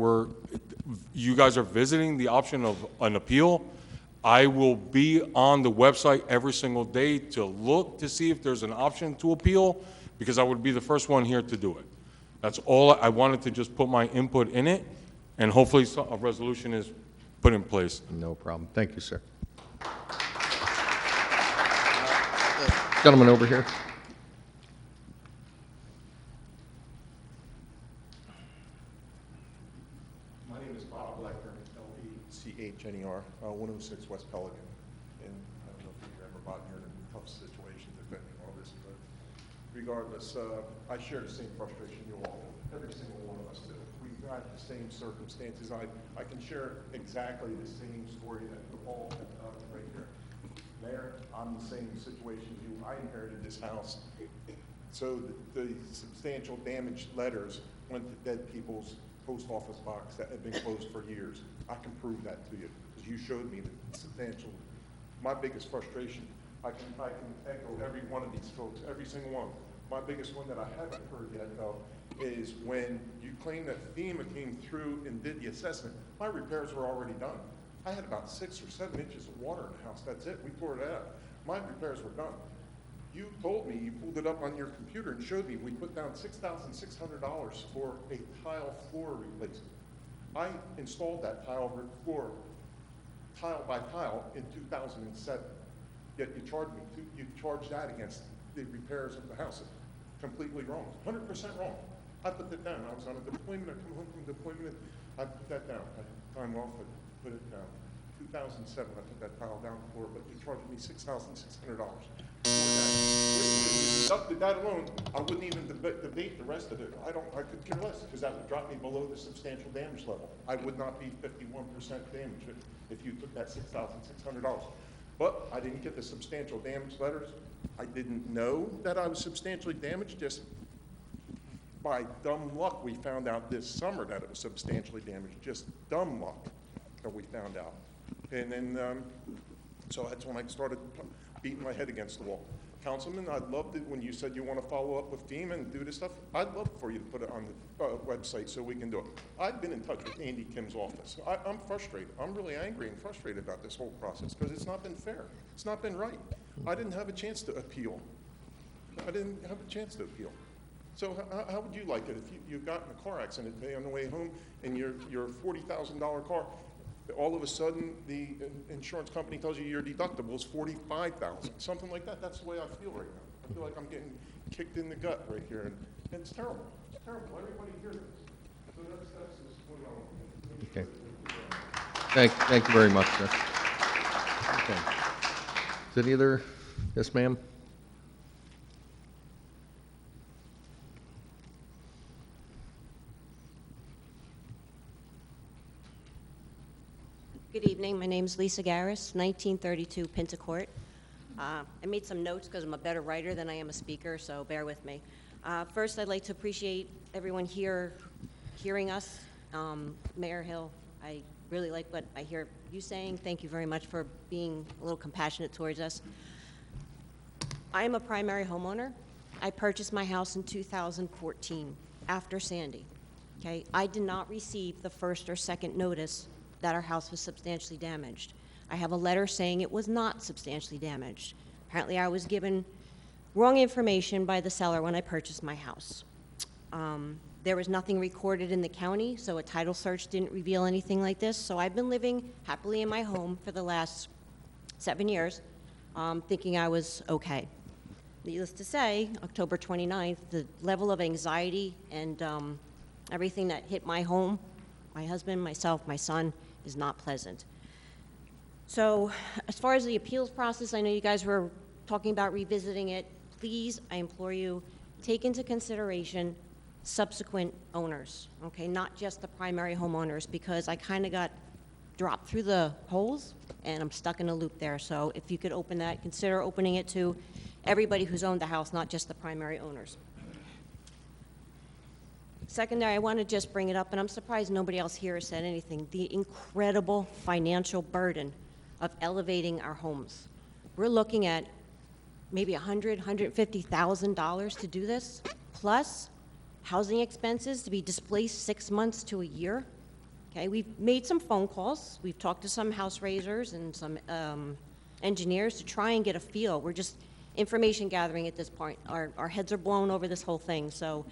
you guys are visiting the option of an appeal. I will be on the website every single day to look to see if there's an option to appeal, because I would be the first one here to do it. That's all. I wanted to just put my input in it, and hopefully a resolution is put in place.
No problem. Thank you, sir. Gentleman over here.
My name is Bob Lecker, L-E-C-H-N-E-R, 106 West Pelican. And I don't know if you've ever gotten here in tough situations defending all this, but regardless, I share the same frustration you all do. Every single one of us do. We've got the same circumstances. I can share exactly the same story that you all have right here. Mayor, I'm the same situation as you. I inherited this house. So the substantial damaged letters went to dead people's post office box that had been closed for years. I can prove that to you, because you showed me the substantial. My biggest frustration, I can echo every one of these folks, every single one. My biggest one that I haven't heard yet, though, is when you claim that FEMA came through and did the assessment. My repairs were already done. I had about 6 or 7 inches of water in the house. That's it. We tore it out. My repairs were done. You told me, you pulled it up on your computer and showed me, we put down $6,600 for a tile floor replacement. I installed that tile floor, tile by tile, in 2007. Yet you charged that against the repairs of the house. Completely wrong, 100% wrong. I put that down. I was on a deployment, I come home from deployment, I put that down. I had time off, I put it down. 2007, I put that tile down floor, but you charged me $6,600.
deducted that alone, I wouldn't even debate the rest of it. I could care less, because that would drop me below the substantial damage level. I would not be 51% damage if you took that $6,600. But I didn't get the substantial damage letters. I didn't know that I was substantially damaged. Just by dumb luck, we found out this summer that it was substantially damaged. Just dumb luck that we found out. And then, so that's when I started beating my head against the wall. Councilman, I'd love to, when you said you want to follow up with FEMA and do this stuff, I'd love for you to put it on the website so we can do it. I've been in touch with Andy Kim's office. I'm frustrated. I'm really angry and frustrated about this whole process because it's not been fair. It's not been right. I didn't have a chance to appeal. So how would you like it if you got in a car accident today on the way home and your $40,000 car, all of a sudden the insurance company tells you your deductible is $45,000, something like that. That's the way I feel right now. I feel like I'm getting kicked in the gut right here, and it's terrible. It's terrible. Everybody hears this. So that's just what I want.
Okay. Thank you very much, sir. Okay. Is any other? Yes, ma'am.
Good evening. My name is Lisa Garris, 1932 Pinta Court. I made some notes because I'm a better writer than I am a speaker, so bear with me. First, I'd like to appreciate everyone here hearing us. Mayor Hill, I really like what I hear you saying. Thank you very much for being a little compassionate towards us. I am a primary homeowner. I purchased my house in 2014 after Sandy. Okay, I did not receive the first or second notice that our house was substantially damaged. I have a letter saying it was not substantially damaged. Apparently, I was given wrong information by the seller when I purchased my house. There was nothing recorded in the county, so a title search didn't reveal anything like this. So I've been living happily in my home for the last 7 years, thinking I was okay. Needless to say, October 29th, the level of anxiety and everything that hit my home, my husband, myself, my son, is not pleasant. So as far as the appeals process, I know you guys were talking about revisiting it. Please, I implore you, take into consideration subsequent owners, okay? Not just the primary homeowners, because I kind of got dropped through the holes and I'm stuck in a loop there. So if you could open that, consider opening it to everybody who's owned the house, not just the primary owners. Secondary, I want to just bring it up, and I'm surprised nobody else here has said anything, the incredible financial burden of elevating our homes. We're looking at maybe $100,000, $150,000 to do this, plus housing expenses to be displaced 6 months to a year. Okay, we've made some phone calls. We've talked to some house raisers and some engineers to try and get a feel. We're just information gathering at this point. Our heads are blown over this whole thing, so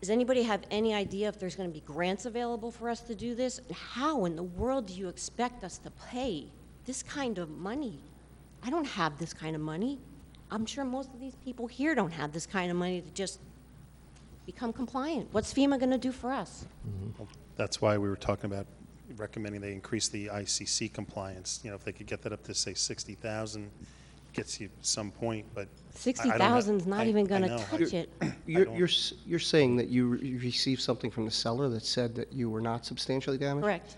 does anybody have any idea if there's going to be grants available for us to do this? And how in the world do you expect us to pay this kind of money? I don't have this kind of money. I'm sure most of these people here don't have this kind of money to just become compliant. What's FEMA going to do for us?
That's why we were talking about recommending they increase the ICC compliance. You know, if they could get that up to, say, 60,000, gets you some point, but
60,000 is not even going to touch it.
You're saying that you received something from the seller that said that you were not substantially damaged?
Correct.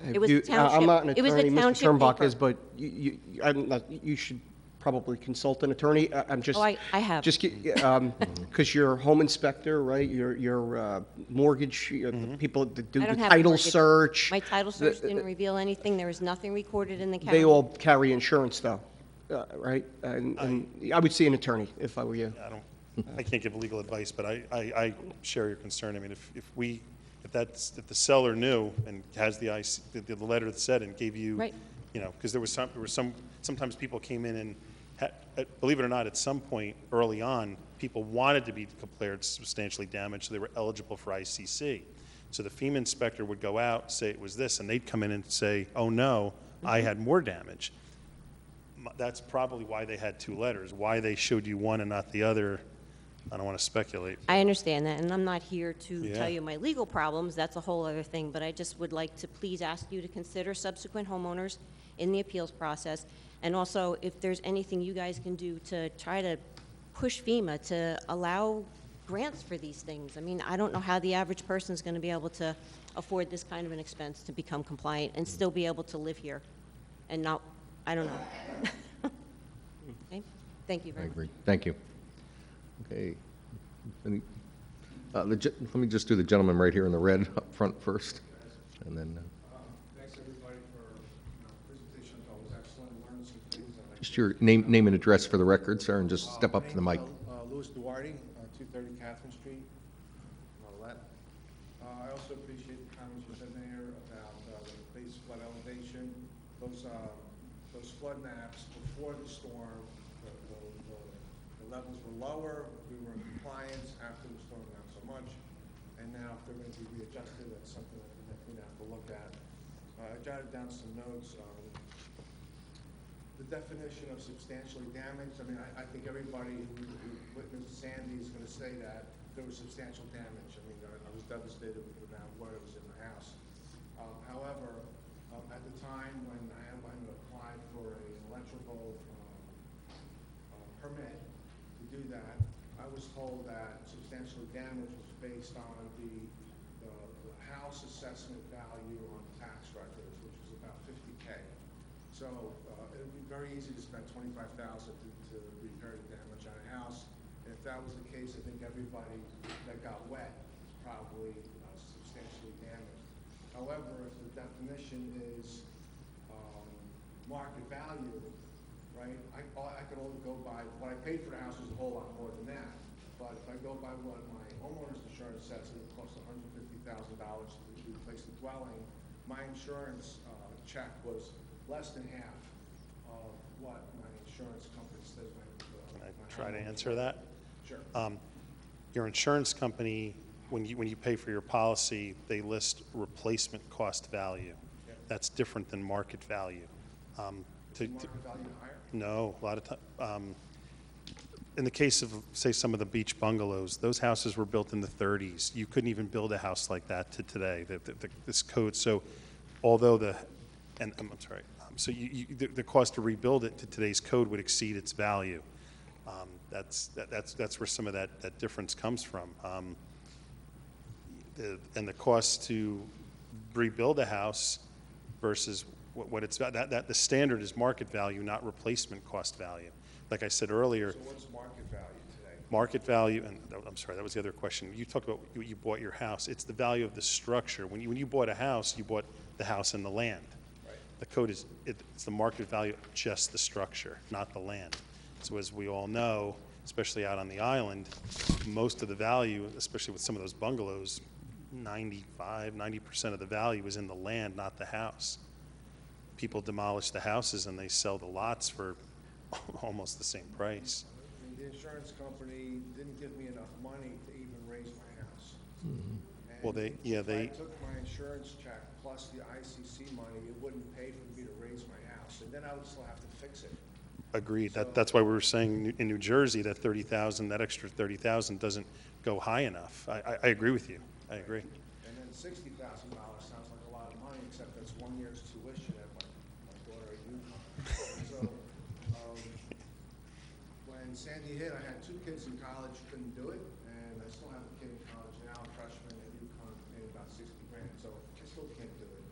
Have
It was
you-
the township-
I'm not an
it was the
attorney, Mr.
township
Turnbach
paper.
is, but you should probably consult an attorney. I'm just.
Oh, I have.
Just, because you're home inspector, right? Your mortgage, the people that do
I
the
don't have a
title
mortgage.
search.
My title search
the-
didn't reveal anything. There was nothing recorded in the county.
They all carry insurance, though, right? And I would see an attorney if I were you.
I can't give legal advice, but I share your concern. I mean, if the seller knew and has the letter that said and gave you,
Right.
you know, because sometimes people came in and, believe it or not, at some point early on, people wanted to be declared substantially damaged, so they were eligible for ICC. So the FEMA inspector would go out, say it was this, and they'd come in and say, oh no, I had more damage. That's probably why they had two letters. Why they showed you one and not the other, I don't want to speculate.
I understand that, and I'm not here to
Yeah.
tell you my legal problems. That's a whole other thing, but I just would like to please ask you to consider subsequent homeowners in the appeals process, and also if there's anything you guys can do to try to push FEMA to allow grants for these things. I mean, I don't know how the average person is going to be able to afford this kind of an expense to become compliant and still be able to live here and not, I don't know. Okay? Thank you
I
very much.
agree. Thank you. Okay. Let me just do the gentleman right here in the red up front first, and then.
Thanks, everybody, for presentation. That was excellent. Learned some things.
Just your name and address for the record, sir, and just step up to the mic.
Louis Duarte, 230 Catherine Street, Marlette. I also appreciate the comments you said, Mayor, about the base flood elevation. Those flood maps before the storm, the levels were lower, we were in compliance. After the storm, not so much. And now, if they're going to be readjusted, that's something that we definitely have to look at. I jotted down some notes. The definition of substantially damaged, I mean, I think everybody who witnessed Sandy is going to say that there was substantial damage. I mean, I was devastated with what was in the house. However, at the time when I went to apply for an electrical permit to do that, I was told that substantially damaged was based on the house assessment value on tax records, which was about $50K. So it would be very easy to spend $25,000 to repair the damage on a house. And if that was the case, I think everybody that got wet was probably substantially damaged. However, if the definition is market value, right, I could only go by what I paid for the house was a whole lot more than that. But if I go by what my homeowner's insurance says, it would cost $150,000 to replace the dwelling. My insurance check was less than half of what my insurance company says.
Can I try to answer that?
Sure.
Your insurance company, when you pay for your policy, they list replacement cost value.
Yep.
That's different than market value.
Is market value higher?
No, a lot of time. In the case of, say, some of the beach bungalows, those houses were built in the 30s. You couldn't even build a house like that to today. This code. So, although I'm sorry. So the cost to rebuild it to today's code would exceed its value. That's where some of that difference comes from. And the cost to rebuild a house versus what it's that the standard is market value, not replacement cost value. Like I said earlier.
So what's market value today?
Market value, and I'm sorry, that was the other question. You talked about when you bought your house. It's the value of the structure. When you bought a house, you bought the house and the land.
Right.
The code it's the market value of just the structure, not the land. So as we all know, especially out on the island, most of the value, especially with some of those bungalows, 90% of the value is in the land, not the house. People demolish the houses and they sell the lots for almost the same price.
And the insurance company didn't give me enough money to even raise my house.
Well,
If I took my insurance check plus the ICC money, it wouldn't pay for me to raise my house, and then I would still have to fix it.
Agreed. That's why we were saying in New Jersey that that extra 30,000 doesn't go high enough. I agree with you. I agree.
And then $60,000 sounds like a lot of money, except that's 1 year's tuition at my daughter at UConn. So when Sandy hit, I had 2 kids in college, couldn't do it, and I still have a kid in college now, a freshman at UConn, paying about $60,000, so I still can't do it.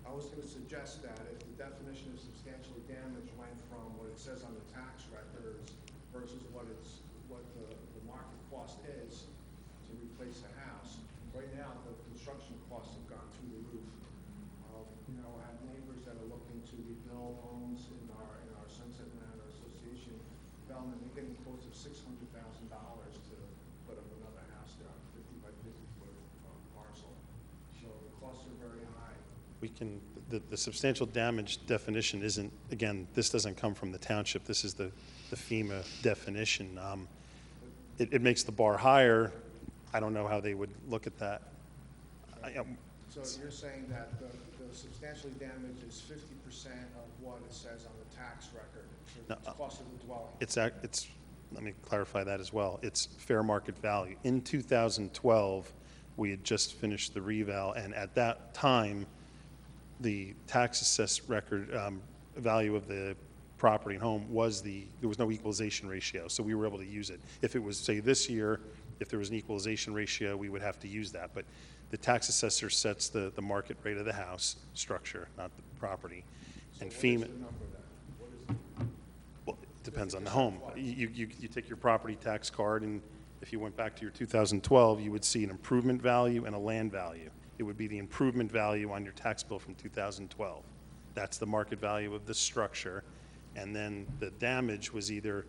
I was going to suggest that if the definition of substantially damaged went from what it says on the tax records versus what the market cost is to replace a house. Right now, the construction costs have gone through the roof. I have neighbors that are looking to rebuild homes in our Sunset Manor Association development. They're getting quotes of $600,000 to put up another house there on a 50 by 50 foot parcel. So the costs are very high.
The substantial damage definition isn't, again, this doesn't come from the township. This is the FEMA definition. It makes the bar higher. I don't know how they would look at that.
So you're saying that the substantially damaged is 50% of what it says on the tax record for the cost of the dwelling?
Let me clarify that as well. It's fair market value. In 2012, we had just finished the reval, and at that time, the tax assessed record value of the property and home there was no equalization ratio, so we were able to use it. If it was, say, this year, if there was an equalization ratio, we would have to use that. But the tax assessor sets the market rate of the house structure, not the property. And FEMA, well, it depends on the home. You take your property tax card, and if you went back to your 2012, you would see an improvement value and a land value. It would be the improvement value on your tax bill from 2012. That's the market value of the structure. And then the damage was either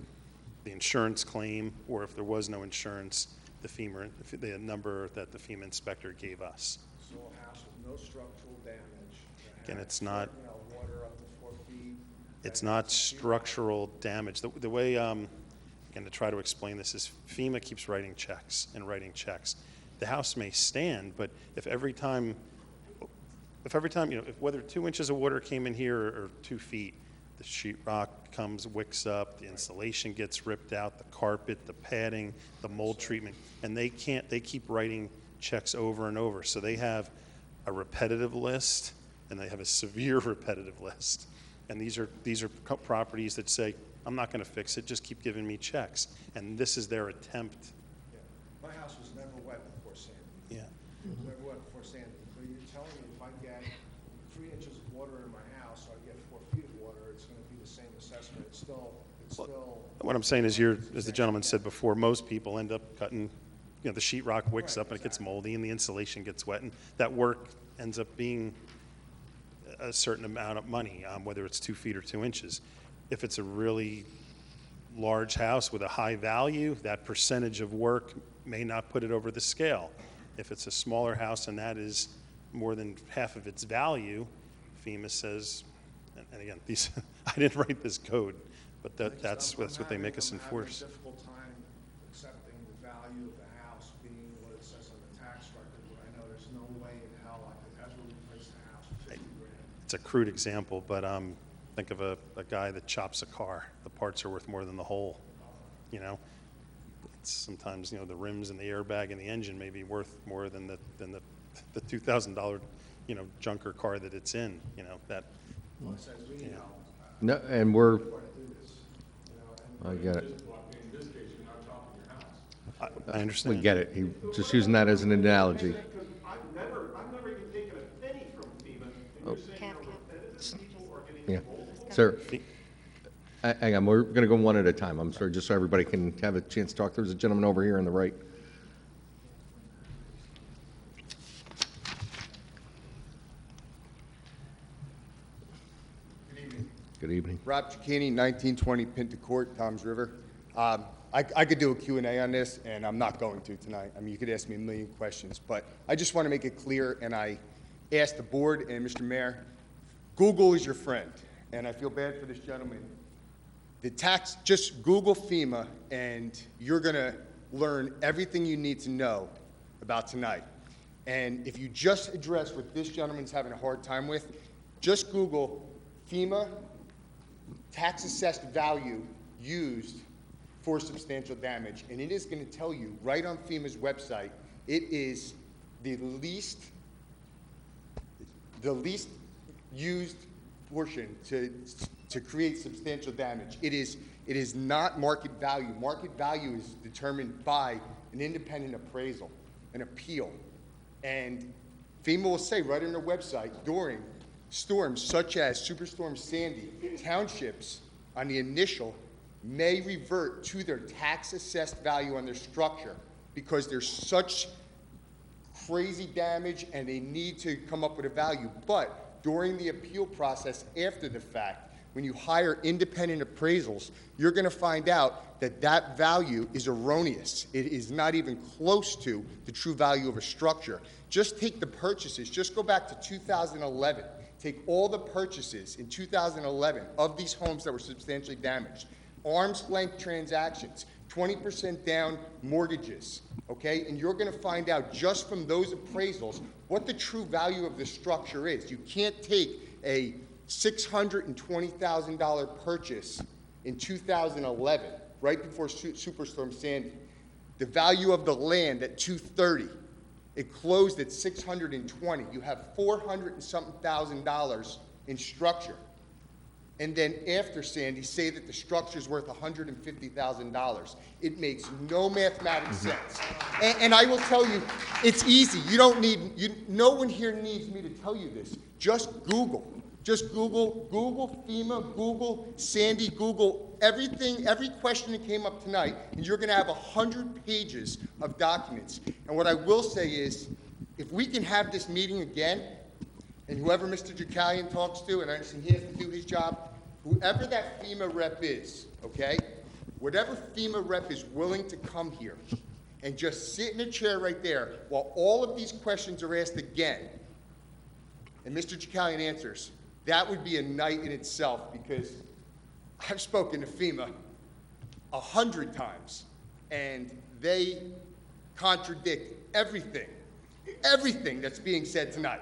the insurance claim, or if there was no insurance, the number that the FEMA inspector gave us.
So a house with no structural damage.
Again, it's not,
Water up to 4 feet.
it's not structural damage. The way, again, to try to explain this is FEMA keeps writing checks and writing checks. The house may stand, but if every time, if whether 2 inches of water came in here or 2 feet, the sheetrock comes, wicks up, the insulation gets ripped out, the carpet, the padding, the mold treatment, and they keep writing checks over and over. So they have a repetitive list, and they have a severe repetitive list. And these are properties that say, I'm not going to fix it, just keep giving me checks. And this is their attempt.
Yeah. My house was never wet before Sandy.
Yeah.
It was never wet before Sandy. But you're telling me if I get 3 inches of water in my house, or I get 4 feet of water, it's going to be the same assessment. It's still.
What I'm saying is, as the gentleman said before, most people end up cutting, the sheetrock wicks up and it gets moldy and the insulation gets wet, and that work ends up being a certain amount of money, whether it's 2 feet or 2 inches. If it's a really large house with a high value, that percentage of work may not put it over the scale. If it's a smaller house and that is more than half of its value, FEMA says, and again, I didn't write this code, but that's what they make us enforce.
I'm having a difficult time accepting the value of the house being what it says on the tax record, but I know there's no way in hell I could ever replace the house for 50 grand.
It's a crude example, but think of a guy that chops a car. The parts are worth more than the whole, It's sometimes, the rims and the airbag and the engine may be worth more than the $2,000, junker car that it's in, that.
Well, it says we know.
No, and we're, I get it.
I understand.
We get it. He just using that as an analogy.
I've never even taken a penny from FEMA, and you're saying they're repetitive, people are getting
Yeah.
involved.
Sir, hang on, we're going to go one at a time. I'm sorry, just so everybody can have a chance to talk. There's a gentleman over here on the right. Good evening.
Rob Cicchini, 1920 Pinta Court, Toms River. I could do a Q&A on this, and I'm not going to tonight. I mean, you could ask me a million questions, but I just want to make it clear, and I ask the board and Mr. Mayor, Google is your friend, and I feel bad for this gentleman. Just Google FEMA, and you're going to learn everything you need to know about tonight. And if you just address what this gentleman's having a hard time with, just Google FEMA tax assessed value used for substantial damage, and it is going to tell you right on FEMA's website, it is the least used portion to create substantial damage. It is not market value. Market value is determined by an independent appraisal, an appeal. And FEMA will say right on their website, during storms such as Superstorm Sandy, townships on the initial may revert to their tax assessed value on their structure because there's such crazy damage and they need to come up with a value. But during the appeal process after the fact, when you hire independent appraisals, you're going to find out that that value is erroneous. It is not even close to the true value of a structure. Just take the purchases. Just go back to 2011. Take all the purchases in 2011 of these homes that were substantially damaged. Arm's length transactions, 20% down mortgages, okay? And you're going to find out just from those appraisals what the true value of the structure is. You can't take a $620,000 purchase in 2011, right before Superstorm Sandy. The value of the land at $230, it closed at $620. You have $400 and something thousand in structure. and then after Sandy say that the structure's worth $150,000. It makes no mathematical sense. And I will tell you, it's easy. You don't need, no one here needs me to tell you this. Just Google. Just Google FEMA, Google Sandy, Google everything, every question that came up tonight, and you're gonna have 100 pages of documents. And what I will say is, if we can have this meeting again, and whoever Mr. Jacalian talks to, and I understand he has to do his job, whoever that FEMA rep is, okay? Whatever FEMA rep is willing to come here and just sit in a chair right there while all of these questions are asked again, and Mr. Jacalian answers, that would be a night in itself, because I've spoken to FEMA 100 times, and they contradict everything that's being said tonight.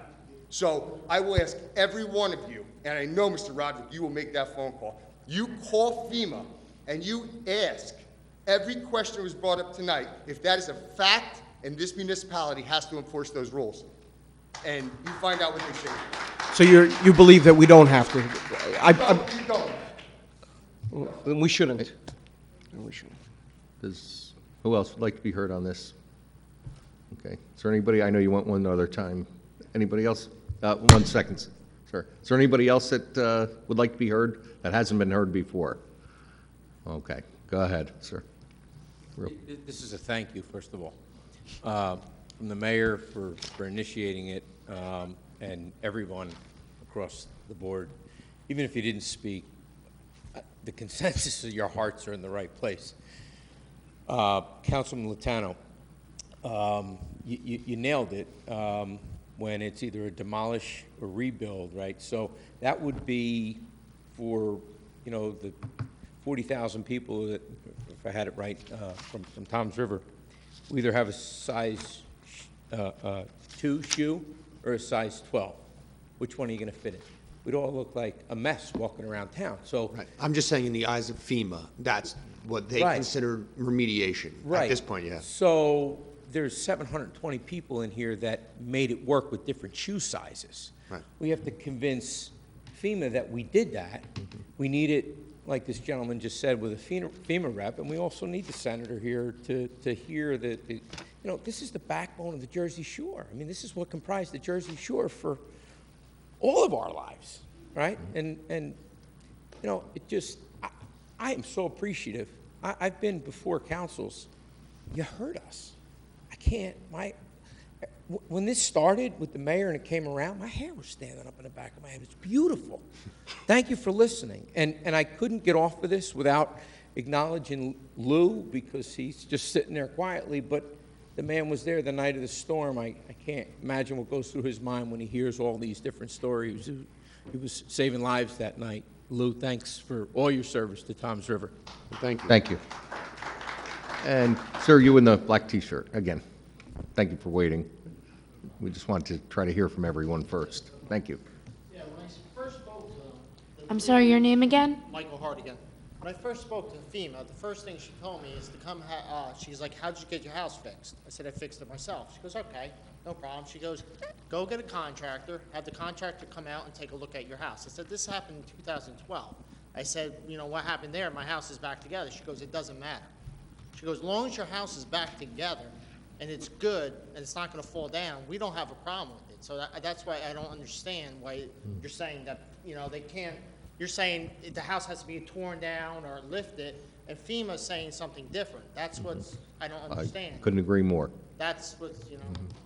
So I will ask every one of you, and I know, Mr. Roderick, you will make that phone call. You call FEMA and you ask every question that was brought up tonight if that is a fact and this municipality has to enforce those rules. And you find out what they say.
So you believe that we don't have to?
You don't.
Then we shouldn't. We shouldn't.
Who else would like to be heard on this? Okay. Is there anybody, I know you want one other time. Anybody else? 1 second, sir. Is there anybody else that would like to be heard that hasn't been heard before? Okay. Go ahead, sir.
This is a thank you, first of all, from the mayor for initiating it, and everyone across the board. Even if you didn't speak, the consensus of your hearts are in the right place. Councilman Latano, you nailed it when it's either a demolish or rebuild, right? So that would be for, the 40,000 people that, if I had it right, from Toms River, we either have a size 2 shoe or a size 12. Which one are you going to fit in? We'd all look like a mess walking around town. So
Right. I'm just saying, in the eyes of FEMA, that's what they
Right.
consider remediation
Right.
at this point, yeah.
So there's 720 people in here that made it work with different shoe sizes.
Right.
We have to convince FEMA that we did that. We need it, like this gentleman just said, with a FEMA rep, and we also need the senator here to hear that, this is the backbone of the Jersey Shore. I mean, this is what comprised the Jersey Shore for all of our lives, right? And it just, I am so appreciative. I've been before councils. You heard us. I can't, when this started with the mayor and it came around, my hair was standing up in the back of my head. It's beautiful. Thank you for listening. And I couldn't get off of this without acknowledging Lou, because he's just sitting there quietly, but the man was there the night of the storm. I can't imagine what goes through his mind when he hears all these different stories. He was saving lives that night. Lou, thanks for all your service to Toms River.
Thank you.
Thank you. And, sir, you in the black T-shirt, again, thank you for waiting. We just wanted to try to hear from everyone first. Thank you.
Yeah, when I first spoke to
I'm sorry, your name again?
Michael Hardigan. When I first spoke to FEMA, the first thing she told me is to come, she's like, how'd you get your house fixed? I said, I fixed it myself. She goes, okay, no problem. She goes, go get a contractor, have the contractor come out and take a look at your house. I said, this happened in 2012. I said, what happened there? My house is back together. She goes, it doesn't matter. She goes, as long as your house is back together and it's good and it's not gonna fall down, we don't have a problem with it. So that's why I don't understand why you're saying that, they can't. You're saying the house has to be torn down or lifted, and FEMA's saying something different. That's what's, I don't understand.
Couldn't agree more.
That's what's,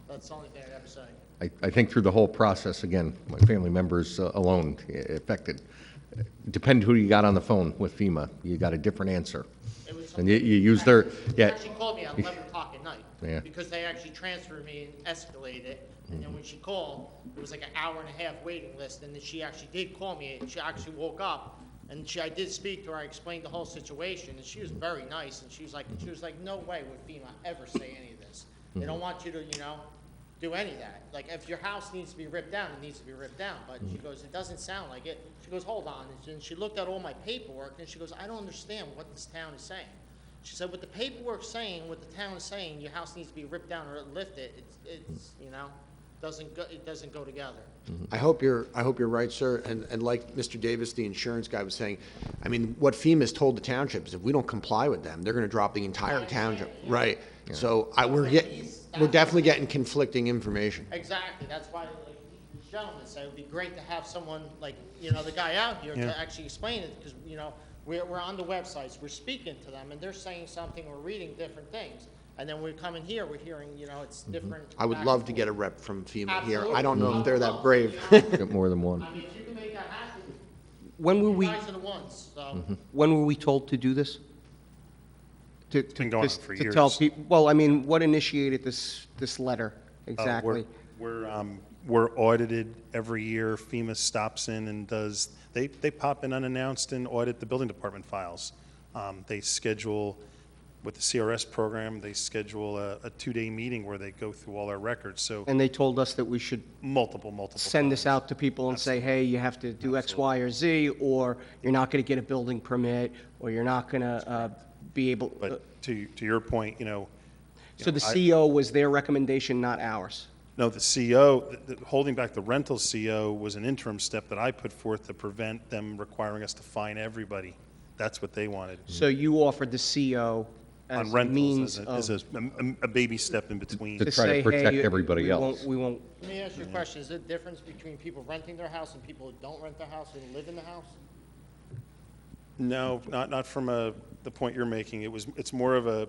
that's the only thing I have to say.
I think through the whole process, again, my family members alone affected. Depend who you got on the phone with FEMA, you got a different answer. And you use their,
They actually called me at 11 o'clock at night.
Yeah.
Because they actually transferred me and escalated it. And then when she called, it was like an hour and a half waiting list. And then she actually did call me, and she actually woke up. And I did speak to her, I explained the whole situation, and she was very nice. And she was like, no way would FEMA ever say any of this. They don't want you to, do any of that. Like, if your house needs to be ripped down, it needs to be ripped down. But she goes, it doesn't sound like it. She goes, hold on. And she looked at all my paperwork, and she goes, I don't understand what this town is saying. She said, what the paperwork's saying, what the town is saying, your house needs to be ripped down or lifted, it's it doesn't go together.
I hope you're right, sir. And like Mr. Davis, the insurance guy, was saying, I mean, what FEMA's told the townships, if we don't comply with them, they're going to drop the entire township. Right. So we're definitely getting conflicting information.
Exactly, that's why, like these gentlemen said, it would be great to have someone like, the guy out here
Yeah.
to actually explain it, because, we're on the websites, we're speaking to them, and they're saying something, we're reading different things. And then we come in here, we're hearing, it's different.
I would
back
love
and
to
forth.
get a rep from FEMA here.
Absolutely.
I don't know if they're that brave.
Get more than one.
I mean, if you can make that happen,
When were
you
we,
guys are the ones, so.
when were we told to do this?
It's been going on for
To tell
years.
people, well, I mean, what initiated this letter exactly?
We're audited every year. FEMA stops in and does, they pop in unannounced and audit the building department files. They schedule, with the CRS program, they schedule a 2-day meeting where they go through all our records, so
And they told us that we should
multiple
send this out to people and say, hey, you have to do X, Y, or Z, or you're not going to get a building permit, or you're not going to be able.
But to your point,
So the CO was their recommendation, not ours?
No, the CO, holding back the rental CO was an interim step that I put forth to prevent them requiring us to fine everybody. That's what they wanted.
So you offered the CO
On
as a
rentals
means
as
of.
a baby step in between.
To try to
say,
protect
hey,
everybody
we
else.
won't- We won't,
Let me ask you a question, is there a difference between people renting their house and people who don't rent their house and live in the house?
No, not from the point you're making. It's more of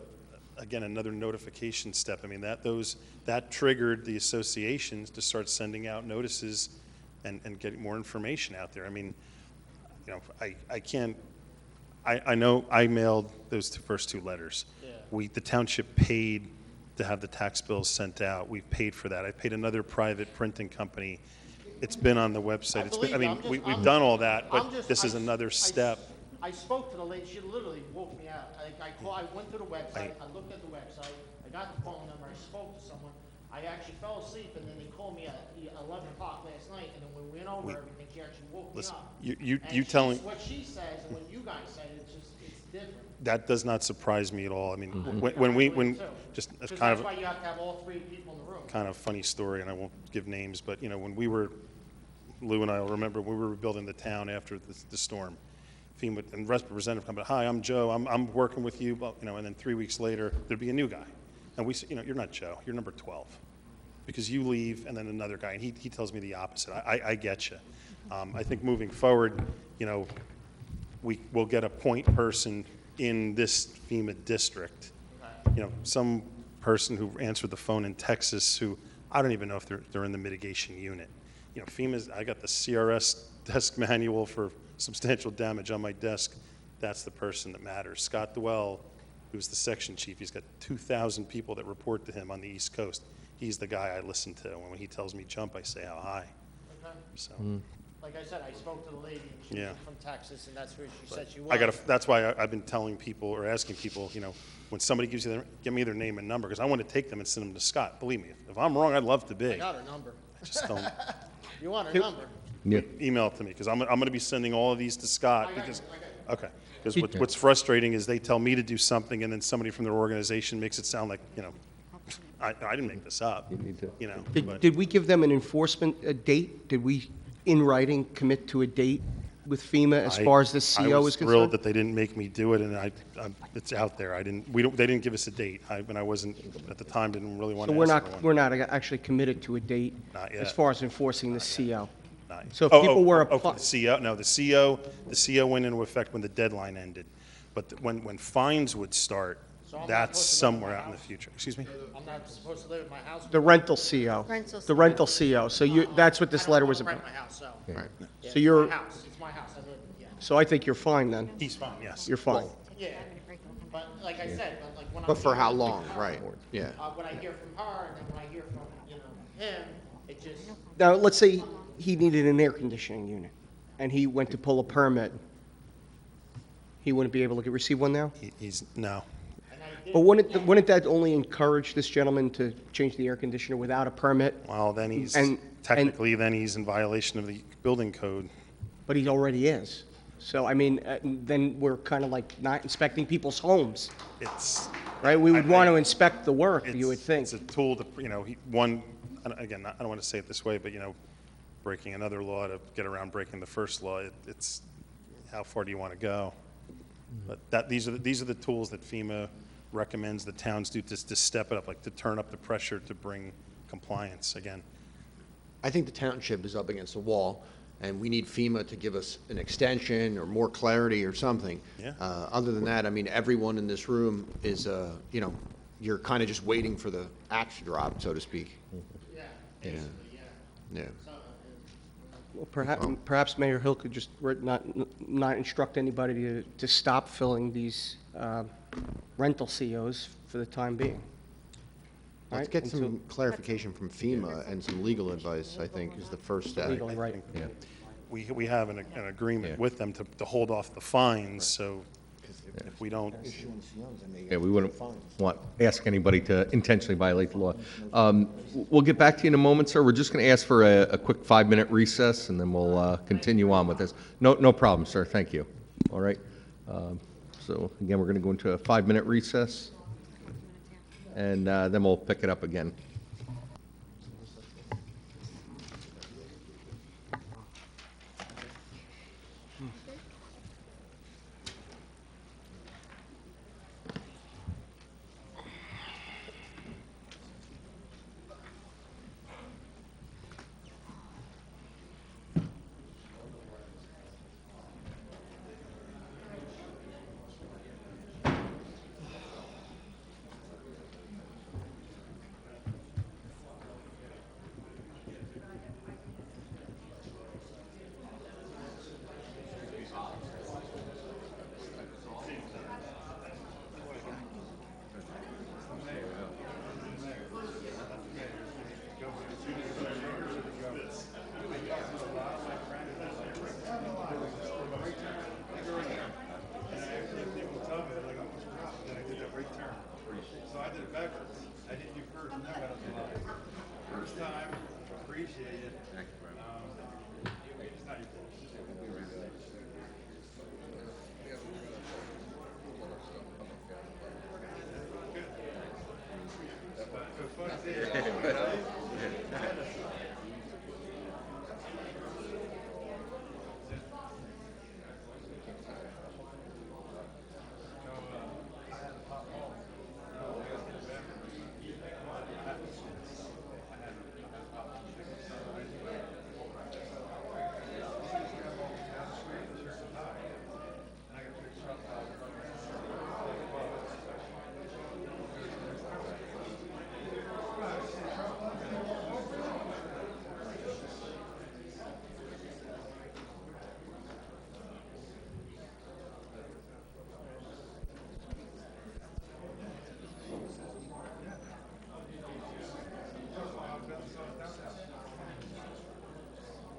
again, another notification step. I mean, that triggered the associations to start sending out notices and getting more information out there. I mean, I can't, I know I mailed those first 2 letters. The township paid to have the tax bills sent out. We've paid for that. I paid another private printing company. It's been on the website. We've done all that, but this is another step.
I spoke to the lady, she literally woke me out. I went to the website, I looked at the website, I got the phone number, I spoke to someone. I actually fell asleep, and then they called me at 11 o'clock last night, and then when we went over everything, she actually woke me
Listen,
up.
you telling.
What she says and what you guys said, it's different.
That does not surprise me at all. I mean, just as
Because
kind of,
that's why you have to have all 3 people in the room.
kind of funny story, and I won't give names, but, when Lou and I will remember, when we were rebuilding the town after the storm, FEMA and representative come, hi, I'm Joe, I'm working with you, but, and then 3 weeks later, there'd be a new guy. And we say, you're not Joe, you're number 12. Because you leave, and then another guy, and he tells me the opposite. I get you. I think moving forward, we'll get a point person in this FEMA district. Some person who answered the phone in Texas who, I don't even know if they're in the mitigation unit. FEMA's, I got the CRS desk manual for substantial damage on my desk. That's the person that matters. Scott Dwell, who's the section chief, he's got 2,000 people that report to him on the East Coast. He's the guy I listen to. When he tells me jump, I say how high.
Okay.
So.
Like I said, I spoke to the lady, and she
Yeah.
was from Texas, and that's where she said she was.
That's why I've been telling people or asking people, when somebody gives you give me their name and number, because I want to take them and send them to Scott. Believe me, if I'm wrong, I'd love to be.
I got her number.
I just don't.
You want her number?
Yeah.
Email it to me, because I'm going to be sending all of these to Scott.
I got
Because
you, I got you.
Okay. Because what's frustrating is they tell me to do something, and then somebody from their organization makes it sound like, I didn't make this up. but-
Did we give them an enforcement date? Did we, in writing, commit to a date with FEMA as far as the CO is
I was
concerned?
thrilled that they didn't make me do it, and it's out there. They didn't give us a date, and I wasn't, at the time, didn't really want
So
to
we're
ask
not,
for one.
we're not actually committed to a date
Not
as
yet.
far as enforcing the CO?
Not yet.
So if people were
for the CO, no, the CO went into effect when the deadline ended. But when fines would start,
So I'm not
that's
supposed to live in
somewhere
my
out in the
house?
future. Excuse me?
I'm not supposed to live in my house?
The rental CO. The rental CO. So that's what this letter was
I don't
about.
rent my house, so.
Right.
Yeah,
So you're-
It's my house, it's my house, I live in it, yeah.
So I think you're fine then.
He's fine, yes.
You're fine.
Yeah, but like I said, when I'm.
But for how
hearing
long,
from her,
right, yeah.
When I hear from her, and then when I hear from, him, it just.
Now, let's say he needed an air conditioning unit, and he went to pull a permit. He wouldn't be able to receive one now?
No.
But wouldn't that only encourage this gentleman to change the air conditioner without a permit?
Well, then he's,
And-
technically, then he's in violation of the building code.
But he already is. So, I mean, then we're kind of like not inspecting people's homes,
It's,
right? We would want to inspect the work, you would think.
it's a tool to, and again, I don't want to say it this way, but, breaking another law to get around breaking the first law, it's, how far do you want to go? But these are the tools that FEMA recommends the towns do to step it up, like to turn up the pressure to bring compliance again.
I think the township is up against a wall, and we need FEMA to give us an extension or more clarity or something.
Yeah.
Other than that, I mean, everyone in this room is, you're kind of just waiting for the axe to drop, so to speak. Yeah. Yeah.
Well, perhaps Mayor Hill could just not instruct anybody to stop filling these rental COs for the time being.
Let's
Right?
get
Until-
some clarification from FEMA and some legal advice, I think, is the first step.
Legally, right.
Yeah.
We have an agreement with them to hold off the fines, so if we don't,
Yeah, we wouldn't ask anybody to intentionally violate the law. We'll get back to you in a moment, sir. We're just going to ask for a quick 5-minute recess, and then we'll continue on with this. No problem, sir. Thank you. All right. So again, we're going to go into a 5-minute recess, and then we'll pick it up again.
So I did it backwards. I did you first, and then got up the line. First time, appreciate it. It's not your fault.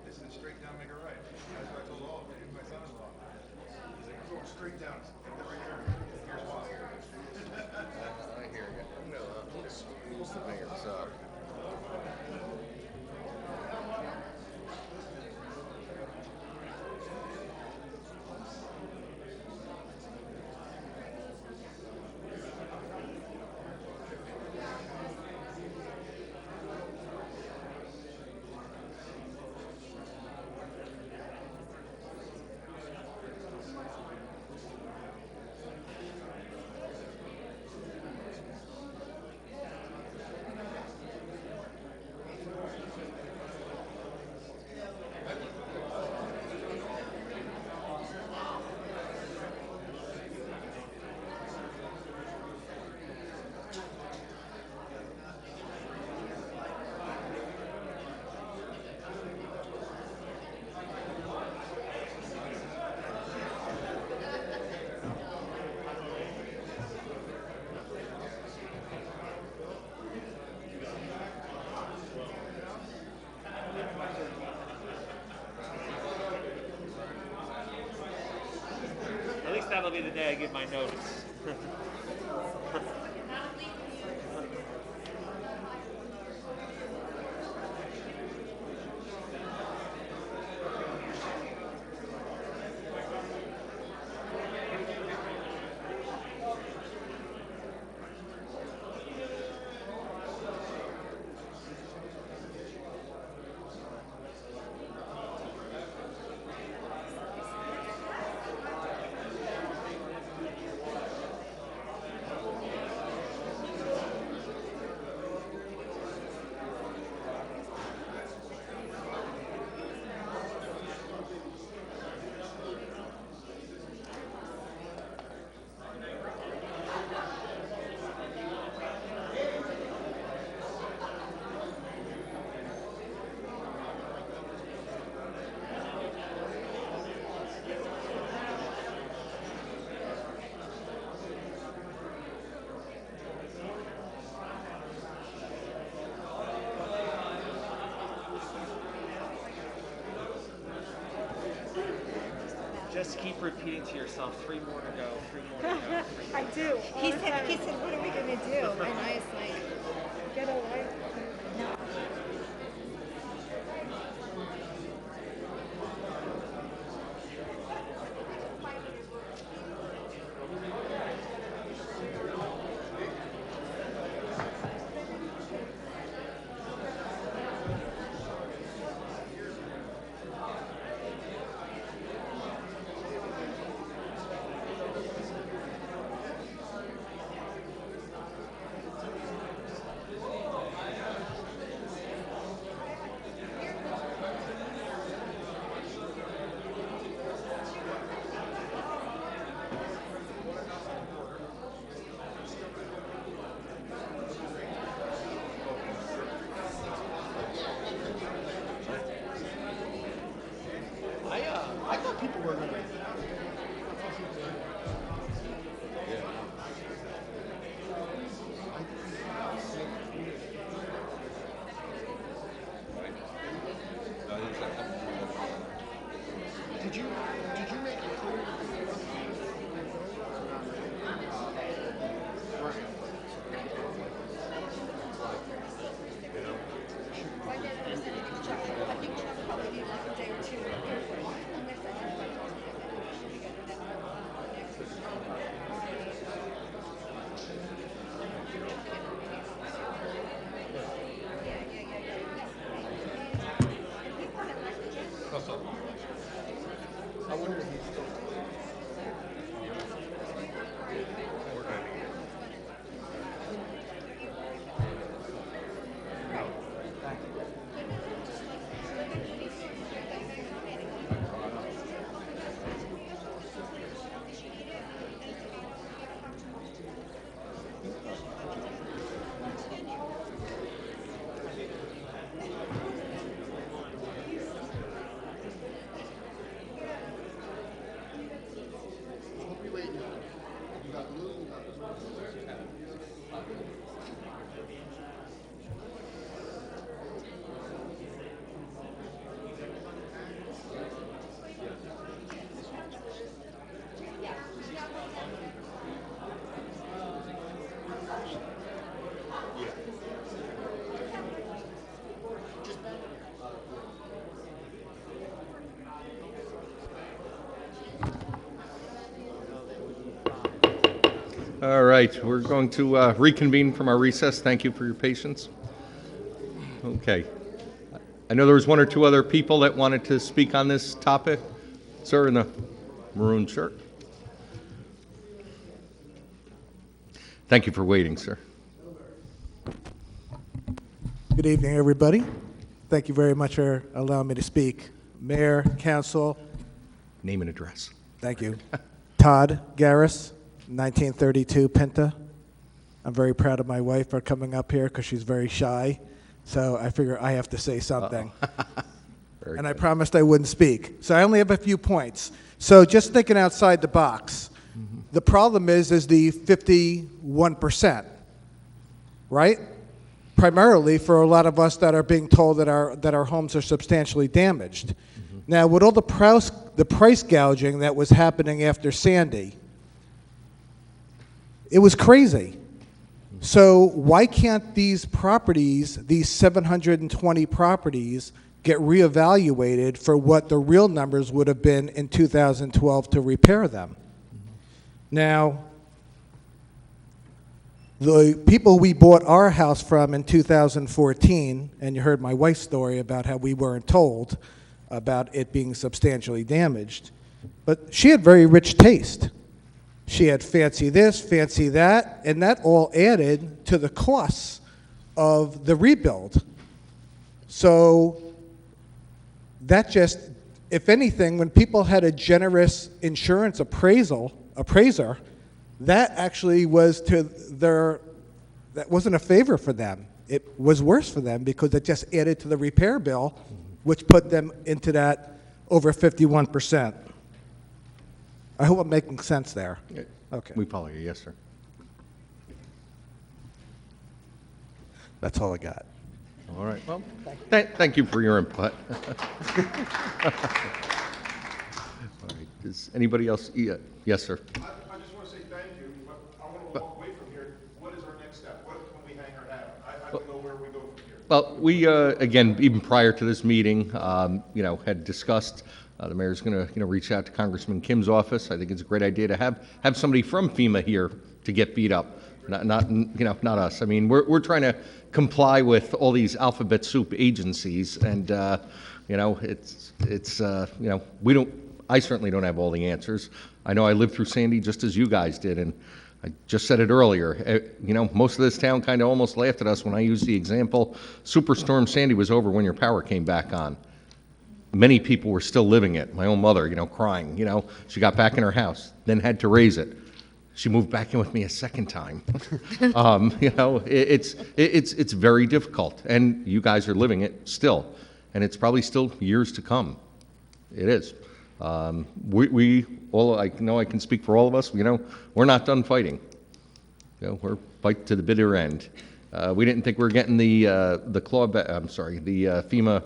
This is straight down, make a right. That's what I told all of you, my son-in-law. He's like, we're going straight down, take the right turn. Here's why.
I hear you. No, who's the mayor's,
At least that'll be the day I give my notice. Just keep repeating to yourself, 3 more to go, 3 more to go.
I do. He said, what are we gonna do? And I was like, get a life.
I thought people were going to. Did you make it clear? I wonder if he's still.
All right, we're going to reconvene from our recess. Thank you for your patience. Okay. I know there was 1 or 2 other people that wanted to speak on this topic. Sir in the maroon shirt. Thank you for waiting, sir.
Good evening, everybody. Thank you very much for allowing me to speak. Mayor, council.
Name and address.
Thank you. Todd Garris, 1932 Pinta. I'm very proud of my wife for coming up here because she's very shy. So I figure I have to say something. And I promised I wouldn't speak. So I only have a few points. So just thinking outside the box, the problem is the 51%, right? Primarily for a lot of us that are being told that our homes are substantially damaged. Now, with all the price gouging that was happening after Sandy, it was crazy. So why can't these properties, these 720 properties, get reevaluated for what the real numbers would have been in 2012 to repair them? Now, the people we bought our house from in 2014, and you heard my wife's story about how we weren't told about it being substantially damaged, but she had very rich taste. She had fancy this, fancy that, and that all added to the costs of the rebuild. So that just, if anything, when people had a generous insurance appraiser, that actually was to that wasn't a favor for them. It was worse for them because it just added to the repair bill, which put them into that over 51%. I hope I'm making sense there. Okay.
We follow you. Yes, sir.
That's all I got.
All right. Well, thank you for your input. All right. Does anybody else? Yes, sir.
I just want to say thank you, but I want to walk away from here. What is our next step? What can we hang our hat on? I don't know where we go from here.
Well, we, again, even prior to this meeting, had discussed, the mayor's going to, reach out to Congressman Kim's office. I think it's a great idea to have somebody from FEMA here to get beat up, not us. I mean, we're trying to comply with all these alphabet soup agencies, and, I certainly don't have all the answers. I know I lived through Sandy just as you guys did, and I just said it earlier. Most of this town kind of almost laughed at us when I used the example, Superstorm Sandy was over when your power came back on. Many people were still living it. My own mother, crying. She got back in her house, then had to raise it. She moved back in with me a second time. It's very difficult, and you guys are living it still, and it's probably still years to come. It is. We all, I know I can speak for all of us, we're not done fighting. We're fight to the bitter end. We didn't think we were getting the FEMA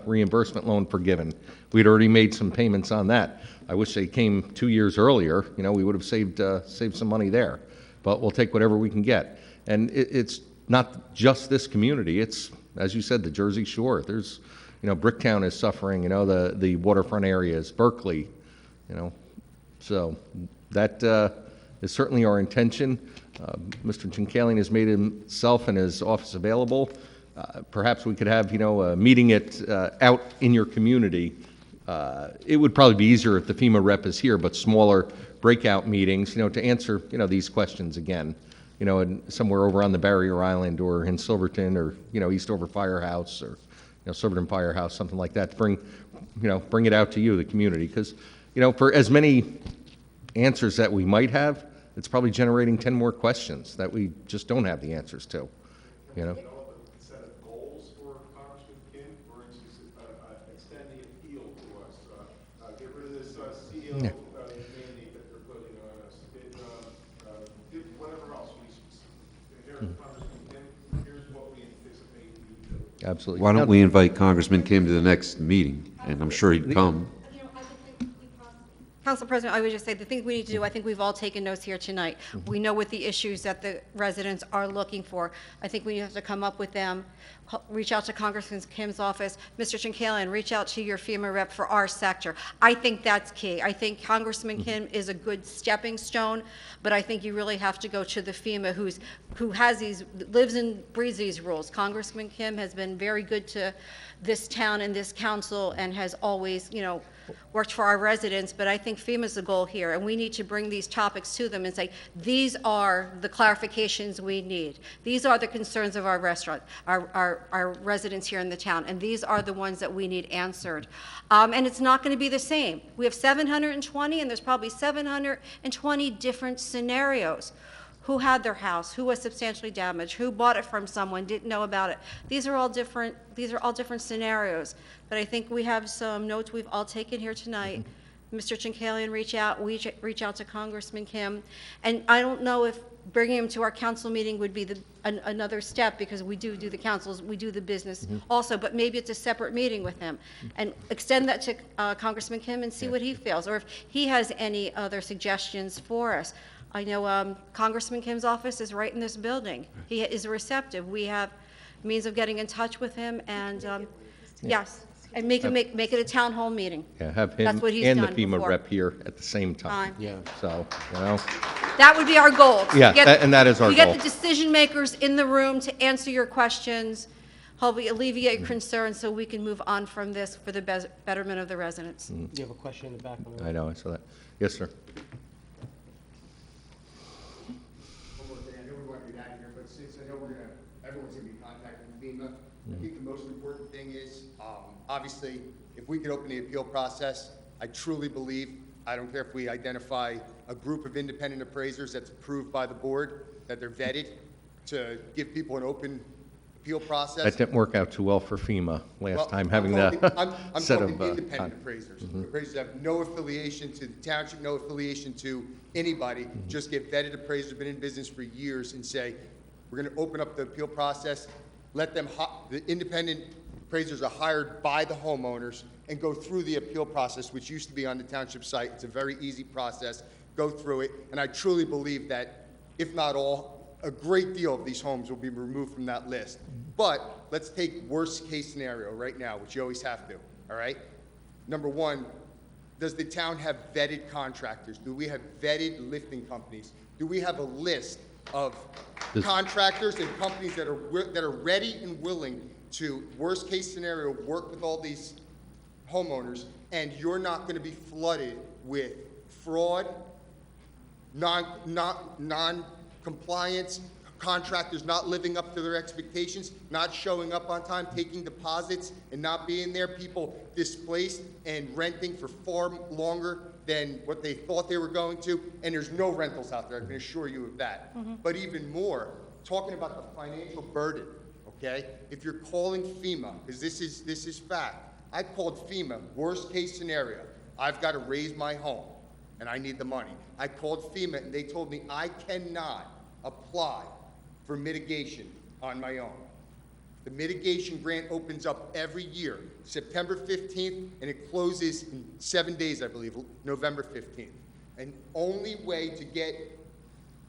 reimbursement loan forgiven. We'd already made some payments on that. I wish they came 2 years earlier. We would have saved some money there. But we'll take whatever we can get. And it's not just this community. It's, as you said, the Jersey Shore. There's, Bricktown is suffering. The waterfront areas, Berkeley. So that is certainly our intention. Mr. Chinkalian has made himself and his office available. Perhaps we could have, a meeting out in your community. It would probably be easier if the FEMA rep is here, but smaller breakout meetings, to answer, these questions again, and somewhere over on the Barrier Island or in Silverton or, Eastover Firehouse or, Silverton Firehouse, something like that, to bring it out to you, the community. Because, for as many answers that we might have, it's probably generating 10 more questions that we just don't have the answers to,
Set of goals for Congressman Kim, for instance, extend the appeal to us, get rid of this CO mandate that they're putting on us, give whatever else we hear from Congressman Kim, here's what we anticipate you do.
Absolutely.
Why don't we invite Congressman Kim to the next meeting? And I'm sure he'd come.
Council President, I would just say the thing we need to do, I think we've all taken notes here tonight. We know what the issues that the residents are looking for. I think we have to come up with them, reach out to Congressman Kim's office. Mr. Chinkalian, reach out to your FEMA rep for our sector. I think that's key. I think Congressman Kim is a good stepping stone, but I think you really have to go to the FEMA who has these, lives and breathes these rules. Congressman Kim has been very good to this town and this council and has always, worked for our residents, but I think FEMA's the goal here, and we need to bring these topics to them and say, these are the clarifications we need. These are the concerns of our restaurant, our residents here in the town, and these are the ones that we need answered. And it's not going to be the same. We have 720, and there's probably 720 different scenarios. Who had their house, who was substantially damaged, who bought it from someone, didn't know about it. These are all different scenarios. But I think we have some notes we've all taken here tonight. Mr. Chinkalian, reach out to Congressman Kim. And I don't know if bringing him to our council meeting would be another step, because we do the councils, we do the business also, but maybe it's a separate meeting with him. And extend that to Congressman Kim and see what he feels, or if he has any other suggestions for us. I know Congressman Kim's office is right in this building. He is receptive. We have means of getting in touch with him, and yes, and make it a town hall meeting.
Yeah, have him
That's what he's
and the
done
FEMA
before.
rep here at the same time.
Yeah.
So,
That would be our goal.
Yeah, and that is our
We get
goal.
the decision makers in the room to answer your questions, hopefully alleviate your concerns, so we can move on from this for the betterment of the residents.
You have a question in the back?
I know, I saw that. Yes, sir.
I know we want to get out of here, but since I know everyone's going to be contacting FEMA, I think the most important thing is, obviously, if we could open the appeal process, I truly believe, I don't care if we identify a group of independent appraisers that's approved by the board, that they're vetted, to give people an open appeal process.
That didn't work out too well for FEMA
Well,
last time,
I'm
having
talking-
the
I'm
set
talking
of...
independent appraisers. Appraisers have no affiliation to the township, no affiliation to anybody, just get vetted appraisers, been in business for years, and say, we're going to open up the appeal process, let them, the independent appraisers are hired by the homeowners, and go through the appeal process, which used to be on the township site. It's a very easy process. Go through it, and I truly believe that, if not all, a great deal of these homes will be removed from that list. But let's take worst-case scenario right now, which you always have to, all right? Number one, does the town have vetted contractors? Do we have vetted lifting companies? Do we have a list of contractors and companies that are ready and willing to, worst-case scenario, work with all these homeowners, and you're not going to be flooded with fraud, non-compliance, contractors not living up to their expectations, not showing up on time, taking deposits and not being there, people displaced and renting for far longer than what they thought they were going to, and there's no rentals out there, I can assure you of that. But even more, talking about the financial burden, okay? If you're calling FEMA, because this is fact, I called FEMA, worst case scenario, I've got to raise my home and I need the money. I called FEMA and they told me I cannot apply for mitigation on my own. The mitigation grant opens up every year, September 15th, and it closes in 7 days, I believe, November 15th. And only way to get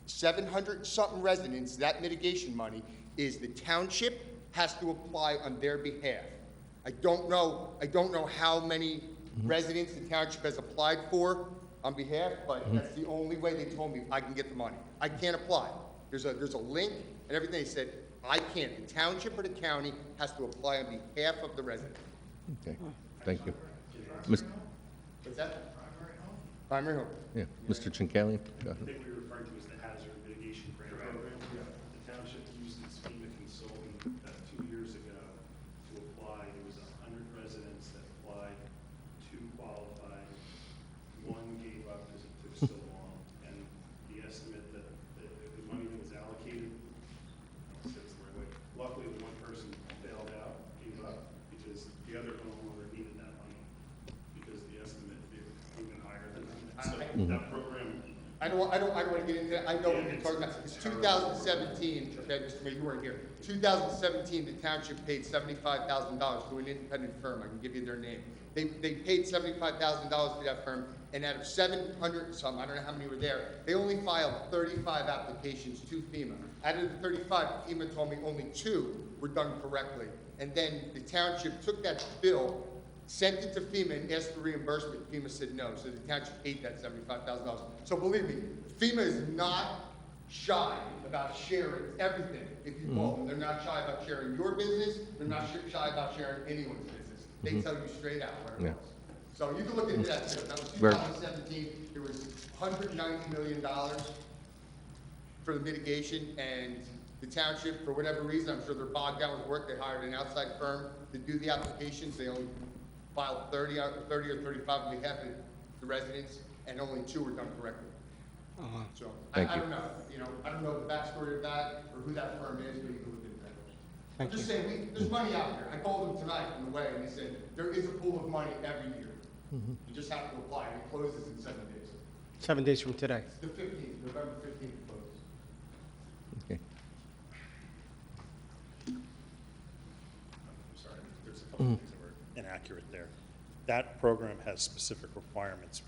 700-something residents that mitigation money is the township has to apply on their behalf. I don't know how many residents the township has applied for on behalf, but that's the only way they told me I can get the money. I can't apply. There's a link and everything. They said, I can't. The township or the county has to apply on behalf of the resident.
Okay, thank you.
What's that? Primary home.
Yeah, Mr. Chincallion, go ahead.
I think we were referring to as the hazard mitigation grant program. The township used its FEMA consultant 2 years ago to apply. There was 100 residents that applied, 2 qualified, 1 gave up because it took so long. And the estimate that the money that was allocated, I don't know if it's the right way. Luckily, the one person bailed out, gave up, because the other homeowner needed that money because the estimate is even higher than that. So that program.
I don't want to get into that. I know what you're talking about. It's 2017, okay, Mr. Mayor, you weren't here. 2017, the township paid $75,000 to an independent firm. I can give you their name. They paid $75,000 to that firm, and out of 700 some, I don't know how many were there, they only filed 35 applications to FEMA. Out of the 35, FEMA told me only 2 were done correctly. And then the township took that bill, sent it to FEMA and asked for reimbursement. FEMA said no, so the township paid that $75,000. So believe me, FEMA is not shy about sharing everything if you call them. They're not shy about sharing your business. They're not shy about sharing anyone's business. They tell you straight out where it goes. So you can look into that too. That was 2017. There was $190 million for the mitigation, and the township, for whatever reason, I'm sure they're bogged down with work, they hired an outside firm to do the applications. They only filed 30 or 35 on behalf of the residents, and only 2 were done correctly. So I don't know, I don't know the backstory of that or who that firm is, but you can look into that. I'm just saying, there's money out there. I called them tonight on the way, and they said there is a pool of money every year. You just have to apply, and it closes in 7 days.
7 days from today.
The 15th, November 15th it closes.
Okay.
I'm sorry, there's a couple things that were inaccurate there. That program has specific requirements.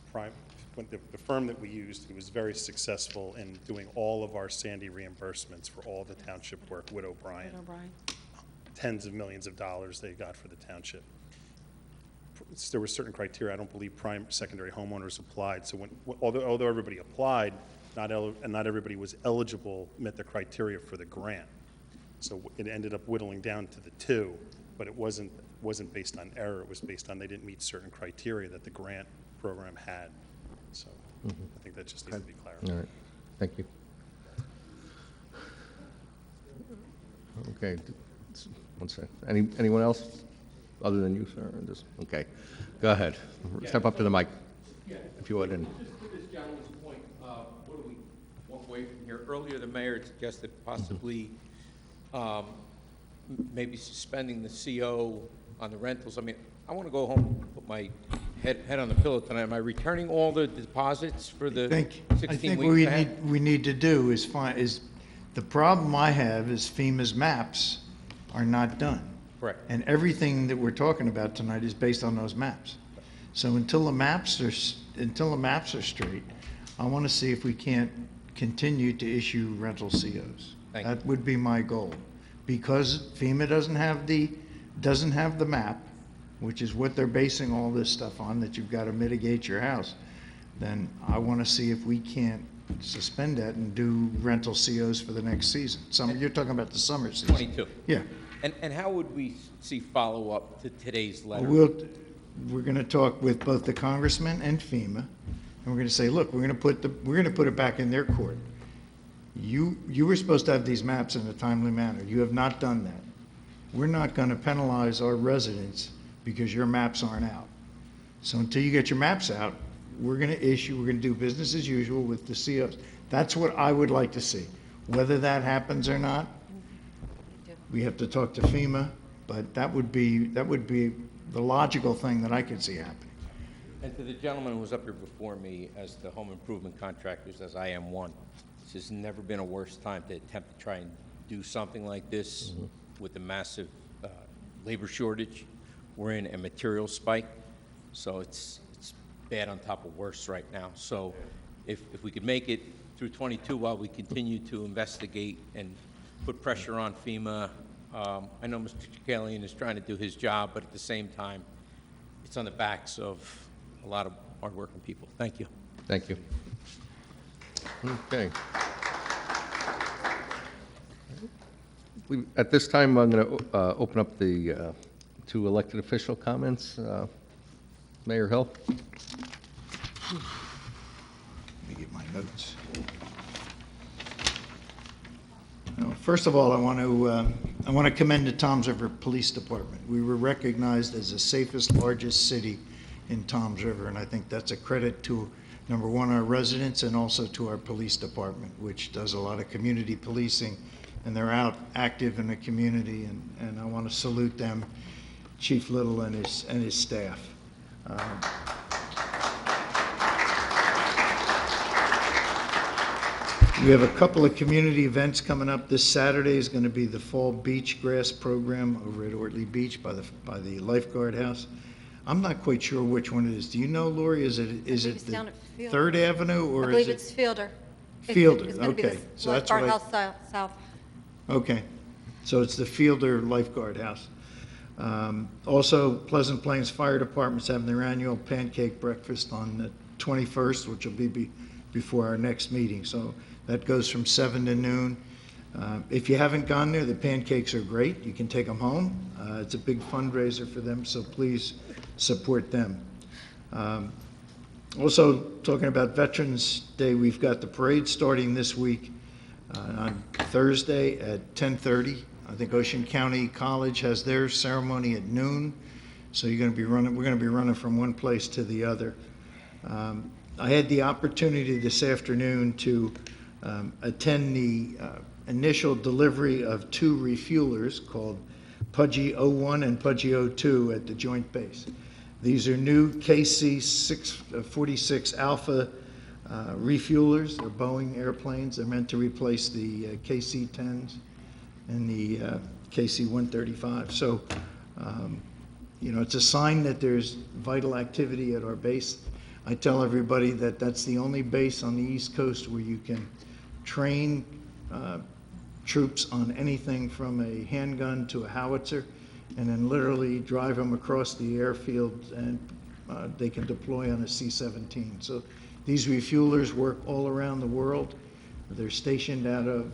When the firm that we used, who was very successful in doing all of our Sandy reimbursements for all the township work, Wood O'Brien. Tens of millions of dollars they got for the township. There were certain criteria. I don't believe secondary homeowners applied. So although everybody applied, not everybody was eligible, met the criteria for the grant. So it ended up whittling down to the 2, but it wasn't based on error. It was based on they didn't meet certain criteria that the grant program had. So I think that just needs to be clarified.
All right, thank you. Okay, one second. Anyone else other than you, sir? Okay, go ahead. Step up to the mic, if you would. And
Just to this gentleman's point, what do we walk away from here? Earlier, the mayor suggested possibly maybe suspending the CO on the rentals. I mean, I want to go home and put my head on the pillow tonight. Am I returning all the deposits for the 16
I think
weeks?
we need to do is the problem I have is FEMA's maps are not done.
Correct.
And everything that we're talking about tonight is based on those maps. So until the maps are straight, I want to see if we can't continue to issue rental COs.
Thank you.
That would be my goal. Because FEMA doesn't have the map, which is what they're basing all this stuff on, that you've got to mitigate your house, then I want to see if we can't suspend that and do rental COs for the next season. You're talking about the summer season.
22.
Yeah.
And how would we see follow-up to today's letter?
We're going to talk with both the congressman and FEMA, and we're going to say, look, we're going to put it back in their court. You were supposed to have these maps in a timely manner. You have not done that. We're not going to penalize our residents because your maps aren't out. So until you get your maps out, we're going to do business as usual with the COs. That's what I would like to see. Whether that happens or not, we have to talk to FEMA, but that would be the logical thing that I could see happening.
And to the gentleman who was up here before me as the home improvement contractors, as I am one, this has never been a worse time to attempt to try and do something like this with a massive labor shortage. We're in a material spike, so it's bad on top of worse right now. So if we could make it through 22 while we continue to investigate and put pressure on FEMA. I know Mr. Chakalian is trying to do his job, but at the same time, it's on the backs of a lot of hardworking people. Thank you.
Thank you. Okay. At this time, I'm going to open up the two elected official comments. Mayor Hill?
Let me get my notes. First of all, I want to commend the Toms River Police Department. We were recognized as the safest, largest city in Toms River, and I think that's a credit to, number one, our residents, and also to our police department, which does a lot of community policing, and they're out active in the community, and I want to salute them, Chief Little and his staff. We have a couple of community events coming up. This Saturday is going to be the Fall Beach Grass Program over at Ortley Beach by the Lifeguard House. I'm not quite sure which one it is. Do you know, Lori? Is it
down
the
at
3rd Avenue or
I believe
is it?
it's Fielder.
Fielder,
It's gonna be the
okay. So that's what
Lifeguard House South.
Okay, so it's the Fielder Lifeguard House. Also, Pleasant Plains Fire Department's having their annual pancake breakfast on the 21st, which will be before our next meeting. So that goes from 7 to noon. If you haven't gone there, the pancakes are great. You can take them home. It's a big fundraiser for them, so please support them. Also, talking about Veterans Day, we've got the parade starting this week on Thursday at 10:30. I think Ocean County College has their ceremony at noon, so we're going to be running from one place to the other. I had the opportunity this afternoon to attend the initial delivery of 2 refuelers called Pudgy 01 and Pudgy 02 at the Joint Base. These are new KC-46 Alpha refuelers. They're Boeing airplanes. They're meant to replace the KC-10s and the KC-135. So, it's a sign that there's vital activity at our base. I tell everybody that that's the only base on the East Coast where you can train troops on anything from a handgun to a howitzer, and then literally drive them across the airfield, and they can deploy on a C-17. So these refuelers work all around the world. They're stationed out of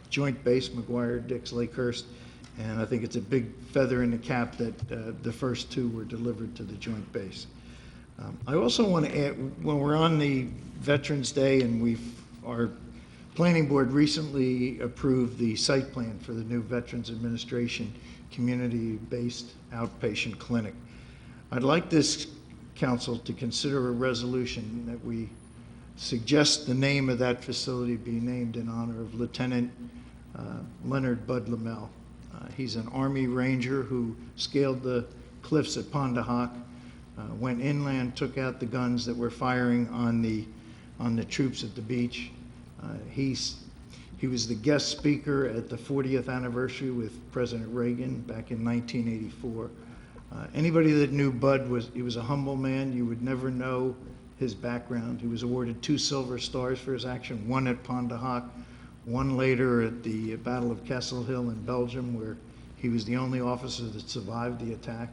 Joint Base McGuire-Dix Lakehurst, and I think it's a big feather in the cap that the first 2 were delivered to the Joint Base. I also want to add, when we're on the Veterans Day, and our Planning Board recently approved the site plan for the new Veterans Administration community-based outpatient clinic. I'd like this council to consider a resolution that we suggest the name of that facility be named in honor of Lieutenant Leonard Bud Lamel. He's an Army Ranger who scaled the cliffs at Pondahoc, went inland, took out the guns that were firing on the troops at the beach. He was the guest speaker at the 40th anniversary with President Reagan back in 1984. Anybody that knew Bud he was a humble man. You would never know his background. He was awarded 2 Silver Stars for his action, one at Pont de Hoc, one later at the Battle of Kessel Hill in Belgium, where he was the only officer that survived the attack.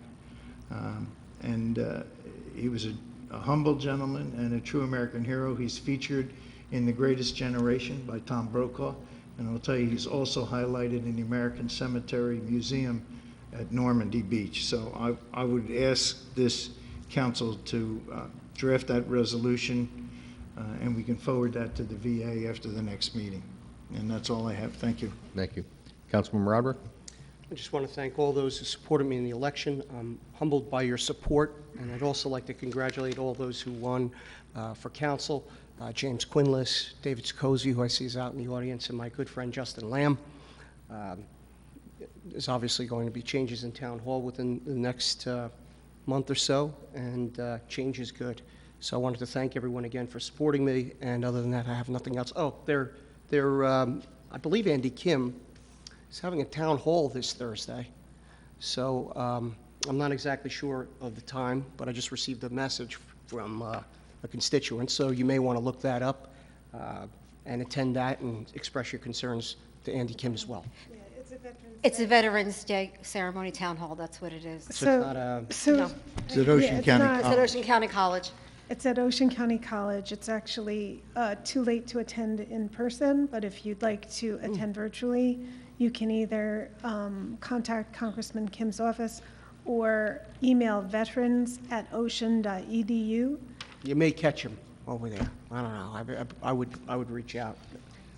He was a humble gentleman and a true American hero. He's featured in The Greatest Generation by Tom Brokaw, and I'll tell you, he's also highlighted in the American Cemetery Museum at Normandy Beach. So I would ask this council to draft that resolution, and we can forward that to the VA after the next meeting. And that's all I have. Thank you.
Thank you. Councilman Marabra?
I just want to thank all those who supported me in the election. I'm humbled by your support, and I'd also like to congratulate all those who won for council. James Quinless, David Sikosi, who I see is out in the audience, and my good friend Justin Lamb. There's obviously going to be changes in Town Hall within the next month or so, and change is good. So I wanted to thank everyone again for supporting me, and other than that, I have nothing else. Oh, I believe Andy Kim is having a town hall this Thursday. So I'm not exactly sure of the time, but I just received a message from a constituent, so you may want to look that up and attend that and express your concerns to Andy Kim as well.
It's a Veterans Day ceremony town hall, that's what it is.
So it's not a...
No.
It's at Ocean
it's
County
not-
It's at Ocean County College.
It's at Ocean County College. It's actually too late to attend in person, but if you'd like to attend virtually, you can either contact Congressman Kim's office or email veterans@ocean.edu.
You may catch him over there. I don't know. I would reach out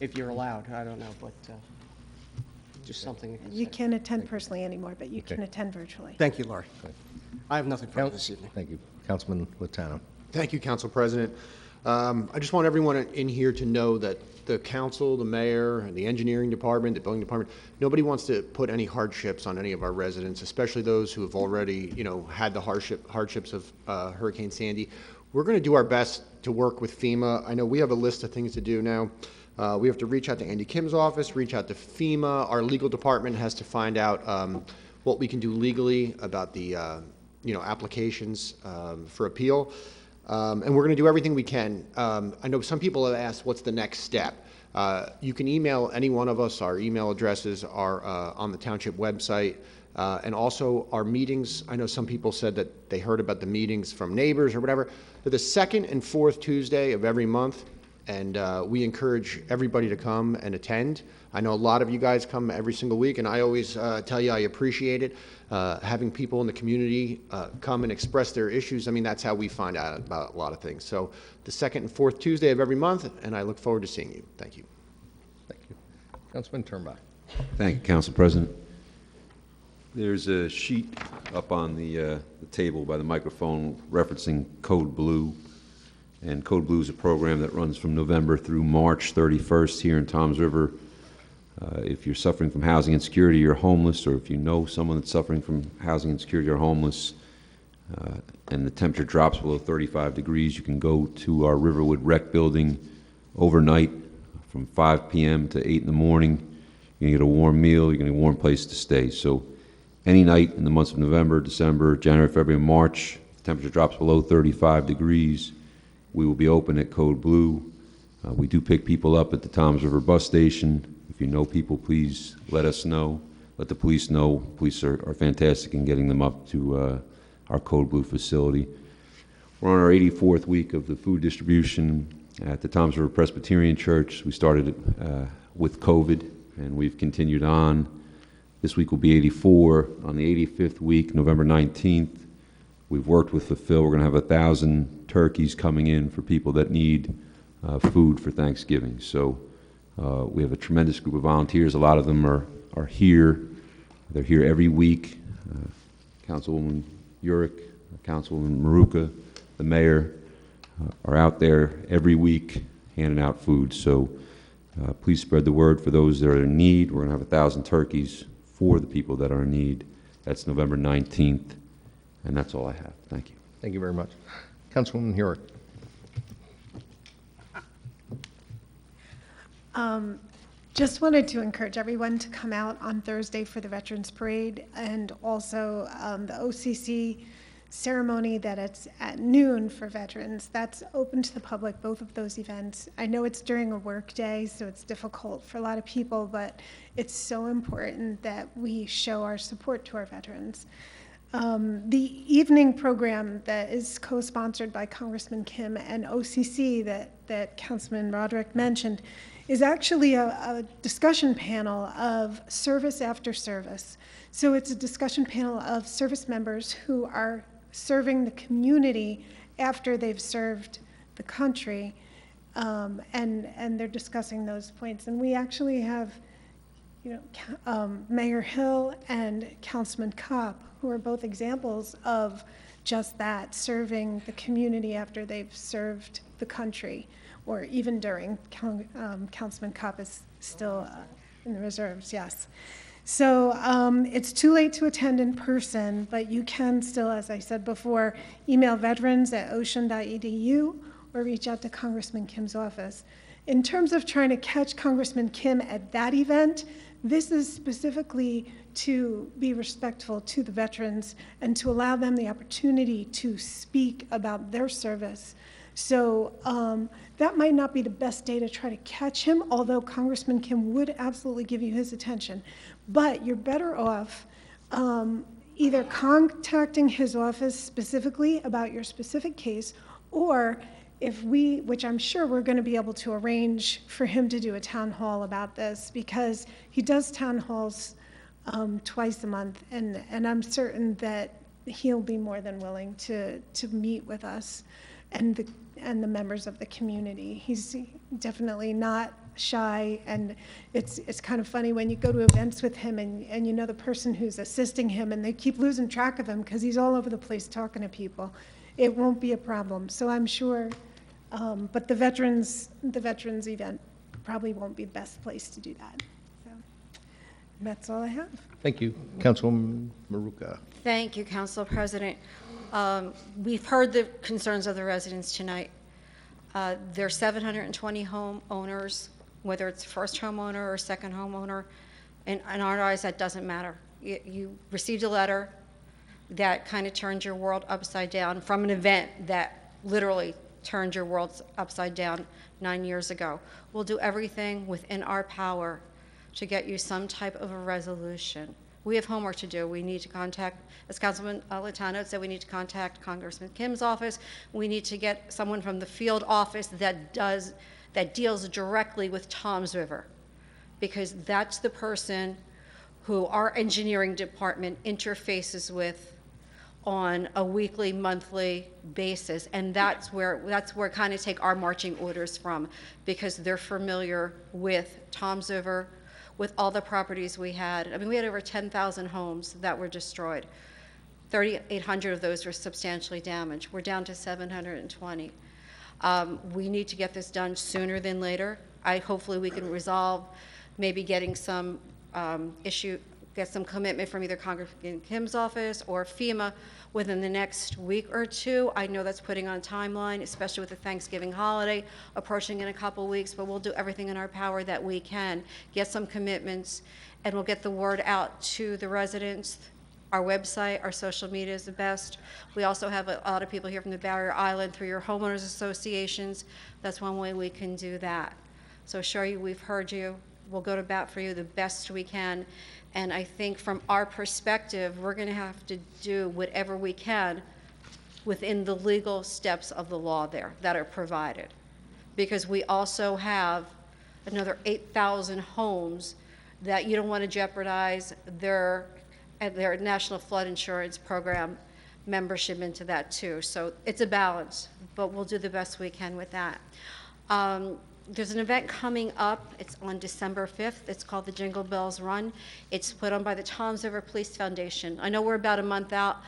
if you're allowed. I don't know, but just something to consider.
You can't attend personally anymore, but you can attend virtually.
Thank you, Laurie. I have nothing further this evening.
Thank you. Councilman Latano.
Thank you, Council President. I just want everyone in here to know that the council, the mayor, and the engineering department, the building department, nobody wants to put any hardships on any of our residents, especially those who have already, had the hardships of Hurricane Sandy. We're going to do our best to work with FEMA. I know we have a list of things to do now. We have to reach out to Andy Kim's office, reach out to FEMA. Our legal department has to find out what we can do legally about the, applications for appeal. And we're going to do everything we can. I know some people have asked, what's the next step? You can email any one of us. Our email addresses are on the township website. And also our meetings. I know some people said that they heard about the meetings from neighbors or whatever. They're the second and fourth Tuesday of every month. And we encourage everybody to come and attend. I know a lot of you guys come every single week, and I always tell you I appreciate it. Having people in the community come and express their issues, that's how we find out about a lot of things. So the second and fourth Tuesday of every month, and I look forward to seeing you. Thank you.
Thank you. Councilman Turnbull.
Thank you, Council President. There's a sheet up on the table by the microphone referencing Code Blue. And Code Blue is a program that runs from November through March 31st here in Toms River. If you're suffering from housing insecurity, you're homeless, or if you know someone that's suffering from housing insecurity or homeless, and the temperature drops below 35 degrees, you can go to our Riverwood Rec Building overnight from 5 p.m. to 8 in the morning. You're going to get a warm meal, you're going to get a warm place to stay. So any night in the months of November, December, January, February, and March, the temperature drops below 35 degrees, we will be open at Code Blue. We do pick people up at the Toms River bus station. If you know people, please let us know. Let the police know. Police are fantastic in getting them up to our Code Blue facility. We're on our 84th week of the food distribution at the Toms River Presbyterian Church. We started it with COVID, and we've continued on. This week will be 84. On the 85th week, November 19th, we've worked with Fulfill. We're going to have 1,000 turkeys coming in for people that need food for Thanksgiving. So we have a tremendous group of volunteers. A lot of them are here. They're here every week. Councilwoman Urick, Councilwoman Maruka, the mayor are out there every week handing out food. So please spread the word for those that are in need. We're going to have 1,000 turkeys for the people that are in need. That's November 19th. And that's all I have. Thank you.
Thank you very much. Councilwoman Urick.
Just wanted to encourage everyone to come out on Thursday for the Veterans Parade, and also the OCC ceremony that it's at noon for veterans. That's open to the public, both of those events. I know it's during a work day, so it's difficult for a lot of people, but it's so important that we show our support to our veterans. The evening program that is co-sponsored by Congressman Kim and OCC that Councilman Roderick mentioned is actually a discussion panel of service after service. So it's a discussion panel of service members who are serving the community after they've served the country, and they're discussing those points. And we actually have, Mayor Hill and Councilman Kopp, who are both examples of just that, serving the community after they've served the country, or even during. Councilman Kopp is still in the reserves, yes. So it's too late to attend in person, but you can still, as I said before, email veterans@ocean.edu or reach out to Congressman Kim's office. In terms of trying to catch Congressman Kim at that event, this is specifically to be respectful to the veterans and to allow them the opportunity to speak about their service. So that might not be the best day to try to catch him, although Congressman Kim would absolutely give you his attention. But you're better off either contacting his office specifically about your specific case, or which I'm sure we're going to be able to arrange for him to do a town hall about this, because he does town halls twice a month, and I'm certain that he'll be more than willing to meet with us and the members of the community. He's definitely not shy, and it's kind of funny when you go to events with him and you know the person who's assisting him, and they keep losing track of him because he's all over the place talking to people. It won't be a problem. So I'm sure, but the veterans event probably won't be the best place to do that. So that's all I have.
Thank you. Councilwoman Maruka.
Thank you, Council President. We've heard the concerns of the residents tonight. There are 720 homeowners, whether it's first homeowner or second homeowner. In our eyes, that doesn't matter. You received a letter that kind of turned your world upside down from an event that literally turned your world upside down 9 years ago. We'll do everything within our power to get you some type of a resolution. We have homework to do. We need to contact, as Councilman Latano said, we need to contact Congressman Kim's office. We need to get someone from the field office that deals directly with Toms River, because that's the person who our engineering department interfaces with on a weekly, monthly basis, and that's where kind of take our marching orders from, because they're familiar with Toms River, with all the properties we had. I mean, we had over 10,000 homes that were destroyed. 3,800 of those were substantially damaged. We're down to 720. We need to get this done sooner than later. Hopefully we can resolve maybe getting some get some commitment from either Congressman Kim's office or FEMA within the next week or two. I know that's putting on a timeline, especially with the Thanksgiving holiday approaching in a couple weeks, but we'll do everything in our power that we can, get some commitments, and we'll get the word out to the residents. Our website, our social media is the best. We also have a lot of people here from the Barrier Island through your homeowners associations. That's one way we can do that. So Sherry, we've heard you. We'll go to bat for you the best we can. And I think from our perspective, we're going to have to do whatever we can within the legal steps of the law there that are provided. Because we also have another 8,000 homes that you don't want to jeopardize their National Flood Insurance Program membership into that too. So it's a balance, but we'll do the best we can with that. There's an event coming up. It's on December 5th. It's called the Jingle Bells Run. It's put on by the Toms River Police Foundation. I know we're about a month out,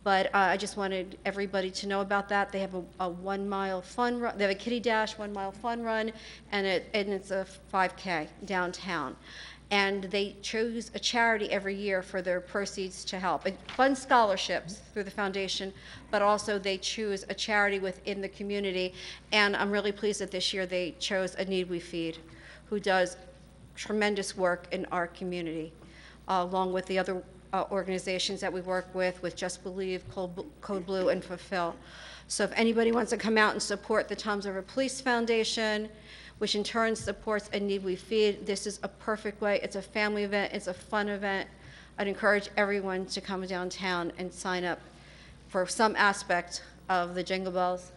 but I just wanted everybody to know about that. They have a 1 mile fun run. They have a kitty dash 1 mile fun run, and it's a 5K downtown. And they choose a charity every year for their proceeds to help. It funds scholarships through the foundation, but also they choose a charity within the community. And I'm really pleased that this year they chose A Need We Feed, who does tremendous work in our community, along with the other organizations that we work with Just Believe, Code Blue, and Fulfill. So if anybody wants to come out and support the Toms River Police Foundation, which in turn supports A Need We Feed, this is a perfect way. It's a family event. It's a fun event. I'd encourage everyone to come downtown and sign up for some aspect of the Jingle Bells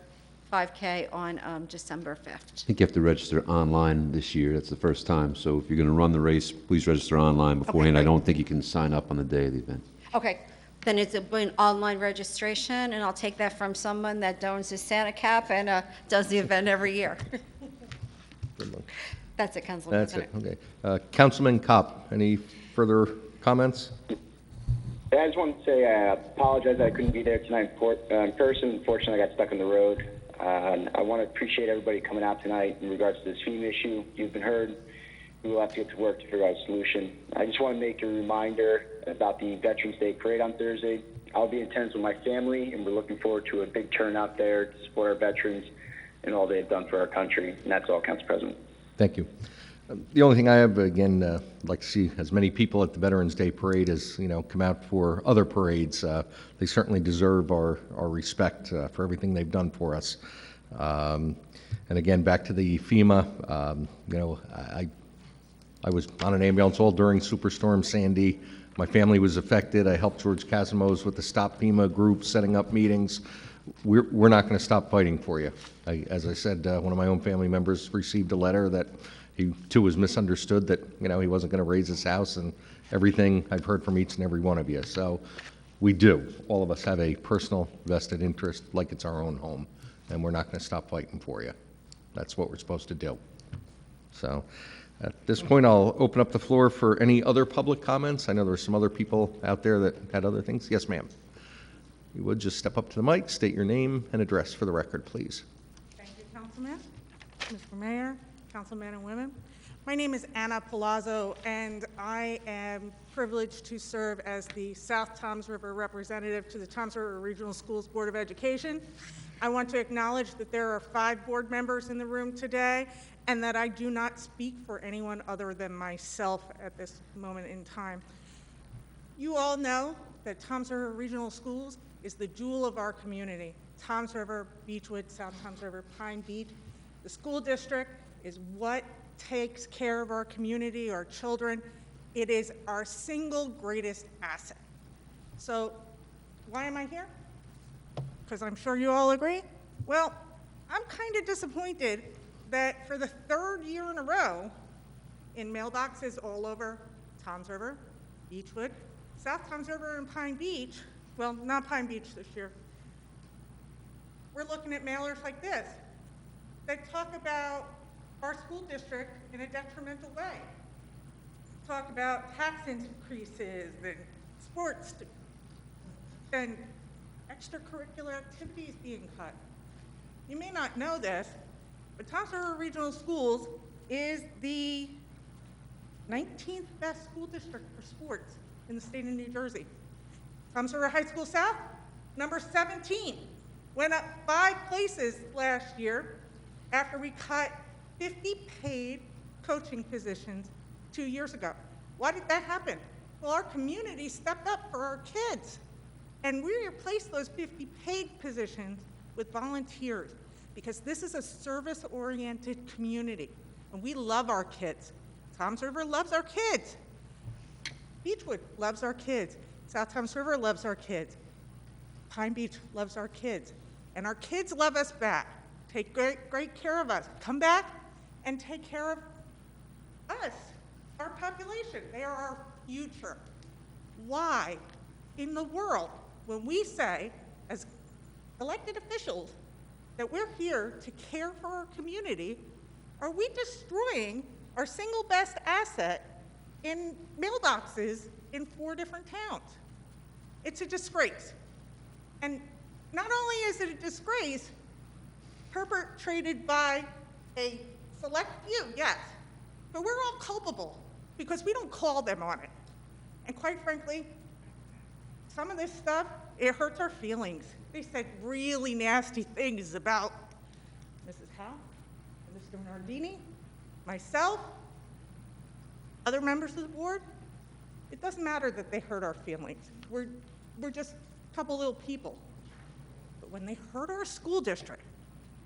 5K on December 5th.
I think you have to register online this year. That's the first time. So if you're going to run the race, please register online beforehand. I don't think you can sign up on the day of the event.
Okay, then it's an online registration, and I'll take that from someone that owns a Santa cap and does the event every year. That's it, Councilman.
That's it, okay. Councilman Kopp, any further comments?
I just wanted to say I apologize that I couldn't be there tonight in person. Unfortunately, I got stuck on the road. I want to appreciate everybody coming out tonight in regards to this FEMA issue. You've been heard. We will have to get to work to figure out a solution. I just want to make a reminder about the Veterans Day Parade on Thursday. I'll be in attendance with my family, and we're looking forward to a big turnout there to support our veterans and all they've done for our country. And that's all, Council President.
Thank you. The only thing I have, again, I'd like to see as many people at the Veterans Day Parade as, come out for other parades. They certainly deserve our respect for everything they've done for us. And again, back to the FEMA, I was on an ambulance all during Superstorm Sandy. My family was affected. I helped George Casimos with the Stop FEMA group, setting up meetings. We're not going to stop fighting for you. As I said, one of my own family members received a letter that he too was misunderstood, that he wasn't going to raise his house, and everything I've heard from each and every one of you. So we do. All of us have a personal vested interest, like it's our own home, and we're not going to stop fighting for you. That's what we're supposed to do. So at this point, I'll open up the floor for any other public comments. I know there are some other people out there that had other things. Yes, ma'am. You would just step up to the mic, state your name and address for the record, please.
Thank you, Councilman, Mr. Mayor, councilmen and women. My name is Anna Palazzo, and I am privileged to serve as the South Toms River representative to the Toms River Regional Schools Board of Education. I want to acknowledge that there are 5 board members in the room today, and that I do not speak for anyone other than myself at this moment in time. You all know that Toms River Regional Schools is the jewel of our community. Toms River, Beechwood, South Toms River, Pine Beach. The school district is what takes care of our community, our children. It is our single greatest asset. So why am I here? Because I'm sure you all agree. Well, I'm kind of disappointed that for the 3rd year in a row, in mailboxes all over Toms River, Beechwood, South Toms River, and Pine Beach, well, not Pine Beach this year, we're looking at mailers like this that talk about our school district in a detrimental way. Talk about tax increases and sports and extracurricular activities being cut. You may not know this, but Toms River Regional Schools is the 19th best school district for sports in the state of New Jersey. Toms River High School South, number 17, went up 5 places last year after we cut 50 paid coaching positions 2 years ago. Why did that happen? Well, our community stepped up for our kids, and we replaced those 50 paid positions with volunteers, because this is a service-oriented community, and we love our kids. Toms River loves our kids. Beechwood loves our kids. South Toms River loves our kids. Pine Beach loves our kids. And our kids love us back. Take great care of us. Come back and take care of us, our population. They are our future. Why in the world, when we say, as elected officials, that we're here to care for our community, are we destroying our single best asset in mailboxes in 4 different towns? It's a disgrace. And not only is it a disgrace perpetrated by a select few, yes, but we're all culpable because we don't call them on it. And quite frankly, some of this stuff, it hurts our feelings. They said really nasty things about Mrs. Howe, Mr. Nardini, myself. other members of the board, it doesn't matter that they hurt our feelings. We're just a couple little people. But when they hurt our school district,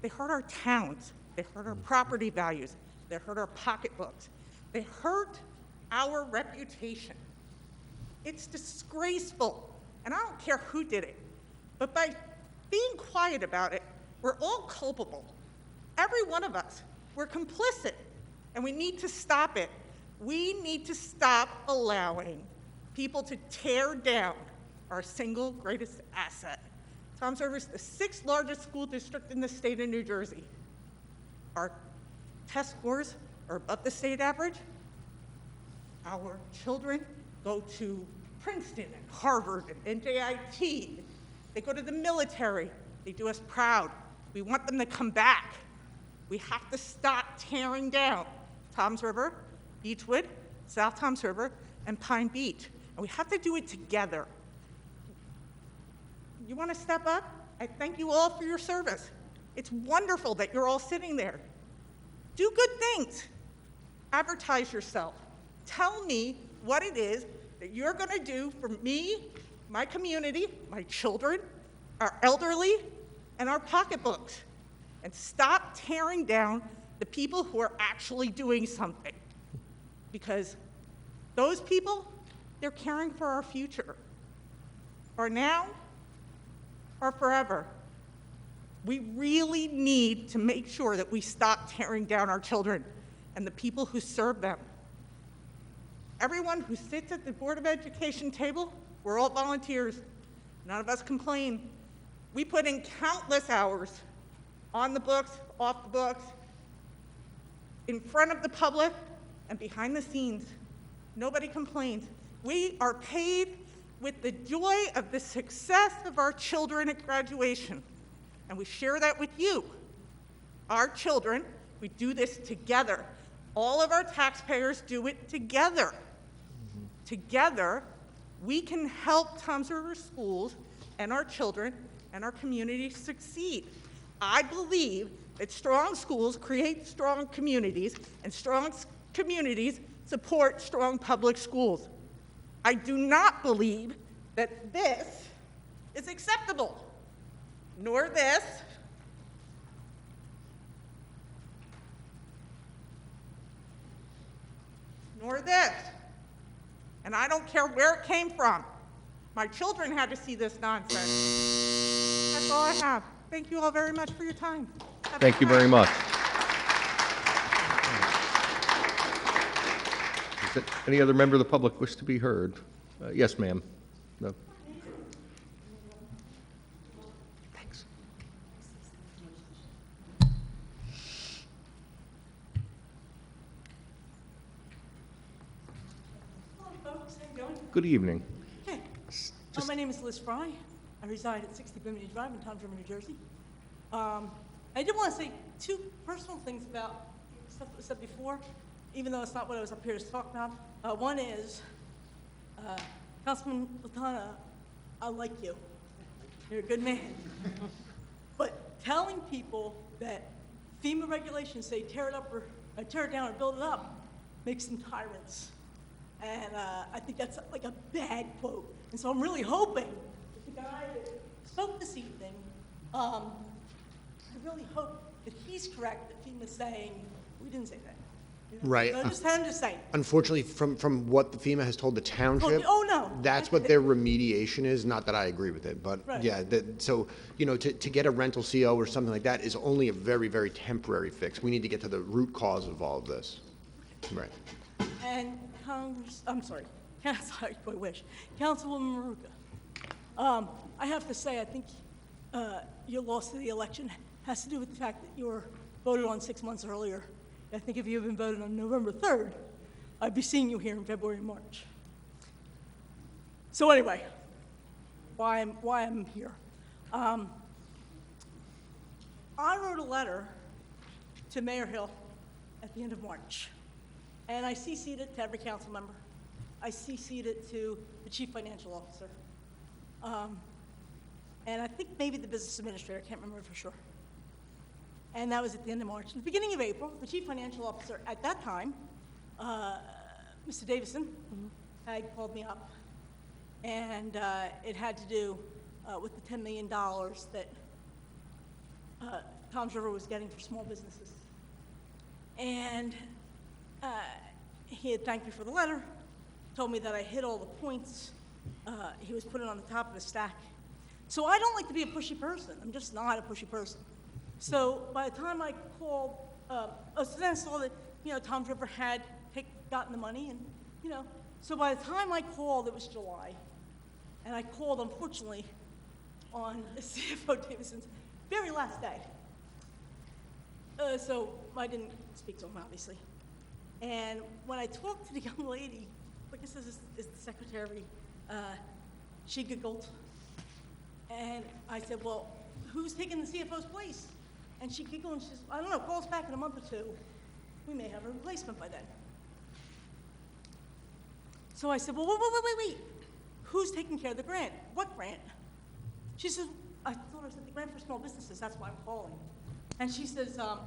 they hurt our towns, they hurt our property values, they hurt our pocketbooks, they hurt our reputation. It's disgraceful, and I don't care who did it, but by being quiet about it, we're all culpable. Every one of us, we're complicit, and we need to stop it. We need to stop allowing people to tear down our single greatest asset. Toms River is the 6th largest school district in the state of New Jersey. Our test scores are above the state average. Our children go to Princeton and Harvard and NJIT. They go to the military. They do us proud. We want them to come back. We have to stop tearing down Toms River, Beechwood, South Toms River, and Pine Beach. And we have to do it together. You want to step up? I thank you all for your service. It's wonderful that you're all sitting there. Do good things. Advertise yourself. Tell me what it is that you're going to do for me, my community, my children, our elderly, and our pocketbooks. And stop tearing down the people who are actually doing something. Because those people, they're caring for our future. Or now, or forever. We really need to make sure that we stop tearing down our children and the people who serve them. Everyone who sits at the Board of Education table, we're all volunteers. None of us complain. We put in countless hours on the books, off the books, in front of the public, and behind the scenes. Nobody complains. We are paid with the joy of the success of our children at graduation. And we share that with you, our children. We do this together. All of our taxpayers do it together. Together, we can help Toms River schools and our children and our community succeed. I believe that strong schools create strong communities, and strong communities support strong public schools. I do not believe that this is acceptable, nor this, nor this. And I don't care where it came from. My children had to see this nonsense. That's all I have. Thank you all very much for your time.
Thank you very much. Does any other member of the public wish to be heard? Yes, ma'am. No. Thanks.
Hello, folks. How you doing?
Good evening.
Hey. My name is Liz Fry. I reside at 60 Bimini Drive in Toms River, New Jersey. I did want to say two personal things about stuff that was said before, even though it's not what I was up here to talk about. One is, Councilman Latana, I like you. You're a good man. But telling people that FEMA regulations say tear it up or tear it down or build it up makes them tyrants. And I think that's like a bad quote. And so I'm really hoping that the guy that spoke this evening, I really hope that he's correct that FEMA's saying, we didn't say that.
Right.
So just had him to say.
Unfortunately, from what the FEMA has told the township,
Oh, no.
that's what their remediation is. Not that I agree with it, but
Right.
yeah. So to get a rental CO or something like that is only a very, very temporary fix. We need to get to the root cause of all of this. Right.
And I'm sorry, I wish. Councilwoman Maruka, I have to say, I think your loss of the election has to do with the fact that you were voted on 6 months earlier. I think if you had been voted on November 3rd, I'd be seeing you here in February and March. So anyway, why I'm here. I wrote a letter to Mayor Hill at the end of March, and I CC'd it to every council member. I CC'd it to the chief financial officer, and I think maybe the business administrator, I can't remember for sure. And that was at the end of March. At the beginning of April, the chief financial officer at that time Mr. Davison had called me up, and it had to do with the $10 million that Toms River was getting for small businesses. And he had thanked me for the letter, told me that I hit all the points. He was putting it on the top of his stack. So I don't like to be a pushy person. I'm just not a pushy person. So by the time I called, so then I saw that, Toms River had gotten the money, and, so by the time I called, it was July. And I called, unfortunately, on CFO Davison's very last day. So I didn't speak to him, obviously. And when I talked to the young lady, like I said, is the secretary, she giggled. And I said, well, who's taking the CFO's place? And she giggled and she says, I don't know, call us back in a month or two. We may have a replacement by then. So I said, well, wait. Who's taking care of the grant? What grant? She says, I told her, I said, the grant for small businesses, that's why I'm calling. And she says, well,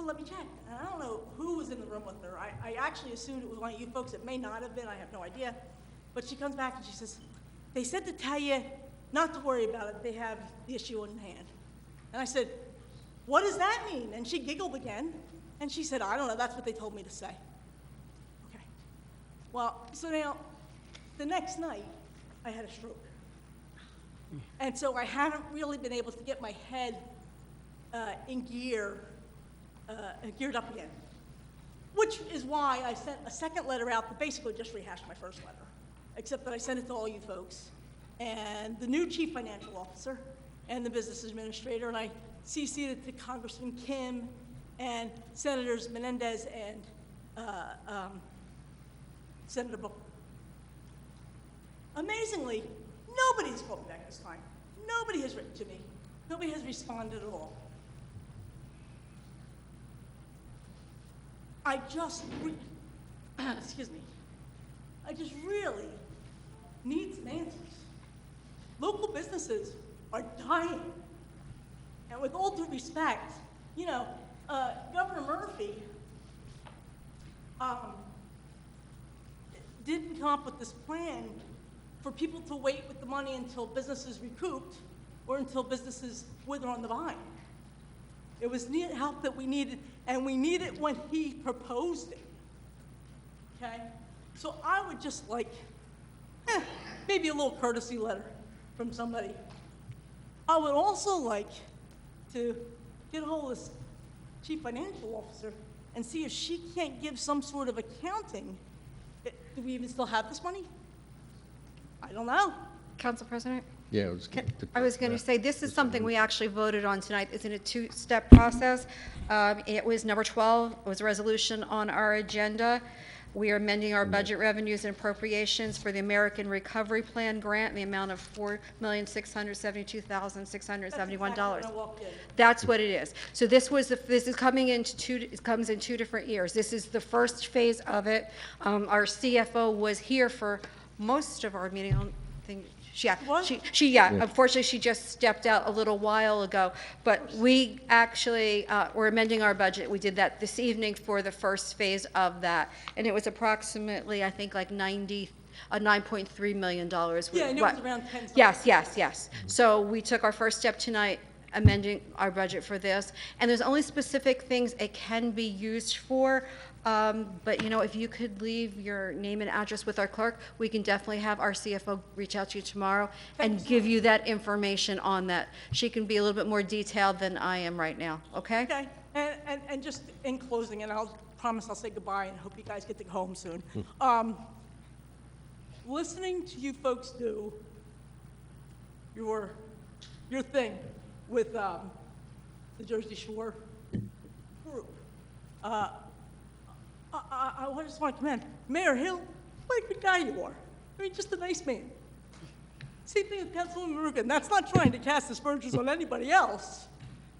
let me check. And I don't know who was in the room with her. I actually assumed it was one of you folks. It may not have been. I have no idea. But she comes back and she says, they said to tell you not to worry about it. They have the issue in hand. And I said, what does that mean? And she giggled again. And she said, I don't know. That's what they told me to say. Okay. Well, so now, the next night, I had a stroke. And so I haven't really been able to get my head geared up again. Which is why I sent a second letter out that basically just rehashed my first letter, except that I sent it to all you folks, and the new chief financial officer, and the business administrator, and I CC'd it to Congressman Kim, and Senators Menendez and Senator Booker. Amazingly, nobody has called me back this time. Nobody has written to me. Nobody has responded at all. I just really need some answers. Local businesses are dying. And with all due respect, Governor Murphy didn't come up with this plan for people to wait with the money until businesses recouped or until businesses wither on the vine. It was help that we needed, and we need it when he proposed it, okay? So I would just like, maybe a little courtesy letter from somebody. I would also like to get a hold of this chief financial officer and see if she can't give some sort of accounting. Do we even still have this money? I don't know.
Council President?
Yeah,
I was going to say, this is something we actually voted on tonight. It's in a two-step process. It was number 12. It was a resolution on our agenda. We are amending our budget revenues and appropriations for the American Recovery Plan grant in the amount of $4,672,671. That's what it is. So this is coming into it comes in 2 different years. This is the first phase of it. Our CFO was here for most of our meeting. I don't think unfortunately, she just stepped out a little while ago. But we actually were amending our budget. We did that this evening for the first phase of that, and it was approximately, I think, like $9.3 million.
Yeah, I knew it was around 10.
Yes. So we took our first step tonight, amending our budget for this, and there's only specific things it can be used for. But if you could leave your name and address with our clerk, we can definitely have our CFO reach out to you tomorrow and give you that information on that. She can be a little bit more detailed than I am right now, okay?
Okay, and just in closing, and I'll promise I'll say goodbye and hope you guys get to go home soon. Listening to you folks do your thing with the Jersey Shore group, I just want to commend Mayor Hill. What a good guy you are. I mean, just a nice man. Same thing with Councilwoman Marugan. That's not trying to cast aspersions on anybody else,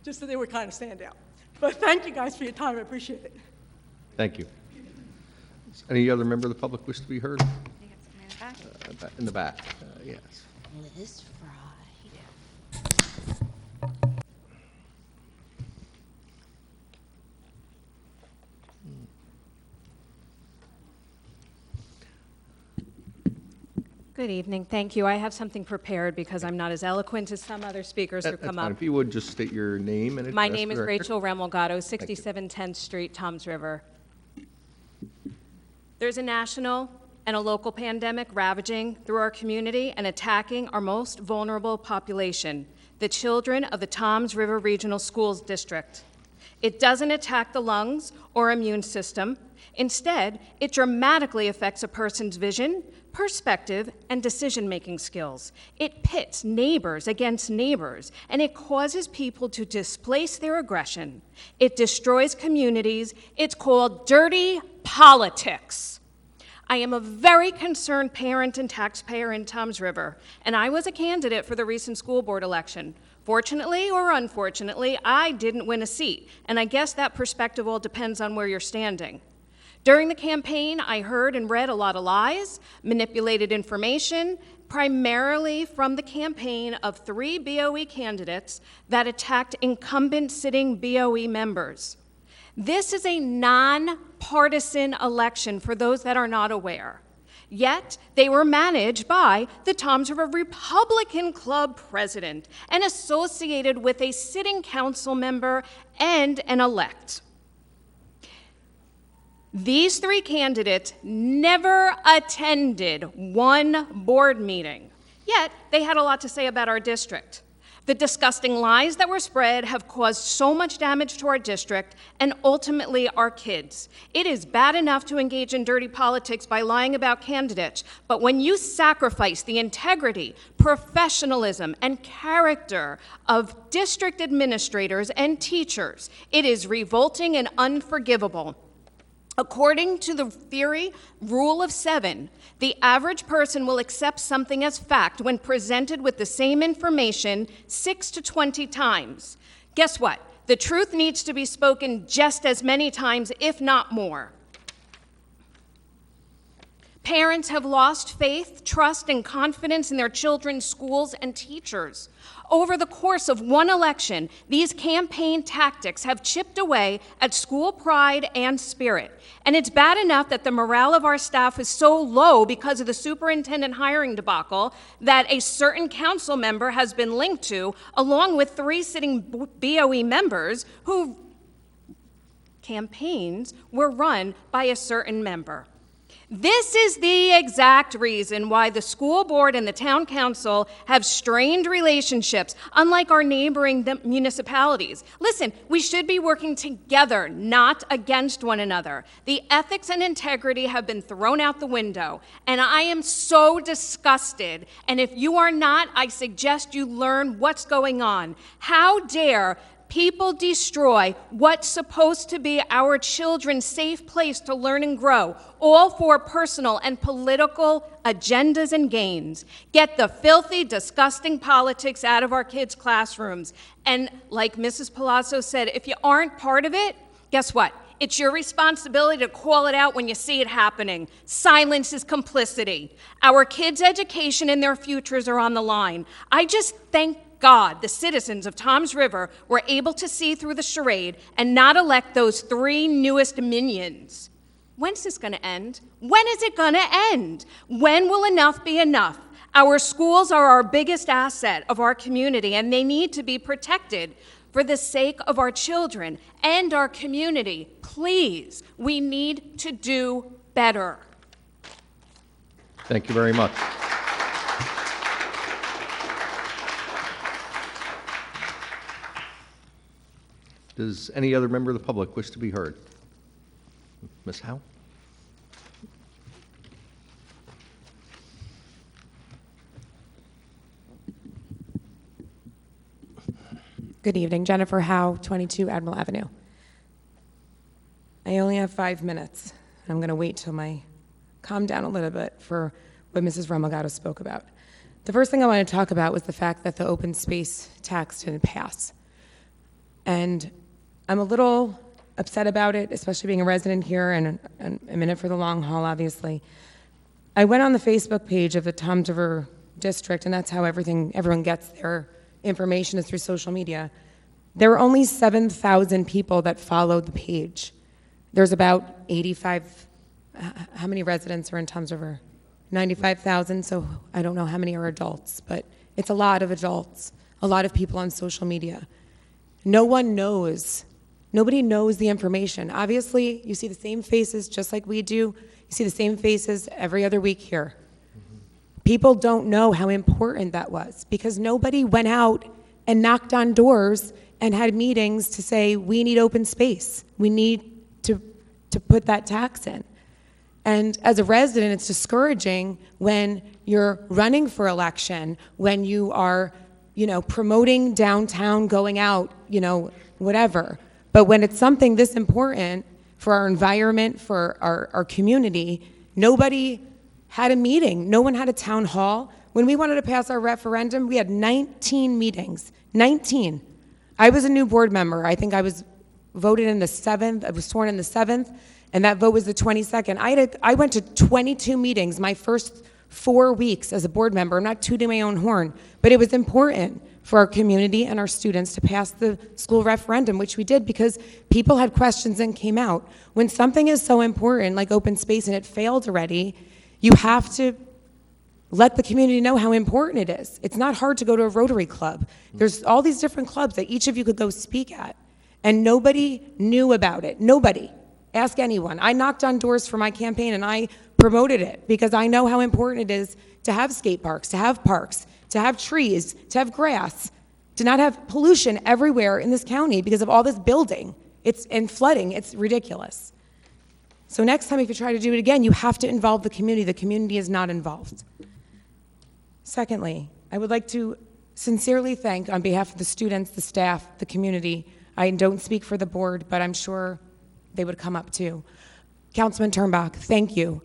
just that they were kind of standout. But thank you guys for your time. I appreciate it.
Thank you. Does any other member of the public wish to be heard? In the back, yes.
Liz Fry. Good evening. Thank you. I have something prepared because I'm not as eloquent as some other speakers who
That's
come
fine.
up.
If you would, just state your name and address.
My name
for
is
the record.
Rachel Remolgado, 67 10th Street, Toms River. There's a national and a local pandemic ravaging through our community and attacking our most vulnerable population, the children of the Toms River Regional Schools District. It doesn't attack the lungs or immune system. Instead, it dramatically affects a person's vision, perspective, and decision-making skills. It pits neighbors against neighbors, and it causes people to displace their aggression. It destroys communities. It's called dirty politics. I am a very concerned parent and taxpayer in Toms River, and I was a candidate for the recent school board election. Fortunately or unfortunately, I didn't win a seat, and I guess that perspective all depends on where you're standing. During the campaign, I heard and read a lot of lies, manipulated information, primarily from the campaign of 3 BOE candidates that attacked incumbent sitting BOE members. This is a nonpartisan election for those that are not aware. Yet, they were managed by the Toms River Republican Club president and associated with a sitting council member and an elect. These 3 candidates never attended one board meeting, yet they had a lot to say about our district. The disgusting lies that were spread have caused so much damage to our district and ultimately our kids. It is bad enough to engage in dirty politics by lying about candidates, but when you sacrifice the integrity, professionalism, and character of district administrators and teachers, it is revolting and unforgivable. According to the theory, rule of 7, the average person will accept something as fact when presented with the same information 6 to 20 times. Guess what? The truth needs to be spoken just as many times, if not more. Parents have lost faith, trust, and confidence in their children's schools and teachers. Over the course of one election, these campaign tactics have chipped away at school pride and spirit. And it's bad enough that the morale of our staff is so low because of the superintendent hiring debacle that a certain council member has been linked to, along with 3 sitting BOE members whose campaigns were run by a certain member. This is the exact reason why the school board and the town council have strained relationships, unlike our neighboring municipalities. Listen, we should be working together, not against one another. The ethics and integrity have been thrown out the window, and I am so disgusted. And if you are not, I suggest you learn what's going on. How dare people destroy what's supposed to be our children's safe place to learn and grow, all for personal and political agendas and gains. Get the filthy, disgusting politics out of our kids' classrooms. And like Mrs. Palazzo said, if you aren't part of it, guess what? It's your responsibility to call it out when you see it happening. Silence is complicity. Our kids' education and their futures are on the line. I just thank God the citizens of Toms River were able to see through the charade and not elect those 3 newest minions. When's this going to end? When is it going to end? When will enough be enough? Our schools are our biggest asset of our community, and they need to be protected for the sake of our children and our community. Please, we need to do better.
Thank you very much. Does any other member of the public wish to be heard? Ms. Howe?
Good evening, Jennifer Howe, 22 Admiral Avenue. I only have 5 minutes. I'm going to wait till I calm down a little bit for what Mrs. Remolgado spoke about. The first thing I want to talk about was the fact that the open space tax didn't pass. And I'm a little upset about it, especially being a resident here and I'm in it for the long haul, obviously. I went on the Facebook page of the Toms River District, and that's how everyone gets their information is through social media. There were only 7,000 people that followed the page. There's about 85, how many residents are in Toms River? 95,000, so I don't know how many are adults, but it's a lot of adults, a lot of people on social media. No one knows. Nobody knows the information. Obviously, you see the same faces just like we do. You see the same faces every other week here. People don't know how important that was because nobody went out and knocked on doors and had meetings to say, we need open space. We need to put that tax in. And as a resident, it's discouraging when you're running for election, when you are, promoting downtown, going out, whatever. But when it's something this important for our environment, for our community, nobody had a meeting. No one had a town hall. When we wanted to pass our referendum, we had 19 meetings. 19. I was a new board member. I think I was voted in the 7th. I was sworn in the 7th, and that vote was the 22nd. I went to 22 meetings my first 4 weeks as a board member. I'm not tooting my own horn, but it was important for our community and our students to pass the school referendum, which we did because people had questions and came out. When something is so important like open space and it failed already, you have to let the community know how important it is. It's not hard to go to a Rotary Club. There's all these different clubs that each of you could go speak at, and nobody knew about it. Nobody. Ask anyone. I knocked on doors for my campaign and I promoted it because I know how important it is to have skate parks, to have trees, to have grass, to not have pollution everywhere in this county because of all this building. And flooding. It's ridiculous. So next time if you try to do it again, you have to involve the community. The community is not involved. Secondly, I would like to sincerely thank, on behalf of the students, the staff, the community, I don't speak for the board, but I'm sure they would come up too. Councilman Turnbach, thank you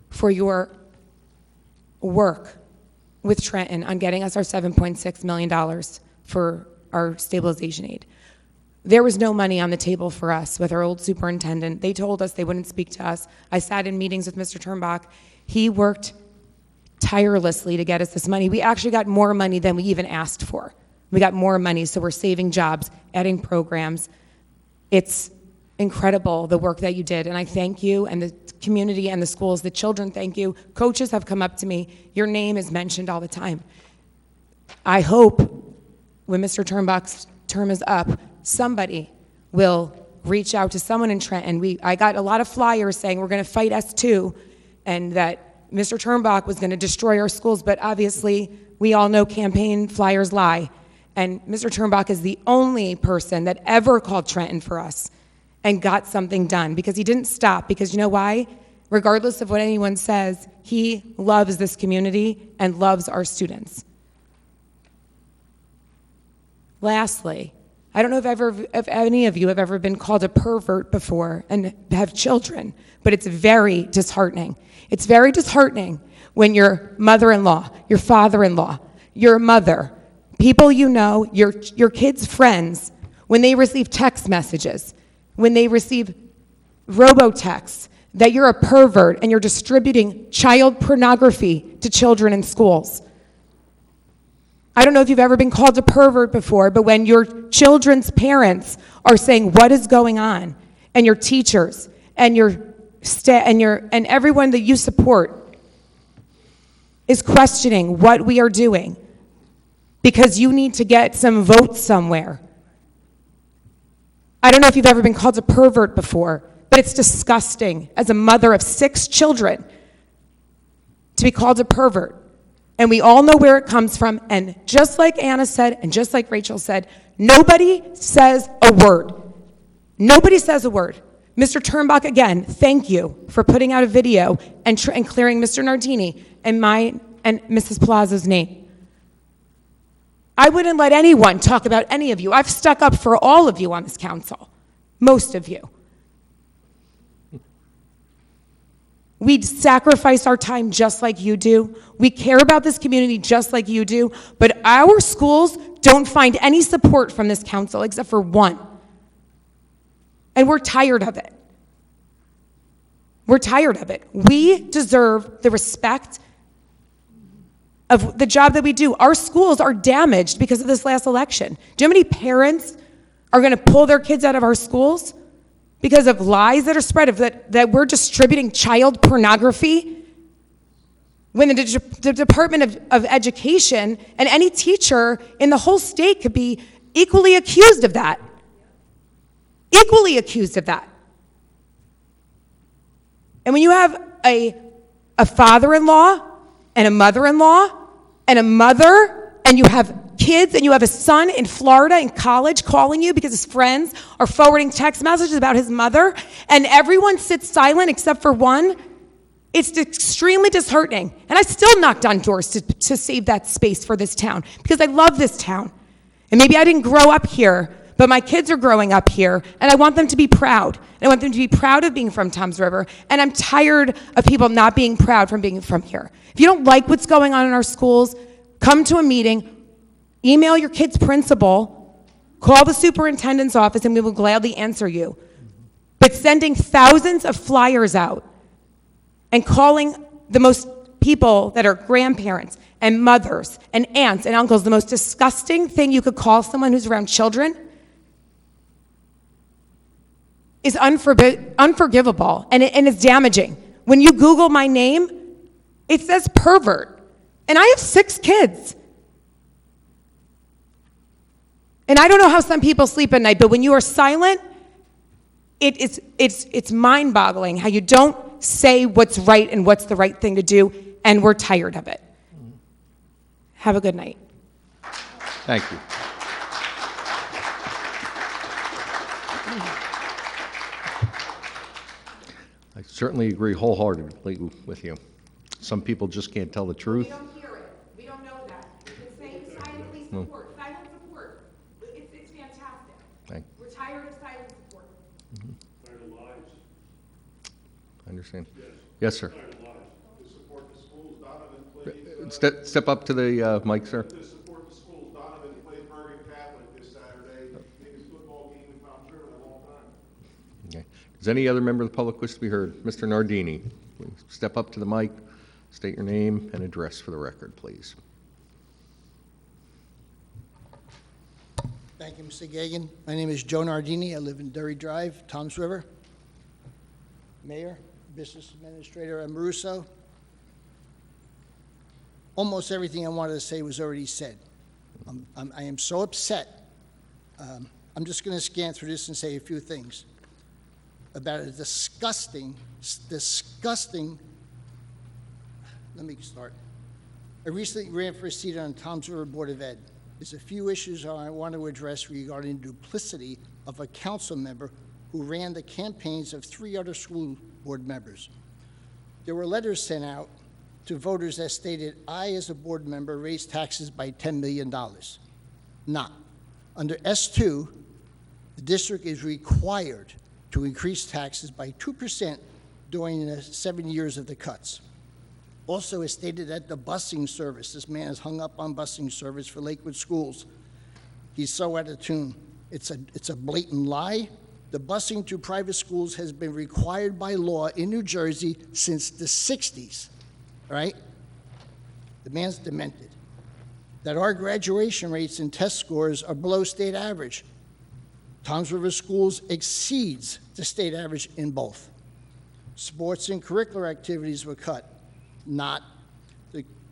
for your work with Trenton on getting us our $7.6 million for our stabilization aid. There was no money on the table for us with our old superintendent. They told us they wouldn't speak to us. I sat in meetings with Mr. Turnbach. He worked tirelessly to get us this money. We actually got more money than we even asked for. We got more money, so we're saving jobs, adding programs. It's incredible, the work that you did, and I thank you, and the community and the schools, the children thank you. Coaches have come up to me. Your name is mentioned all the time. I hope when Mr. Turnbach's term is up, somebody will reach out to someone in Trenton. I got a lot of flyers saying we're going to fight S2 and that Mr. Turnbach was going to destroy our schools, but obviously we all know campaign flyers lie. And Mr. Turnbach is the only person that ever called Trenton for us and got something done because he didn't stop. Because you know why? Regardless of what anyone says, he loves this community and loves our students. Lastly, I don't know if any of you have ever been called a pervert before and have children, but it's very disheartening. It's very disheartening when your mother-in-law, your father-in-law, your mother, people you know, your kids' friends, when they receive text messages, when they receive robo-texts that you're a pervert and you're distributing child pornography to children in schools. I don't know if you've ever been called a pervert before, but when your children's parents are saying what is going on, and your teachers and your staff and everyone that you support is questioning what we are doing because you need to get some votes somewhere. I don't know if you've ever been called a pervert before, but it's disgusting as a mother of 6 children to be called a pervert. And we all know where it comes from. And just like Anna said, and just like Rachel said, nobody says a word. Nobody says a word. Mr. Turnbach, again, thank you for putting out a video and clearing Mr. Nardini and mine and Mrs. Palazzo's name. I wouldn't let anyone talk about any of you. I've stuck up for all of you on this council, most of you. We sacrifice our time just like you do. We care about this community just like you do. But our schools don't find any support from this council except for one. And we're tired of it. We're tired of it. We deserve the respect of the job that we do. Our schools are damaged because of this last election. Do you know how many parents are going to pull their kids out of our schools because of lies that are spread, that we're distributing child pornography? when the Department of Education and any teacher in the whole state could be equally accused of that. Equally accused of that. And when you have a father-in-law and a mother-in-law and a mother, and you have kids, and you have a son in Florida in college calling you because his friends are forwarding text messages about his mother, and everyone sits silent except for one, it's extremely disheartening. And I still knocked on doors to save that space for this town because I love this town. And maybe I didn't grow up here, but my kids are growing up here, and I want them to be proud. And I want them to be proud of being from Toms River, and I'm tired of people not being proud from being from here. If you don't like what's going on in our schools, come to a meeting, email your kid's principal, call the superintendent's office, and we will gladly answer you. But sending thousands of flyers out and calling the most people that are grandparents and mothers and aunts and uncles the most disgusting thing you could call someone who's around children is unforgivable, and it's damaging. When you Google my name, it says pervert, and I have 6 kids. And I don't know how some people sleep at night, but when you are silent, it's mind-boggling how you don't say what's right and what's the right thing to do, and we're tired of it. Have a good night.
Thank you. I certainly agree wholeheartedly with you. Some people just can't tell the truth.
We don't hear it. We don't know that. It's saying silently support. Silent support. It's fantastic.
Thank
We're tired of silent support.
I understand. Yes, sir. Step up to the mic, sir.
To support the schools. Donovan played Bergen Catholic this Saturday. Biggest football game in Toms River in a long time.
Okay. Does any other member of the public wish to be heard? Mr. Nardini, please step up to the mic, state your name and address for the record, please.
Thank you, Mr. Gagan. My name is Joe Nardini. I live in Derry Drive, Toms River. Mayor, Business Administrator Amoruso. Almost everything I wanted to say was already said. I am so upset. I'm just going to scan through this and say a few things about a disgusting, let me start. I recently ran for a seat on Toms River Board of Ed. There's a few issues I want to address regarding duplicity of a council member who ran the campaigns of 3 other school board members. There were letters sent out to voters that stated, I, as a board member, raised taxes by $10 million. Not. Under S2, the district is required to increase taxes by 2% during the 7 years of the cuts. Also, it stated that the busing service, this man is hung up on busing service for Lakewood schools. He's so out of tune. It's a blatant lie. The busing to private schools has been required by law in New Jersey since the 60s. Right? The man's demented. That our graduation rates and test scores are below state average. Toms River Schools exceeds the state average in both. Sports and curricular activities were cut. Not.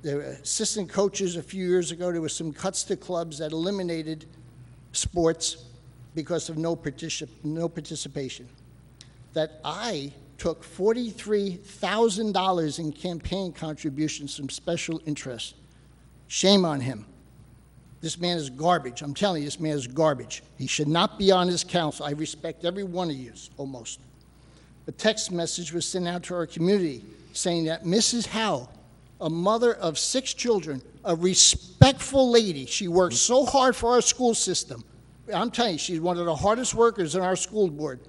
The assistant coaches a few years ago, there were some cuts to clubs that eliminated sports because of no participation. That I took $43,000 in campaign contributions from special interests. Shame on him. This man is garbage. I'm telling you, this man is garbage. He should not be on this council. I respect every one of you, almost. A text message was sent out to our community saying that Mrs. Howe, a mother of 6 children, a respectful lady, she works so hard for our school system. I'm telling you, she's one of the hardest workers in our school board,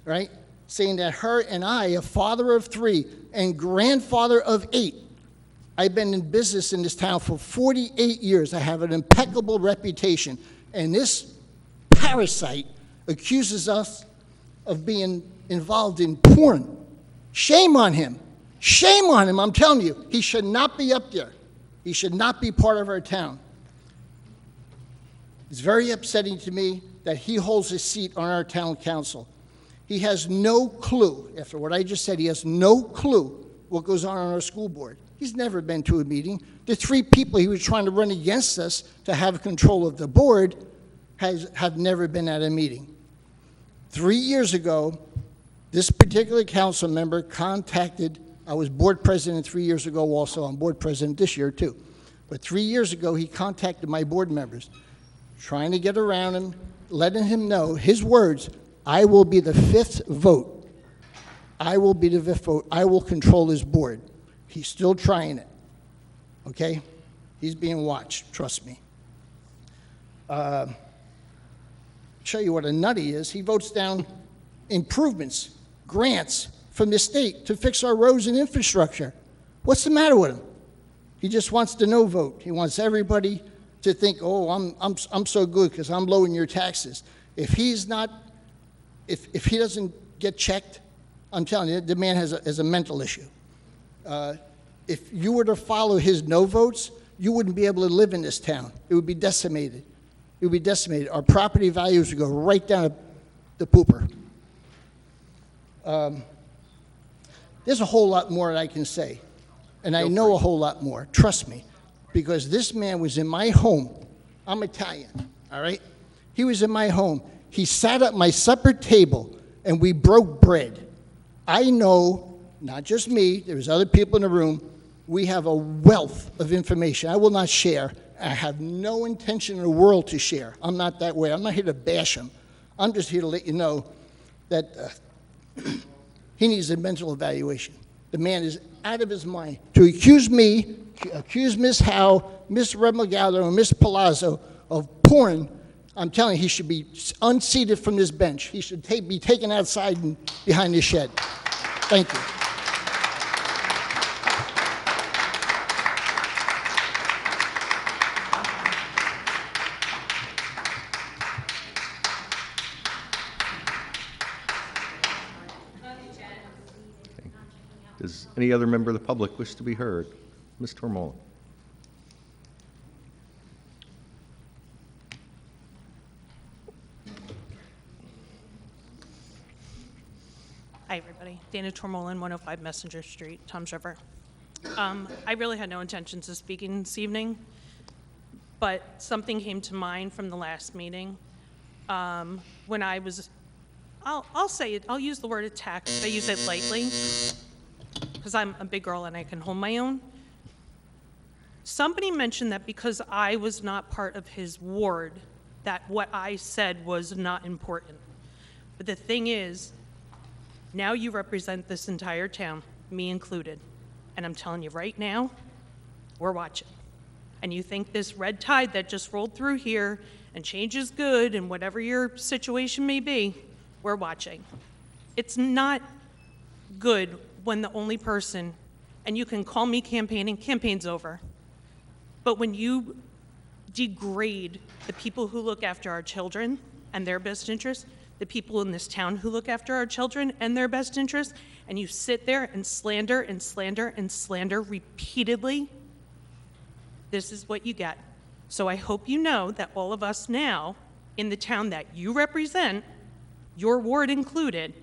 right? Saying that her and I, a father of 3 and grandfather of 8, I've been in business in this town for 48 years. I have an impeccable reputation. And this parasite accuses us of being involved in porn. Shame on him. Shame on him, I'm telling you. He should not be up there. He should not be part of our town. It's very upsetting to me that he holds a seat on our town council. He has no clue, after what I just said, he has no clue what goes on our school board. He's never been to a meeting. The three people he was trying to run against us to have control of the board have never been at a meeting. 3 years ago, this particular council member contacted, I was board president 3 years ago also, I'm board president this year too. But 3 years ago, he contacted my board members, trying to get around him, letting him know, his words, I will be the fifth vote. I will be the fifth vote. I will control his board. He's still trying it, okay? He's being watched, trust me. Show you what a nut he is. He votes down improvements, grants from the state to fix our roads and infrastructure. What's the matter with him? He just wants the no vote. He wants everybody to think, oh, I'm so good because I'm lowering your taxes. If he's not, if he doesn't get checked, I'm telling you, the man has a mental issue. If you were to follow his no votes, you wouldn't be able to live in this town. It would be decimated. It would be decimated. Our property values would go right down to the pooper. There's a whole lot more that I can say, and I know a whole lot more, trust me, because this man was in my home. I'm Italian, all right? He was in my home. He sat at my supper table, and we broke bread. I know, not just me, there's other people in the room, we have a wealth of information I will not share. I have no intention in the world to share. I'm not that way. I'm not here to bash him. I'm just here to let you know that he needs a mental evaluation. The man is out of his mind. To accuse me, accuse Ms. Howe, Ms. Remigado, and Ms. Palazzo of porn, I'm telling you, he should be unseated from this bench. He should be taken outside and behind the shed. Thank you.
Does any other member of the public wish to be heard? Ms. Tormola.
Hi, everybody. Dana Tormolin, 105 Messenger Street, Toms River. I really had no intentions of speaking this evening, but something came to mind from the last meeting. When I was, I'll say it, I'll use the word attacked. I use it lightly, because I'm a big girl and I can hold my own. Somebody mentioned that because I was not part of his ward, that what I said was not important. But the thing is, now you represent this entire town, me included. And I'm telling you right now, we're watching. And you think this red tide that just rolled through here and change is good and whatever your situation may be, we're watching. It's not good when the only person, and you can call me campaigning, campaign's over. But when you degrade the people who look after our children and their best interests, the people in this town who look after our children and their best interests, and you sit there and slander and slander and slander repeatedly, this is what you get. So I hope you know that all of us now in the town that you represent, your ward included,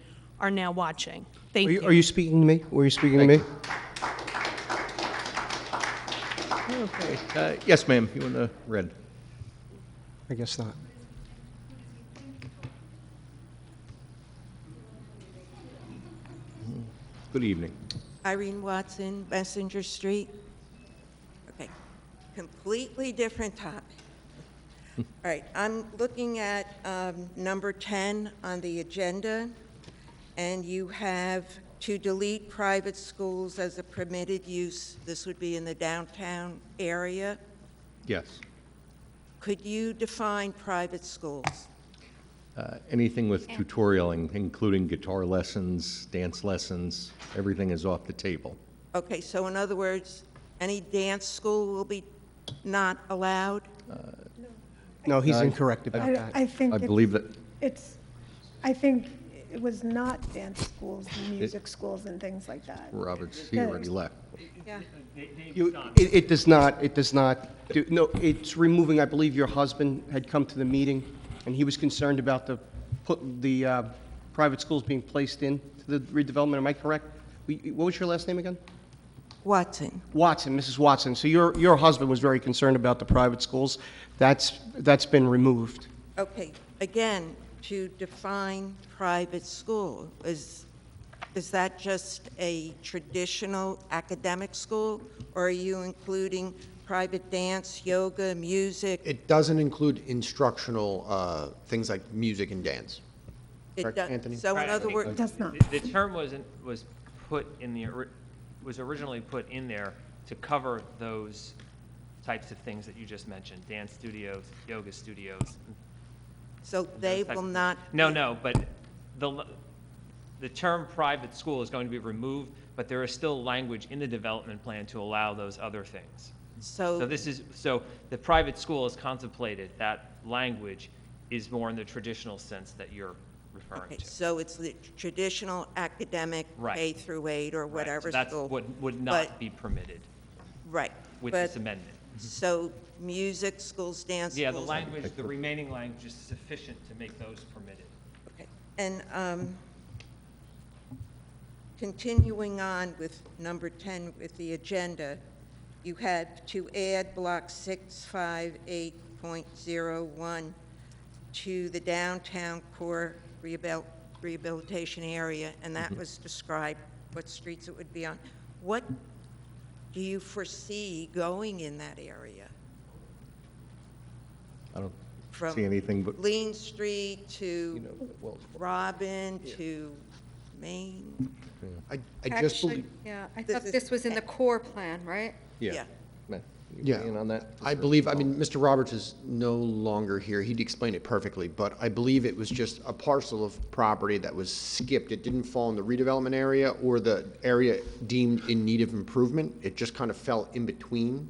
are now watching. Thank you.
Are you speaking to me? Were you speaking to me?
Okay. Yes, ma'am. You in the red?
I guess not.
Good evening.
Irene Watson, Messenger Street. Okay, completely different topic. All right, I'm looking at number 10 on the agenda, and you have to delete private schools as a permitted use. This would be in the downtown area.
Yes.
Could you define private schools?
Anything with tutorialing, including guitar lessons, dance lessons, everything is off the table.
Okay, so in other words, any dance school will be not allowed?
No, he's incorrect about that.
I think
I believe that
I think it was not dance schools and music schools and things like that.
Robert's, he already left.
Yeah.
It does not, no, it's removing, I believe your husband had come to the meeting, and he was concerned about the private schools being placed into the redevelopment. Am I correct? What was your last name again?
Watson.
Watson, Mrs. Watson. So your husband was very concerned about the private schools. That's been removed.
Okay, again, to define private school, is that just a traditional academic school, or are you including private dance, yoga, music?
It doesn't include instructional things like music and dance. Correct, Anthony?
So in other words,
Does not.
The term was put in was originally put in there to cover those types of things that you just mentioned, dance studios, yoga studios.
so they will not.
No, but the term private school is going to be removed, but there is still language in the development plan to allow those other things. So the private school is contemplated, that language is more in the traditional sense that you're referring
Okay,
to.
so it's the traditional academic
Right.
K through 8 or whatever
Right, so that's
school.
what would not
but-
be permitted
Right.
with
but-
this amendment.
So music schools, dance schools.
Yeah, the language, the remaining language is sufficient to make those permitted.
Okay. And continuing on with number 10 with the agenda, you had to add block 658.01 to the downtown core rehabilitation area, and that was described, what streets it would be on. What do you foresee going in that area?
I don't
From
see anything but,
Lean Street to Robin to Main?
I just
Actually,
believe,
yeah, I
This
thought
is-
this was in the core plan, right?
yeah. Matt, you
yeah,
weigh in on that?
I believe, I mean, Mr. Roberts is no longer here. He'd explain it perfectly, but I believe it was just a parcel of property that was skipped. It didn't fall in the redevelopment area or the area deemed in need of improvement. It just kind of fell in between.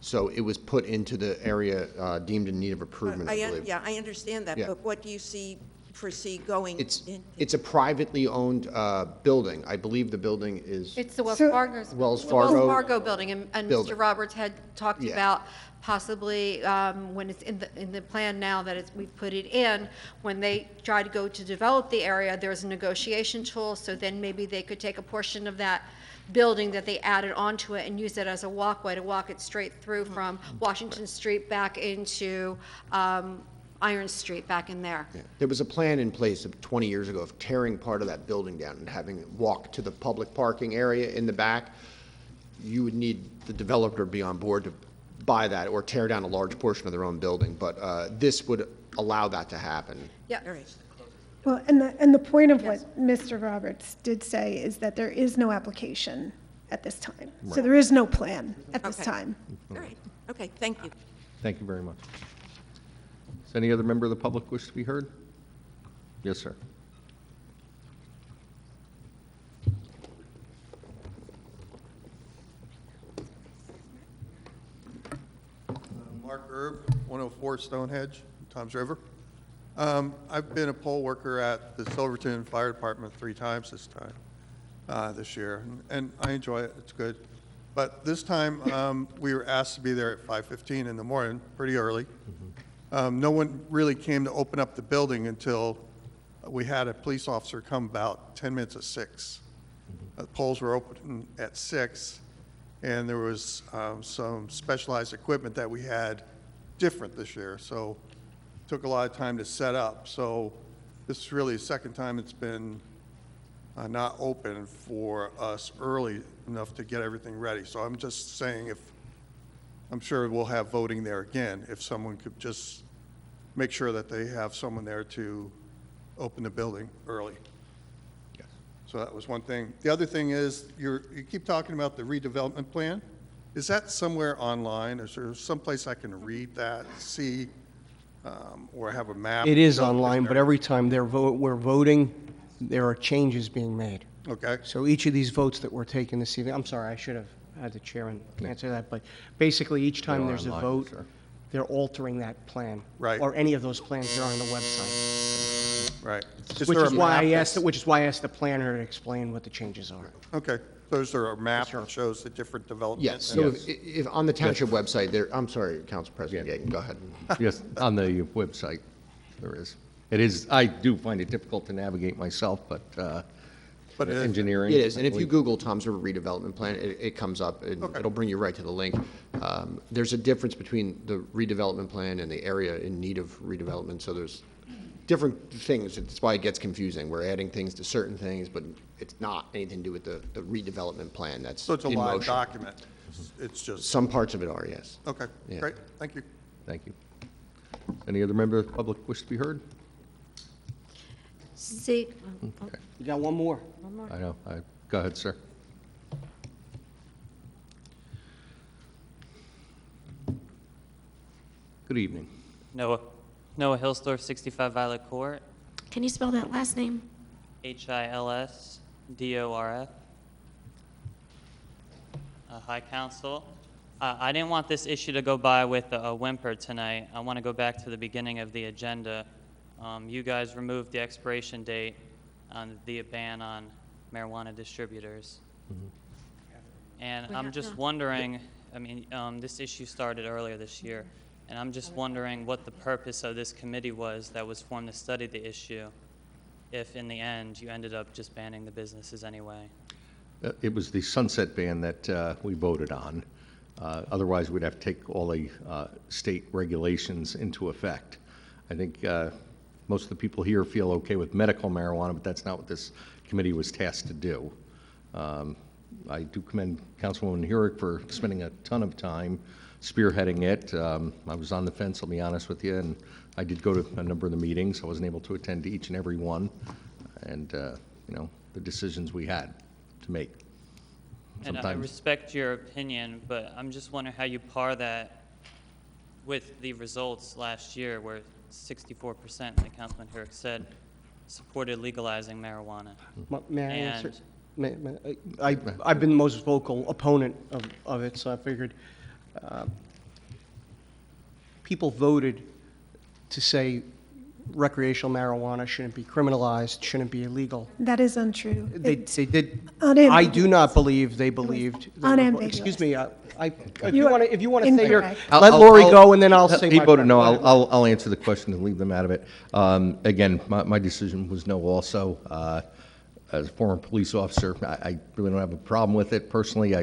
So it was put into the area deemed in need of improvement, I believe.
Yeah, I understand that,
Yeah.
but what do you foresee going into?
It's a privately owned building. I believe the building is.
It's the Wells
So-
Fargo's.
Wells
the
Fargo
Wells Fargo building, and
building.
Mr. Roberts had talked
Yeah.
about possibly, when it's in the plan now that we've put it in, when they try to go to develop the area, there's a negotiation tool, so then maybe they could take a portion of that building that they added onto it and use it as a walkway to walk it straight through from Washington Street back into Iron Street, back in there.
Yeah. There was a plan in place 20 years ago of tearing part of that building down and having it walk to the public parking area in the back. You would need the developer to be on board to buy that or tear down a large portion of their own building, but this would allow that to happen.
Yeah.
Well, and the point of what Mr. Roberts did say is that there is no application at this time. So
Right.
there is no plan at this
Okay.
time.
All right, okay, thank you.
Thank you very much. Does any other member of the public wish to be heard? Yes, sir.
Mark Erb, 104 Stonehenge, Toms River. I've been a poll worker at the Silverton Fire Department 3 times this year, and I enjoy it, it's good. But this time, we were asked to be there at 5:15 in the morning, pretty early. No one really came to open up the building until we had a police officer come about 10 minutes at 6. The polls were open at 6, and there was some specialized equipment that we had different this year, so it took a lot of time to set up. So this is really the second time it's been not open for us early enough to get everything ready. So I'm just saying, I'm sure we'll have voting there again, if someone could just make sure that they have someone there to open the building early.
Yes.
So that was one thing. The other thing is, you keep talking about the redevelopment plan. Is that somewhere online? Is there someplace I can read that, see, or have a map?
It is online, but every time we're voting, there are changes being made.
Okay.
So each of these votes that we're taking this evening, I'm sorry, I should have had the chairman answer that, but basically, each time
They're
there's a
online,
vote,
sir.
they're altering that plan.
Right.
Or any of those plans that are on the website.
Right.
Which is why I asked the planner to explain what the changes are.
Okay. So is there a map that shows the different developments?
Yes, so if on the township website, I'm sorry, Council President Gaten, go ahead.
Yes, on the website, there is. It is, I do find it difficult to navigate myself, but
But it is.
engineering.
It is, and
I
if you
believe.
Google Tom's River redevelopment plan, it comes up, and
Okay.
it'll bring you right to the link. There's a difference between the redevelopment plan and the area in need of redevelopment, so there's different things. That's why it gets confusing. We're adding things to certain things, but it's not anything to do with the redevelopment plan that's
So it's a
in
live
motion.
document. It's just,
Some parts of it are, yes.
okay,
Yeah.
great, thank you.
Thank you. Any other member of the public wish to be heard?
See,
Okay.
You got one more.
I know. Go ahead, sir. Good evening.
Noah Hillsdorf, 65 Violet Court,
Can you spell that last name?
Hilsdorf. Hi, Council. I didn't want this issue to go by with a whimper tonight. I want to go back to the beginning of the agenda. You guys removed the expiration date on the ban on marijuana distributors. And I'm just wondering, I mean, this issue started earlier this year, and I'm just wondering what the purpose of this committee was that was formed to study the issue, if in the end you ended up just banning the businesses anyway.
It was the sunset ban that we voted on. Otherwise, we'd have to take all the state regulations into effect. I think most of the people here feel okay with medical marijuana, but that's not what this committee was tasked to do. I do commend Councilwoman Hurek for spending a ton of time spearheading it. I was on the fence, I'll be honest with you, and I did go to a number of the meetings. I wasn't able to attend to each and every one, and, you know, the decisions we had to make.
And I
Sometimes-
respect your opinion, but I'm just wondering how you par that with the results last year where 64%, like Councilman Hurek said, supported legalizing marijuana.
May I answer?
And-
I've been the most vocal opponent of it, so I figured people voted to say recreational marijuana shouldn't be criminalized, shouldn't be illegal.
That is untrue.
They did.
unambiguous.
I do not believe they believed.
unambiguous.
Excuse me, if
You
you
are
want to say your,
incorrect.
let Lori go, and then I'll say
He
my
voted no.
part.
I'll answer the question and leave them out of it. Again, my decision was no also. As a former police officer, I really don't have a problem with it personally.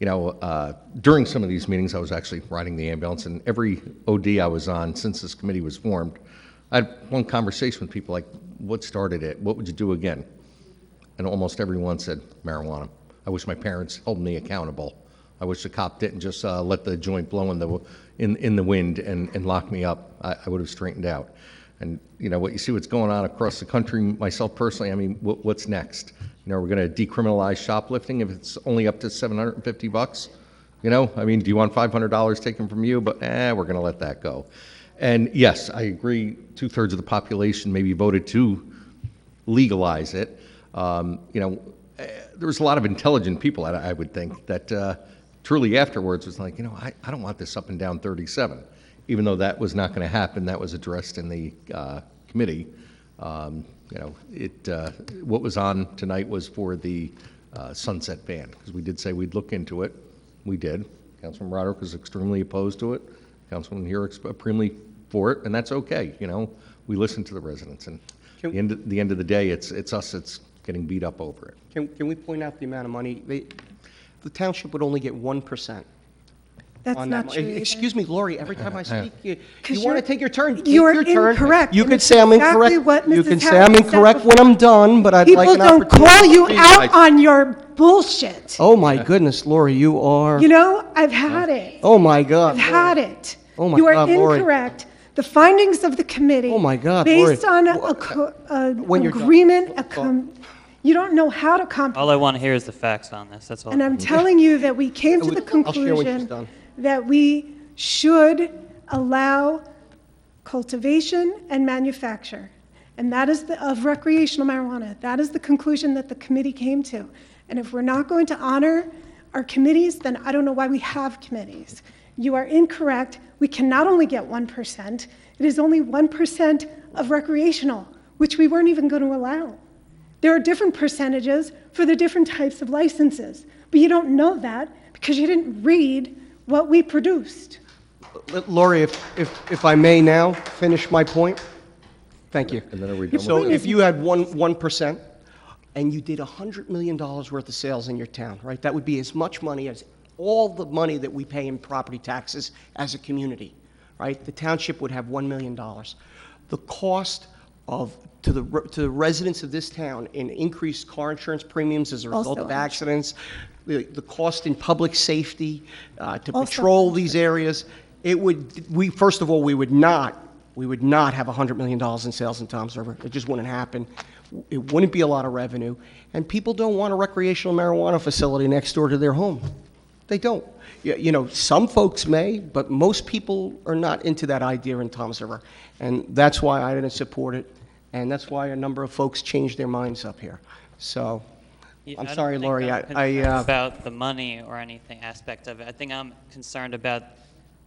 During some of these meetings, I was actually riding the ambulance, and every OD I was on since this committee was formed, I had one conversation with people like, what started it? What would you do again? And almost everyone said marijuana. I wish my parents held me accountable. I wish the cop didn't just let the joint blow in the wind and lock me up. I would have straightened out. And, you know, what you see what's going on across the country, myself personally, I mean, what's next? You know, we're going to decriminalize shoplifting if it's only up to $750? You know, I mean, do you want $500 taken from you? But, we're going to let that go. And yes, I agree, 2/3 of the population maybe voted to legalize it. There was a lot of intelligent people, I would think, that truly afterwards was like, I don't want this up and down 37. Even though that was not going to happen, that was addressed in the committee. What was on tonight was for the sunset ban, because we did say we'd look into it. We did. Councilman Roderick was extremely opposed to it. Councilman Hurek's supremely for it, and that's okay. We listen to the residents, and at the end of the day, it's us that's getting beat up over it.
Can we point out the amount of money? The township would only get 1%.
That's
on
not
that
true
money.
either.
Excuse me, Lori, every time I speak, you
'Cause
want to
you're-
take your turn. Take
you're
your turn.
incorrect,
You
and
can
it's
say I'm
exactly
incorrect.
what
You
Mrs.
can say I'm
Harris said
incorrect when
before.
I'm done, but I'd like
People
an
don't
opportunity.
call you
Please,
out on your bullshit.
Oh, my goodness, Lori, you are.
I've had it.
Oh, my God.
I've had it.
Oh, my
You are
God, Lori.
incorrect. The findings of the committee.
Oh, my God,
Based
Lori.
on
When you're done.
agreement, you don't know how to comprehend.
All I want to hear is the facts on this, that's all.
And I'm telling you that we came to the
I'll share when she's
conclusion
done.
that we should allow cultivation and manufacture, and that is of recreational marijuana. That is the conclusion that the committee came to. And if we're not going to honor our committees, then I don't know why we have committees. You are incorrect. We can not only get 1%, it is only 1% of recreational, which we weren't even going to allow. There are different percentages for the different types of licenses, but you don't know that because you didn't read what we produced.
Lori, if I may now finish my point. Thank you.
And then are we done with
So
it?
if you had 1%, and you did $100 million worth of sales in your town, right? That would be as much money as all the money that we pay in property taxes as a community, right? The township would have $1 million. The cost to the residents of this town in increased car insurance premiums as a result of accidents, the cost in public safety to patrol these areas, first of all, we would not have $100 million in sales in Toms River. It just wouldn't happen. It wouldn't be a lot of revenue, and people don't want a recreational marijuana facility next door to their home. They don't. You know, some folks may, but most people are not into that idea in Toms River, and that's why I didn't support it, and that's why a number of folks changed their minds up here. So, I'm sorry, Lori.
I'm concerned about the money or anything aspect of it. I think I'm concerned about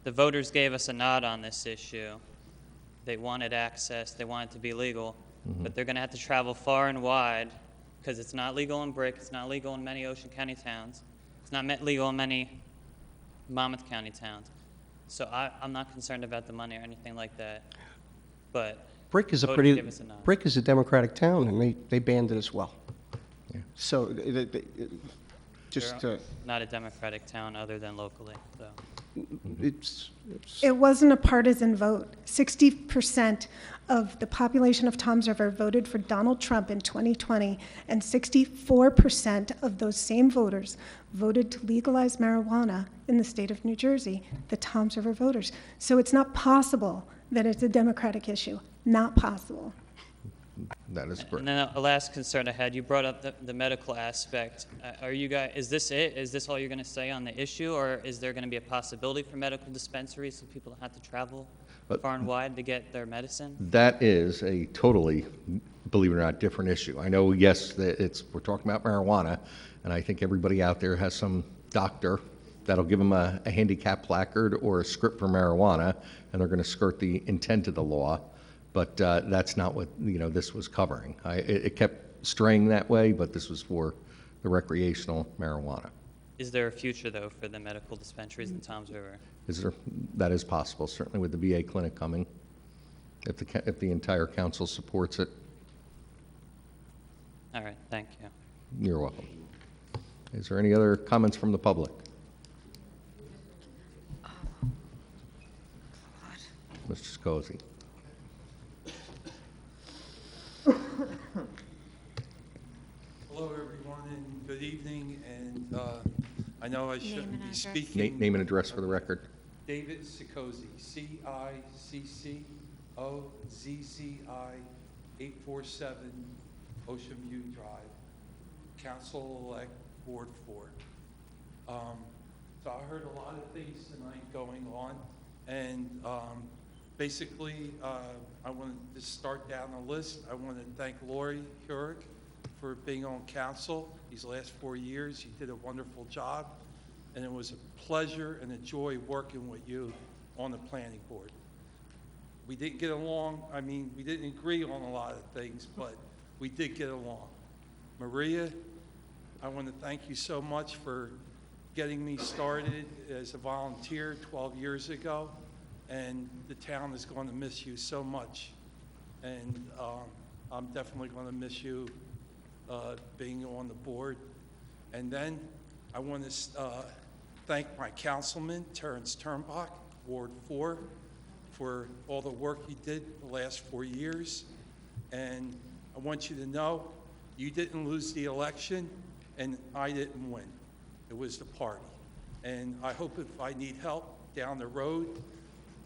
the voters gave us a nod on this issue. They wanted access. They wanted it to be legal, but they're going to have to travel far and wide because it's not legal in Brick. It's not legal in many Ocean County towns. It's not legal in many Monmouth County towns. So I'm not concerned about the money or anything like that. But
Brick is a Democratic town, and they banned it as well. Yeah. So
not a Democratic town other than locally. So.
It wasn't a partisan vote. 60% of the population of Toms River voted for Donald Trump in 2020, and 64% of those same voters voted to legalize marijuana in the state of New Jersey, the Toms River voters. So it's not possible that it's a Democratic issue. Not possible.
That is correct.
And then a last concern I had, you brought up the medical aspect. Are you guys, is this it? Is this all you're going to say on the issue, or is there going to be a possibility for medical dispensaries so people don't have to travel far and wide to get their medicine?
That is a totally, believe it or not, different issue. I know, yes, that we're talking about marijuana, and I think everybody out there has some doctor that'll give them a handicap placard or a script for marijuana, and they're going to skirt the intent of the law. But that's not what this was covering. It kept straying that way, but this was for the recreational marijuana.
Is there a future, though, for the medical dispensaries in Toms River?
That is possible, certainly with the VA clinic coming, if the entire council supports it.
All right, thank you.
You're welcome. Is there any other comments from the public? Mr. Scozzi.
Hello, everyone, and good evening. And I know I shouldn't be speaking.
Name and address for the record.
David Siccozzi, CICCOZZI, 847 Ocean View Drive, Council-elect Ward 4. So I heard a lot of things tonight going on, and basically, I want to just start down the list. I want to thank Lori Hurek for being on council these last 4 years. You did a wonderful job, and it was a pleasure and a joy working with you on the planning board. We didn't get along. I mean, we didn't agree on a lot of things, but we did get along. Maria, I want to thank you so much for getting me started as a volunteer 12 years ago. And the town is going to miss you so much. And I'm definitely going to miss you being on the board. And then I want to thank my councilman, Terrence Turnbach, Ward 4, for all the work he did the last 4 years. And I want you to know you didn't lose the election, and I didn't win. It was the party. And I hope if I need help down the road,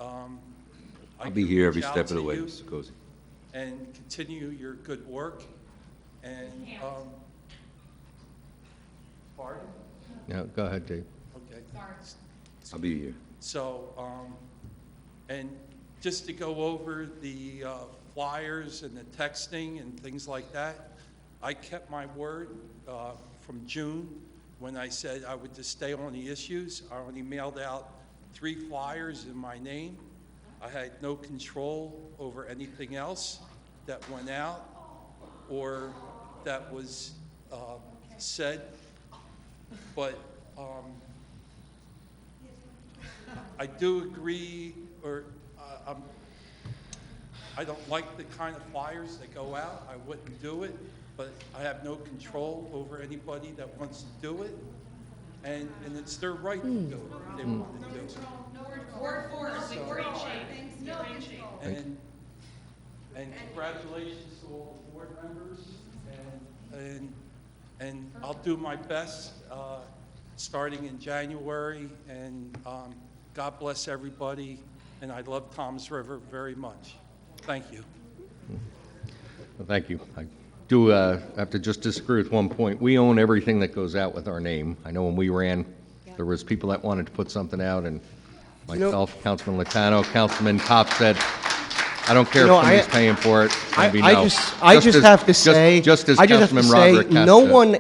I'll be here every step of the way, Mr. Cozy.
And continue your good work. And, pardon?
No, go ahead, Dave.
Okay.
I'll be here.
So, and just to go over the flyers and the texting and things like that, I kept my word from June when I said I would just stay on the issues. I only mailed out 3 flyers in my name. I had no control over anything else that went out or that was said. But I do agree, or I don't like the kind of flyers that go out. I wouldn't do it, but I have no control over anybody that wants to do it. And it's their right to do it if they want to do it. And congratulations to all the board members, and I'll do my best, starting in January, and God bless everybody, and I love Toms River very much. Thank you.
Well, thank you. I do have to just disagree with one point. We own everything that goes out with our name. I know when we ran, there was people that wanted to put something out, and myself, Councilman Latano, Councilman Kopp said, I don't care if somebody's paying for it. It's gonna be no.
I just have to say,
just as
I just have to
Councilman
say,
Roderick has
no
to-
one,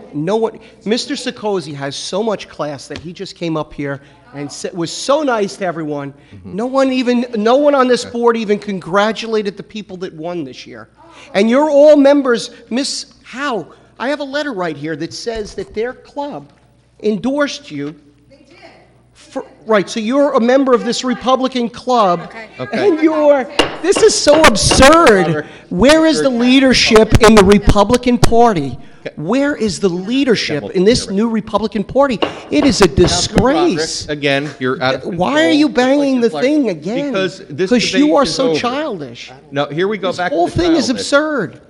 Mr. Sikosi has so much class that he just came up here and was so nice to everyone. No one on this board even congratulated the people that won this year. And you're all members, Miss Howe, I have a letter right here that says that their club endorsed you. Right, so you're a member of this Republican club, and this is so absurd. Where is the leadership in the Republican Party? Where is the leadership in this new Republican Party? It is a disgrace.
Again, you're out of
Why are you banging the
control.
thing again?
Because this
Because you
debate
are
is
so
over.
childish.
No, here we go
This
back to
whole
the
thing is
childish.
absurd.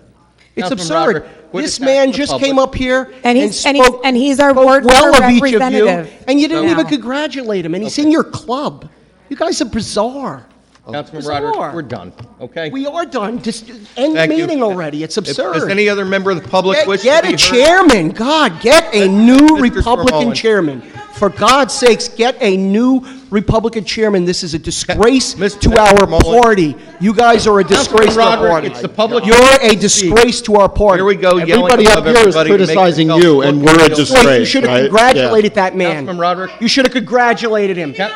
It's
Councilman
absurd.
Roderick, we're
This
attacking
man
the
just
public.
came up here
And he's our
spoke
ward
well of each of you,
representative.
and you didn't
No.
even congratulate him, and he's in your club. You guys are bizarre.
Councilman
Bizarre.
Roderick, we're done, okay?
We are done. Just end the
Thank you.
meeting already. It's absurd.
Does any other member of the public wish to
Get
be
a
heard?
chairman. God, get a new
Mr.
Republican
Stromolen.
chairman. For God's sakes, get a new Republican chairman. This is a disgrace to our
Stromolen.
party. You guys are a disgrace to our
Roderick,
party.
it's the public-
You're a disgrace to our party.
Here we go, yelling
Everybody
above
up here is
everybody to make
criticizing
yourself
you,
look
and
like
we're a
you don't-
disgrace. You should have congratulated that man.
Councilman Roderick?
You should have congratulated him.
Jen,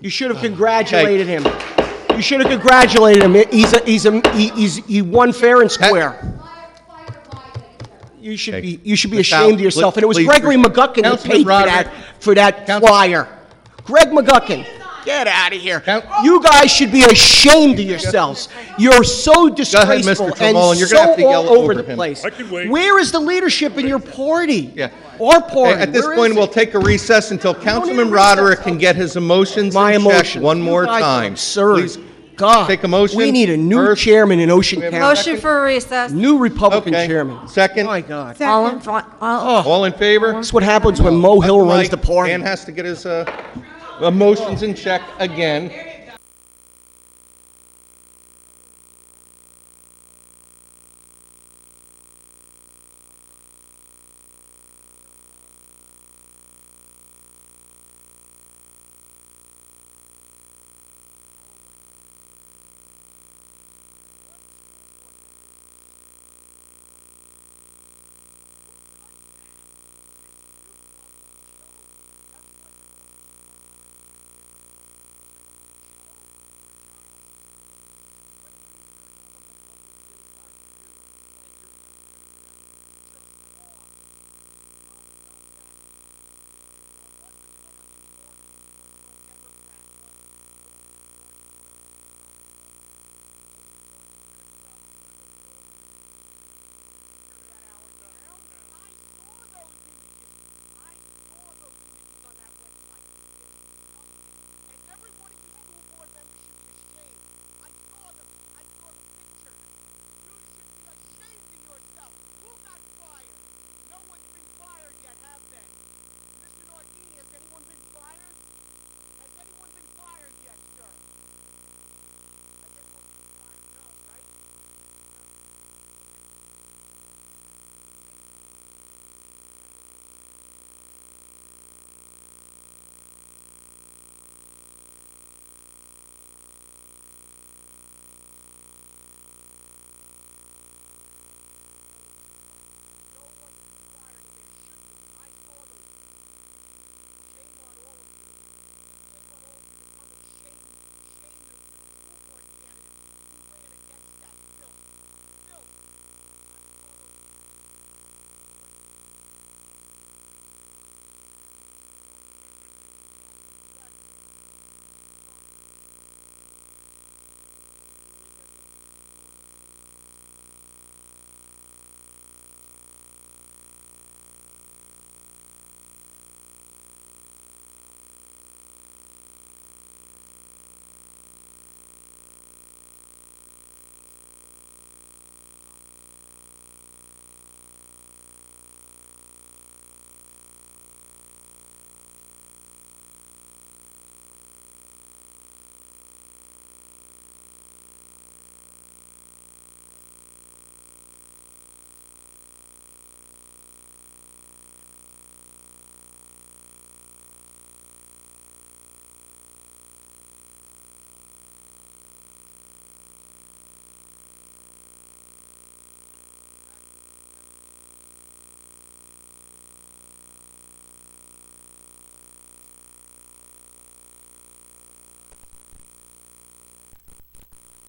You should have congratulated him. You should have congratulated him. He won fair and square. You should be ashamed of yourself. And it was
Please,
Gregory McGuckin that
Councilman
paid
Roderick.
for that flyer. Greg McGuckin. Get out of here. You guys should be ashamed of yourselves. You're so disgraceful
Mr.
and
Tremolin. You're gonna have to
so
yell
all over
over
the
him.
place.
I can wait.
Where is the leadership in your party?
Yeah.
Our party.
At this
Where
point,
is
we'll
it?
take a recess until Councilman
need a recess.
Roderick can get his emotions
My
in check
emotions.
one
You
more
guys are
time.
absurd.
Please
God,
take a motion.
we need a new
First.
chairman in Ocean County.
motion for a recess.
New Republican
Okay.
chairman.
Second.
My God.
All in favor?
That's what happens when Mo Hill runs the party.
Dan has to get his emotions in check again.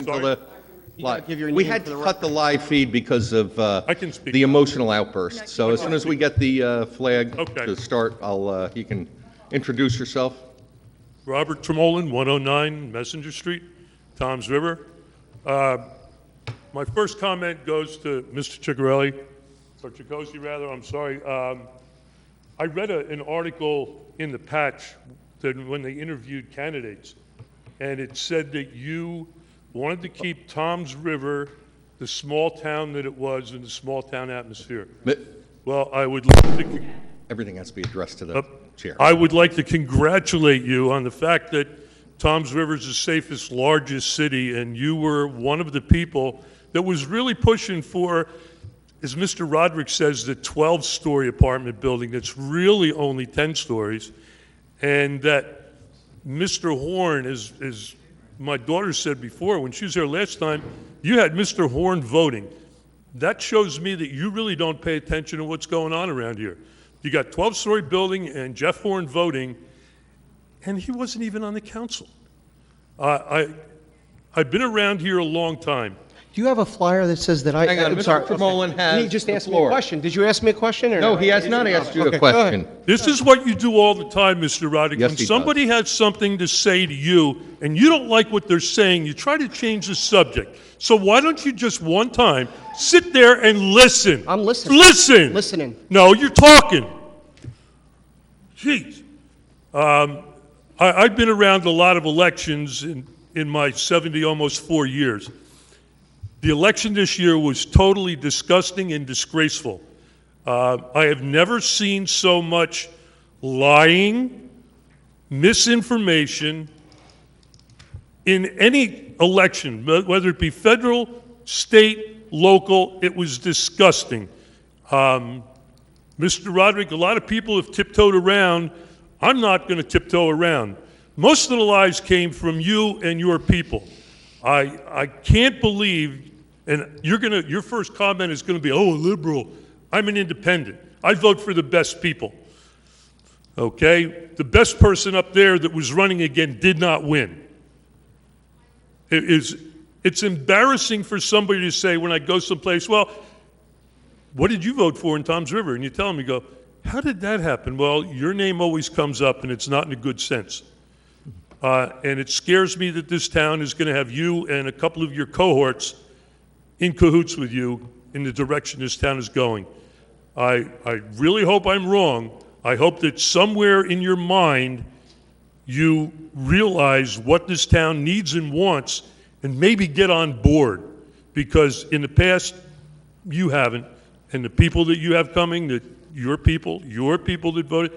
until
Sorry?
the live.
give your
We
name
had
for
to
the
cut the live feed because of
I can speak.
the emotional outburst. So as soon as we get the flag
Okay.
to start, you can introduce yourself.
Robert Tremolin, 109 Messenger Street, Toms River. My first comment goes to Mr. Ciccarelli, or Chicozzi rather, I'm sorry. I read an article in the Patch that when they interviewed candidates, and it said that you wanted to keep Toms River the small town that it was in the small town atmosphere. Well, I would like to...
Everything has to be addressed to the chair.
I would like to congratulate you on the fact that Toms River is the safest, largest city, and you were one of the people that was really pushing for, as Mr. Roderick says, the 12-story apartment building that's really only 10 stories, and that Mr. Horn, as my daughter said before, when she was there last time, you had Mr. Horn voting. That shows me that you really don't pay attention to what's going on around here. You got 12-story building and Jeff Horn voting, and he wasn't even on the council. I've been around here a long time.
Do you have a flyer that says that I...
Hang on,
I'm
Mr.
sorry.
Tremolin has
He just
the
asked me a
floor.
question. Did you ask me a question? Or
No, he has not asked you a
Okay, go ahead.
question.
This is what you do all the time, Mr. Roddick.
Yes,
When
he
somebody has something to say to you and you don't like what they're saying, you try to change the subject. So why don't you just one time sit there and listen?
I'm listening.
Listen.
Listening.
No, you're talking. Jeez. I've been around a lot of elections in my 70, almost 4 years. The election this year was totally disgusting and disgraceful. I have never seen so much lying, misinformation in any election, whether it be federal, state, local. It was disgusting. Mr. Roderick, a lot of people have tiptoed around. I'm not going to tiptoe around. Most of the lies came from you and your people. I can't believe, and your first comment is going to be, oh, a liberal. I'm an independent. I vote for the best people. Okay? The best person up there that was running again did not win. It's embarrassing for somebody to say when I go someplace, well, what did you vote for in Toms River? And you tell them, you go, how did that happen? Well, your name always comes up, and it's not in a good sense. And it scares me that this town is going to have you and a couple of your cohorts in cahoots with you in the direction this town is going. I really hope I'm wrong. I hope that somewhere in your mind you realize what this town needs and wants and maybe get on board, because in the past you haven't, and the people that you have coming, that your people that voted,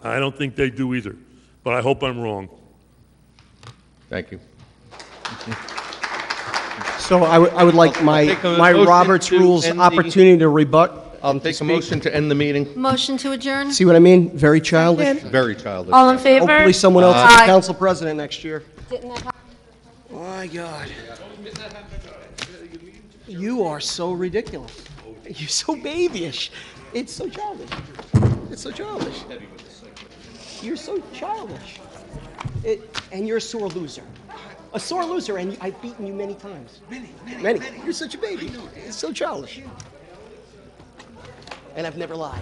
I don't think they do either. But I hope I'm wrong.
Thank you.
So I would like my
motion
Robert's
to
Rules
end the-
opportunity to rebut.
I'll take a motion to end the meeting.
Motion to adjourn?
See what I mean? Very childish.
Very childish.
All in favor?
Hopefully someone else is
Aye.
council president next year.
Didn't that happen?
My God. You are so ridiculous. You're so babyish. It's so childish. It's so childish. You're so childish. And you're a sore loser. A sore loser, and I've beaten you many times. Many. You're such a baby. It's so childish. And I've never lied.